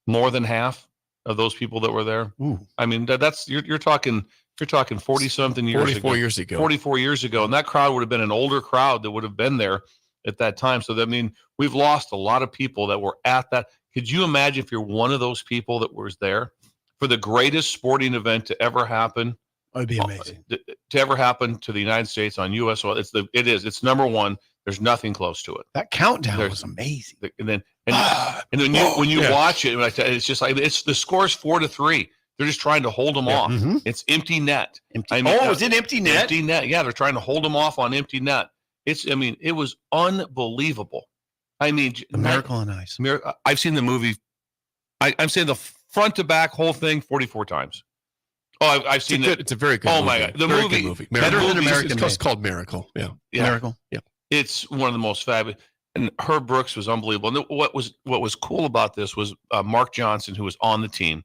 More than half of those people that were there. Ooh. I mean, that's you're talking 40 something years 44 years ago. 44 years ago. And that crowd would have been an older crowd that would have been there at that time. So that, I mean, we've lost a lot of people that were at that. Could you imagine if you're one of those people that was there for the greatest sporting event to ever happen? It would be amazing. To ever happen to the United States on U.S. soil. It's number one. There's nothing close to it. That countdown was amazing. And then when you watch it, it's just like the score's 4-3. They're just trying to hold them off. Mhm. It's empty net. Is it empty net? Empty net. Yeah, they're trying to hold them off on empty net. It was unbelievable. I mean, The Miracle on Ice. I've seen the movie. I'm saying the front to back whole thing 44 times. Oh, I've seen it. It's a very good Oh movie. my God. The Very movie. good movie. Better than Miracle. American It's Made. called Miracle. Yeah. Miracle. Yeah. It's one of the most fabulous. And Herb Brooks was unbelievable. And what was cool about this was Mark Johnson, who was on the team,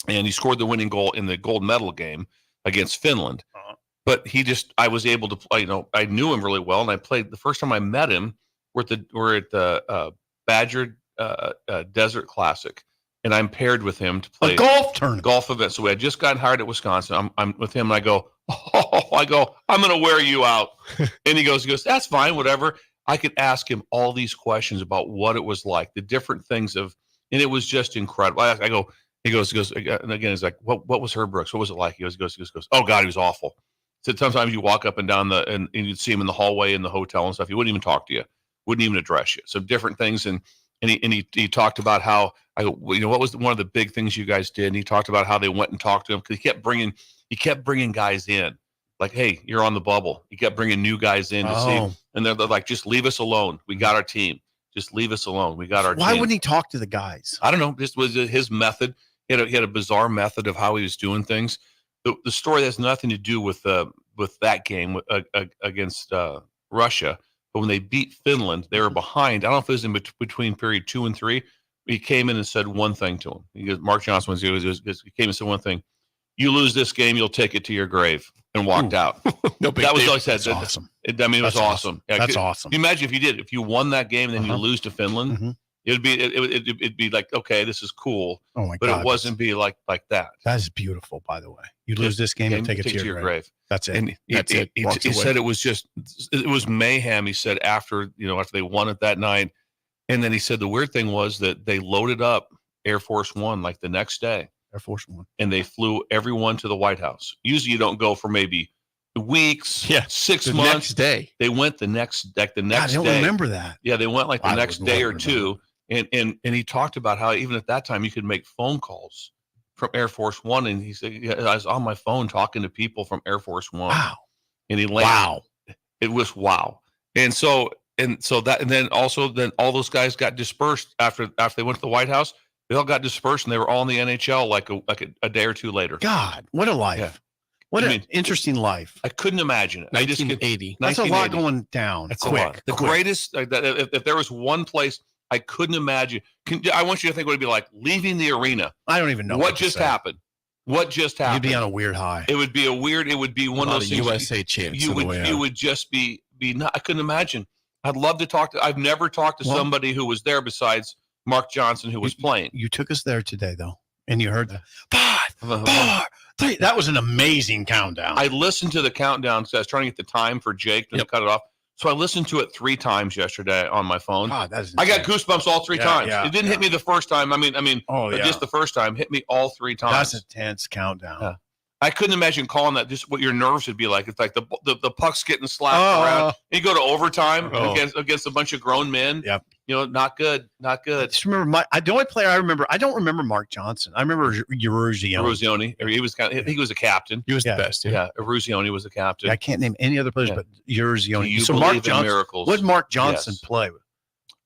and he scored the winning goal in the gold medal game against Finland. but I was able to play. I knew him really well, and I played the first time I met him. We're at the Badger Desert Classic, and I'm paired with him to play a golf tournament, golf event. So we had just gotten hired at Wisconsin. I'm with him, and I go, I'm going to wear you out, and he goes, that's fine, whatever. I could ask him all these questions about what it was like, the different things and it was just incredible. He goes, and again, he's like, what was Herb Brooks? What was it like? He goes, oh God, he was awful. So sometimes you walk up and down and you'd see him in the hallway in the hotel and stuff. He wouldn't even talk to you, wouldn't even address you. So different things. And he talked about how, what was one of the big things you guys did? And he talked about how they went and talked to him because he kept bringing guys in. Like, hey, you're on the bubble. He kept bringing new guys in to see. And they're like, just leave us alone. We got our team. Just leave us alone. We got our team. Why wouldn't he talk to the guys? I don't know. This was his method. He had a bizarre method of how he was doing things. The story has nothing to do with that game against Russia. But when they beat Finland, they were behind. I don't know if it was in between period 2 and 3. He came in and said one thing to him. He goes, Mark Johnson he came and said one thing. You lose this game, you'll take it to your grave, and walked out. No big that was deal. all he said. That's awesome. It was awesome. Yeah, That's awesome. Imagine if you did. If you won that game and then you lose to Finland, it'd be like, okay, this is cool. Oh my but God, it wasn't be like that. That is beautiful, by the way. You lose this game and take it to your grave. That's it. And That's it. He said it was mayhem. He said after they won it that night, and then he said the weird thing was that they loaded up Air Force One like the next day. Air Force One. And they flew everyone to the White House. Usually you don't go for maybe weeks, 6 The months. next day. They went the next day. I don't remember that. Yeah, they went like the I next would day never or two. And he talked about how even at that time you could make phone calls from Air Force One. And he said, yeah, I was on my phone talking to people from Air Force One. Wow. And he landed. Wow. It was wow. And then all those guys got dispersed after they went to the White House. They all got dispersed and they were all in the NHL like a day or two later. God, what a life. Yeah. What an interesting life. I couldn't imagine it. 1980. That's a lot going down. That's quick. a lot. The greatest, if there was one place I couldn't imagine, I want you to think what it'd be like leaving the arena. I don't even know what just happened. What just happened? You'd be on a weird high. It would be one of those things. USA champs. You would just be not, I couldn't imagine. I'd love to talk to, I've never talked to somebody who was there besides Mark Johnson, who was playing. You took us there today, though, and you heard that. 5, 4, 3. That was an amazing countdown. I listened to the countdown because I was trying to get the time for Jake to cut it off. So I listened to it 3 times yesterday on my phone. God, I got goosebumps all 3 times. Yeah, it didn't hit me the first time. I mean, just the first time hit me all 3 times. That's a tense countdown. Yeah. I couldn't imagine calling that just what your nerves would be like. It's like the puck's getting slapped around. You go to overtime against a bunch of grown men. Yep. Not good. Not good. I just remember the only player I remember. I don't remember Mark Johnson. I remember Eruzione. He was he was a captain. He was the best. Yeah. Eruzione was a captain. I can't name any other players but Eruzione. So Mark Johnson. Miracles? What did Mark Johnson play?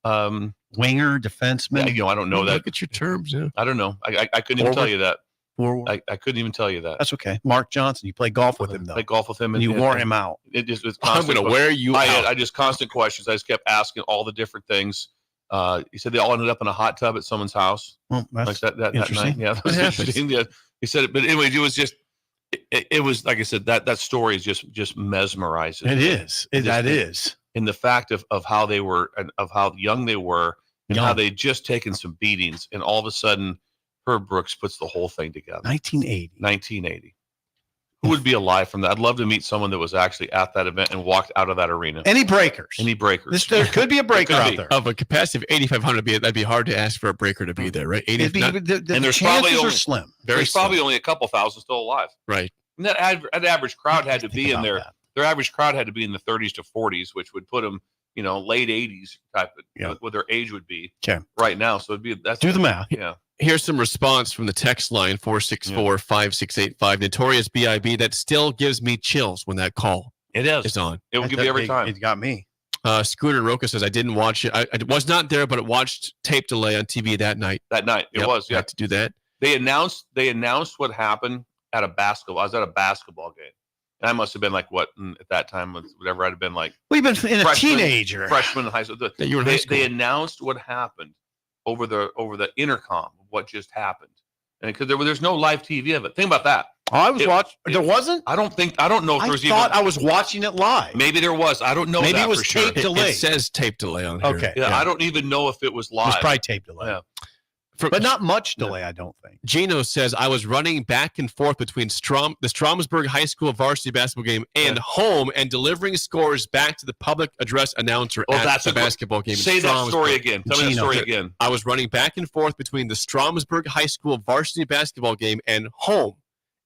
Yeah, Winger, defenseman. I don't know that. Look at your terms. Yeah. I don't know. I couldn't even tell you that. Forward. I couldn't even tell you that. That's okay. Mark Johnson. You play golf with him, though. Played golf with him, and you wore him out. It just was I'm going to wear you out. I just constant questions. I just kept asking all the different things. He said they all ended up in a hot tub at someone's house. Well, that's like that interesting. night. Yeah, that was interesting. Yeah, he said it, but anyway, it was just. It was like I said. That story is just mesmerizing. It is. That is. In the fact of how they were and of how young they were and how they'd just taken some beatings, and all of a sudden. Herb Brooks puts the whole thing together. 1980. Who would be alive from that? I'd love to meet someone that was actually at that event and walked out of that arena. Any breakers? There could be a breaker out there. Of a capacity of 8,500, that'd be hard to ask for a breaker to be there, right? And there's probably only slim. There's probably only a couple thousand still alive. Right. And that average crowd had to be in there. Their average crowd had to be in the 30s to 40s, which would put them, late 80s type of what their age would be right now. So do the math. Yeah. Here's some response from the text line 464-5685. Notorious B.I.B. That still gives me chills when that call is on. It will give you every time. It got me. Scooter Roca says I didn't watch it. I was not there, but I watched tape delay on TV that night. It was. Yeah, had to do that. They announced what happened at a basketball. I was at a basketball game. And I must have been like at that time, whatever I'd have been like. We've been a teenager. Freshman in high school. You were in high school. They announced what happened over the intercom of what just happened, and because there's no live TV of it. Think about that. Oh, I was watching. There wasn't. I don't know if I there's thought even. I was watching it live. Maybe there was. I don't know. Maybe that it was for sure. tape delay. It says tape delay on here. Okay. Yeah, I don't even know if it was It live. was probably tape delay. Yeah. But not much delay, I don't think. Gino says, I was running back and forth between the Stromsburg High School varsity basketball game and home and delivering scores back to the public address announcer at the basketball game. Say that story again. Tell me that story again. I was running back and forth between the Stromsburg High School varsity basketball game and home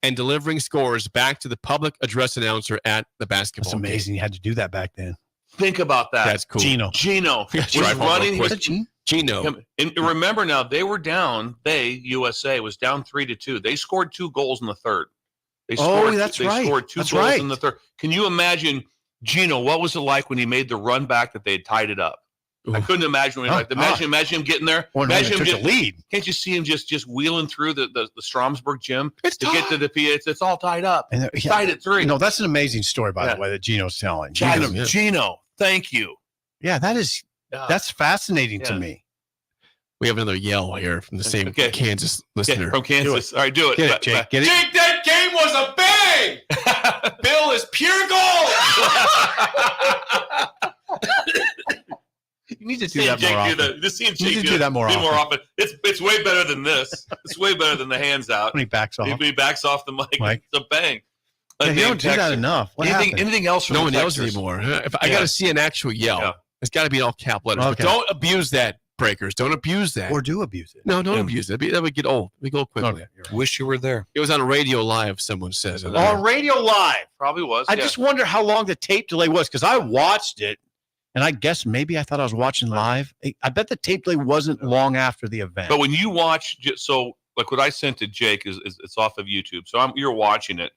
and delivering scores back to the public address announcer at the basketball game. That's amazing. You had to do that back then. Think about that. That's cool. Gino was running. Gino. And remember now, they were down. USA was down 3-2. They scored 2 goals in the third. They scored, that's they right. scored 2 That's goals right. in the third. Can you imagine, Gino, what was it like when he made the run back that they had tied it up? Ooh. I couldn't imagine. Imagine him getting there. Or imagine him took a lead. Can't you see him just wheeling through the Stromsburg gym to get to the PA? It's all tied up. And tied at 3. No, that's an amazing story, by the way, that Gino's telling. Gino, thank you. Yeah, that's fascinating to me. We have another yell here from the same Kansas listener. From Kansas. All right, do it. Get it, Jake. Get it. Jake, that game was a bang! Bill is pure gold! You need to do that more often. Just see him You need to do that more often. It's way better than this. It's way better than the hands out. When he backs off. He backs off the mic. It's a bang. Yeah, you don't do that enough. What happened? Anything else from No the one yells Texans? anymore. If I got to see an actual yell, it's got to be in all cap letters. Okay. But don't abuse that, breakers. Don't abuse that. Or do abuse it. No, don't abuse it. That would get old. We go quickly. Okay, you're right. Wish you were there. It was on Radio Live, someone says. On Radio Live. Probably was. I just wonder how long the tape delay was because I watched it, and I guess maybe I thought I was watching live. I bet the tape delay wasn't long after the event. But when you watch, so like what I sent to Jake is it's off of YouTube. So you're watching it,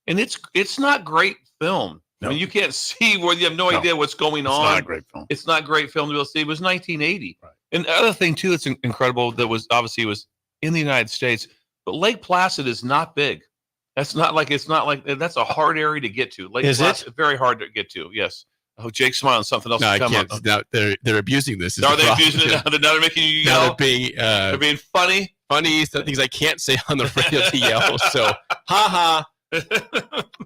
and it's not great film. No. I mean, you can't see where you have no idea what's going on. It's not a great film. It's not great film to be able to see. It was 1980. Right. And the other thing too that's incredible that was obviously was in the United States, but Lake Placid is not big. It's not like that's a hard area to get to. Lake Placid, very hard to get to. Yes. Oh, Jake's smiling. Something else. No, I coming can't. Now, they're abusing this. Are they abusing it? Now they're making you yell. Now they're being funny. Funny things I can't say on the radio to yell. So, ha.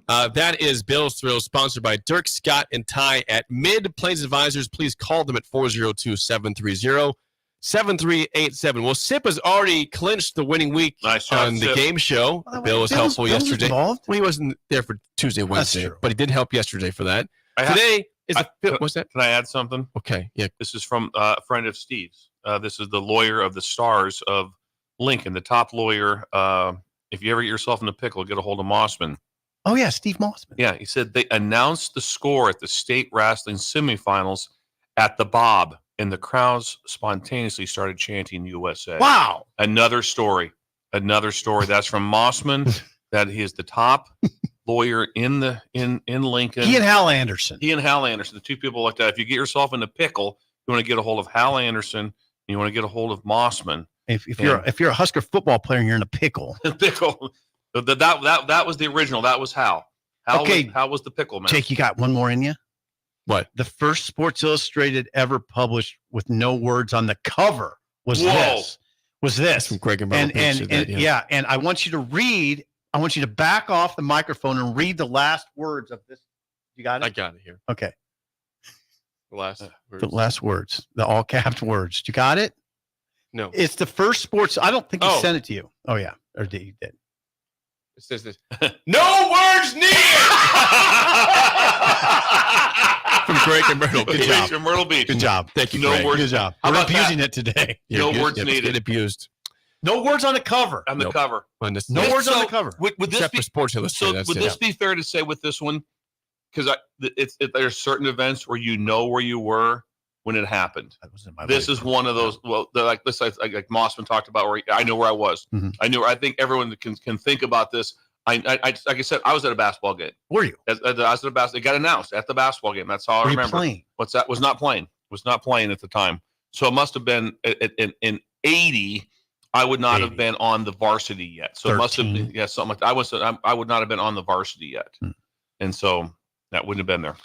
That is Bill's Thrills, sponsored by Dirk, Scott, and Ty at Mid Plains Advisors. Please call them at 402-730-7387. Well, Sip has already clinched the winning week on the game show. Bill was helpful yesterday. Involved? Well, he wasn't there for Tuesday, Wednesday, but he did help yesterday for that. What's that? Can I add something? Okay, yeah. This is from a friend of Steve's. This is the lawyer of the stars of Lincoln, the top lawyer. If you ever get yourself in a pickle, get a hold of Mossman. Oh, yeah, Steve Mossman. Yeah, he said they announced the score at the state wrestling semifinals at the Bob, and the crowds spontaneously started chanting USA. Wow. Another story. That's from Mossman. That he is the top lawyer in Lincoln. He and Hal Anderson. The two people like that. If you get yourself in a pickle, you want to get a hold of Hal Anderson, and you want to get a hold of Mossman. If you're a Husker football player and you're in a pickle. That was the original. That was Hal. Hal was the pickle man. Jake, you got one more in you? What? The first Sports Illustrated ever published with no words on the cover was this. From Greg and and I want you to read. I want you to back off the microphone and read the last words of this. You got it? I got it here. Okay. The last words. The last words. The all capped words. You got it? No. It's the first sports. I don't think he sent it to you. Oh, yeah. Or did he? Did. It says this. No words needed! From Greg and Myrtle Beach. Good job. From Myrtle Beach. Good job. Thank you, No Greg. words. Good job. How We're about abusing it today. No words Get needed. abused. No words on the cover. On the cover. No words on the cover. Would this Except be for Sports Illustrated. So would this be fair to say with this one? Because there's certain events where you know where you were when it happened. This is one of those. Well, like this, like Mossman talked about, where I know where I was. Mm-hmm. I think everyone can think about this. I like I said, I was at a basketball game. Were you? I was at a basketball. It got announced at the basketball game. That's all I remember. Playing? What's that? Was not playing. Was not playing at the time. So it must have been in 80. I would not have been on the varsity yet. So 13. It must have been something like that. I would not have been on the varsity yet, and so that wouldn't have been there.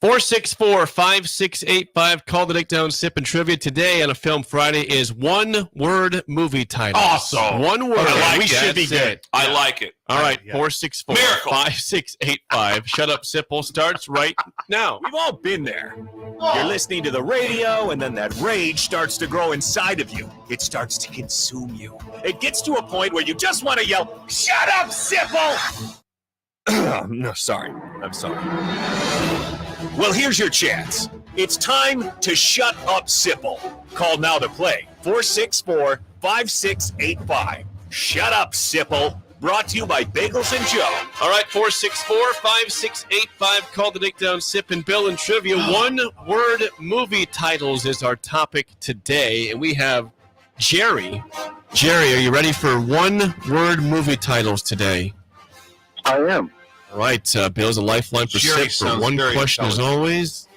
464-5685. Call the Nick Down Sip and Trivia. Today on a Film Friday is one-word movie title. Awesome. One word. I like We it. should be good. I like it. All right, Yeah. 464-5685. Shut Up Sipple starts right now. We've all been there. You're listening to the radio, and then that rage starts to grow inside of you. It starts to consume you. It gets to a point where you just want to yell, "Shut up, Sipple!" No, sorry. I'm sorry. Well, here's your chance. It's time to shut up, Sipple. Call now to play. 464-5685. Shut up, Sipple. Brought to you by Bagels and Joe. All right, 464-5685. Call the Nick Down Sip and Bill and Trivia. One-word movie titles is our topic today, and we have Jerry. Jerry, are you ready for one-word movie titles today? I am. All right, Bill's a lifeline for Jerry Sip for sounds one very question as always.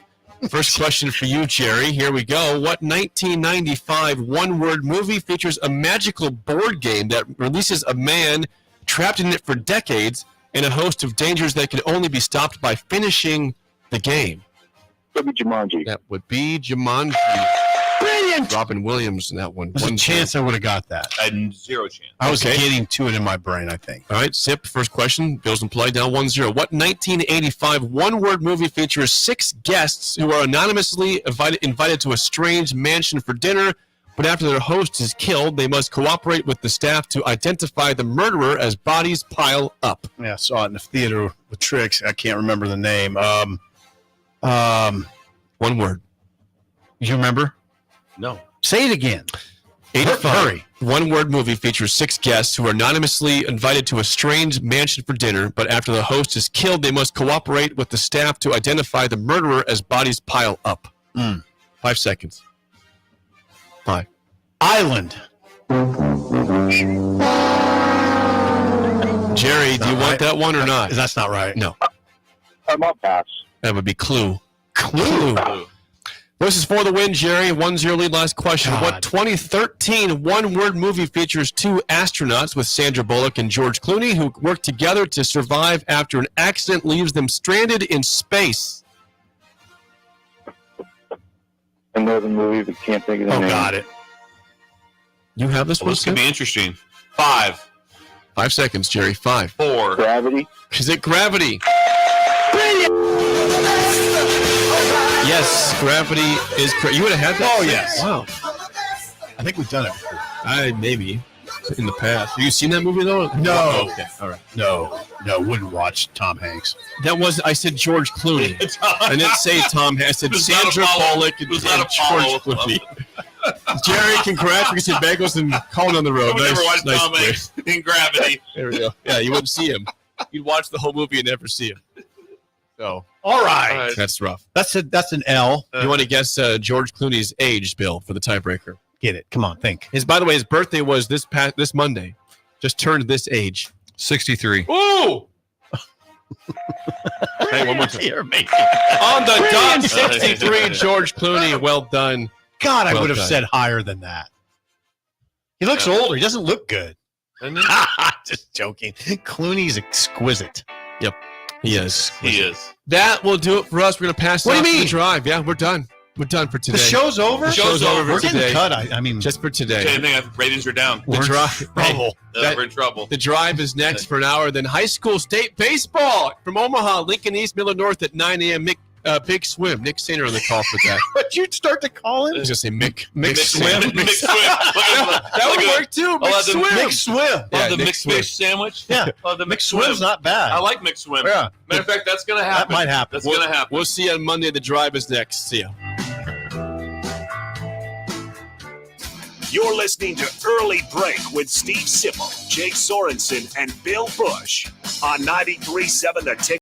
First question for you, Jerry. Here we go. What 1995 one-word movie features a magical board game that releases a man trapped in it for decades and a host of dangers that can only be stopped by finishing the game? That would be Jumanji. That would be Jumanji. Brilliant. Robin Williams in that one. There's a chance I would have got that. I had zero chance. I was Okay. getting to it in my brain, I think. All right, Sip, first question. Bill's implied down 1-0. What 1985 one-word movie features 6 guests who are anonymously invited to a strange mansion for dinner, but after their host is killed, they must cooperate with the staff to identify the murderer as bodies pile up? Yeah, I saw it in the theater with Tricks. I can't remember the name. One word. You remember? No. Say it again. 85. Hurry. One-word movie features 6 guests who are anonymously invited to a strange mansion for dinner, but after the host is killed, they must cooperate with the staff to identify the murderer as bodies pile up. 5 seconds. 5. Island. Jerry, do you want that one or not? That's not right. No. I'm up pass. That would be Clue. Clue. This is for the win, Jerry. 1-0 lead. Last question. God. What 2013 one-word movie features 2 astronauts with Sandra Bullock and George Clooney who work together to survive after an accident leaves them stranded in space? I know the movie, but can't think of the name. Got it. You have this Well, one, this could be Sip? interesting. 5. 5 seconds, Jerry. 5. 4. Gravity. Is it Gravity? Yes, Gravity is correct. You would have had that? Oh, yes. Wow. I think we've done it before. Maybe in the past. Have you seen that movie, though? No. Oh, okay. All right. No, wouldn't watch Tom Hanks. That was, I said George Clooney. I didn't say Tom Hanks. I said Was not Sandra Apollo. Bullock and Was not George Apollo. Clooney. Jerry, congrats. We can see bagels and calling on the road. I would never watch Tom play. Hanks in Gravity. There we go. Yeah, you wouldn't see him. You'd watch the whole movie and never see him. So All right. that's rough. That's an L. You want to guess George Clooney's age, Bill, for the tiebreaker? Get it. Come on, think. By the way, his birthday was this Monday. Just turned this age. 63. Ooh! Hey, one more time. You're amazing. On the dot, 63, George Clooney. Well done. God, I Well would have done. said higher than that. He looks older. He doesn't look good. Just joking. Clooney's exquisite. Yep, he is. He is. That will do it for us. We're going to pass What do off you to the mean? drive. Yeah, we're done. We're done for today. The show's over? The show's over We're for getting today. cut. I mean, Just for today. Same thing. Ratings are down. The drive. trouble. We're in trouble. The drive is next for an hour. Then high school state baseball from Omaha, Lincoln East, Miller North at 9 a.m. Big Swim. Nick Sainer on the call for that. But you'd start to call I him? was going to say Mick Swim. Swim. Mixed swim. That would work too. I'll have Mick the Swim. Mixed swim. Yeah, the Nick mixed Swim. fish sandwich. Yeah. The mixed Swim's swim. not bad. I like mixed swim. Yeah. Matter of fact, that's going to happen. That might happen. That's going to happen. We'll see you on Monday. The drive is next. See ya. You're listening to Early Break with Steve Sipple, Jake Sorensen, and Bill Busch on 93.7 The Ticket.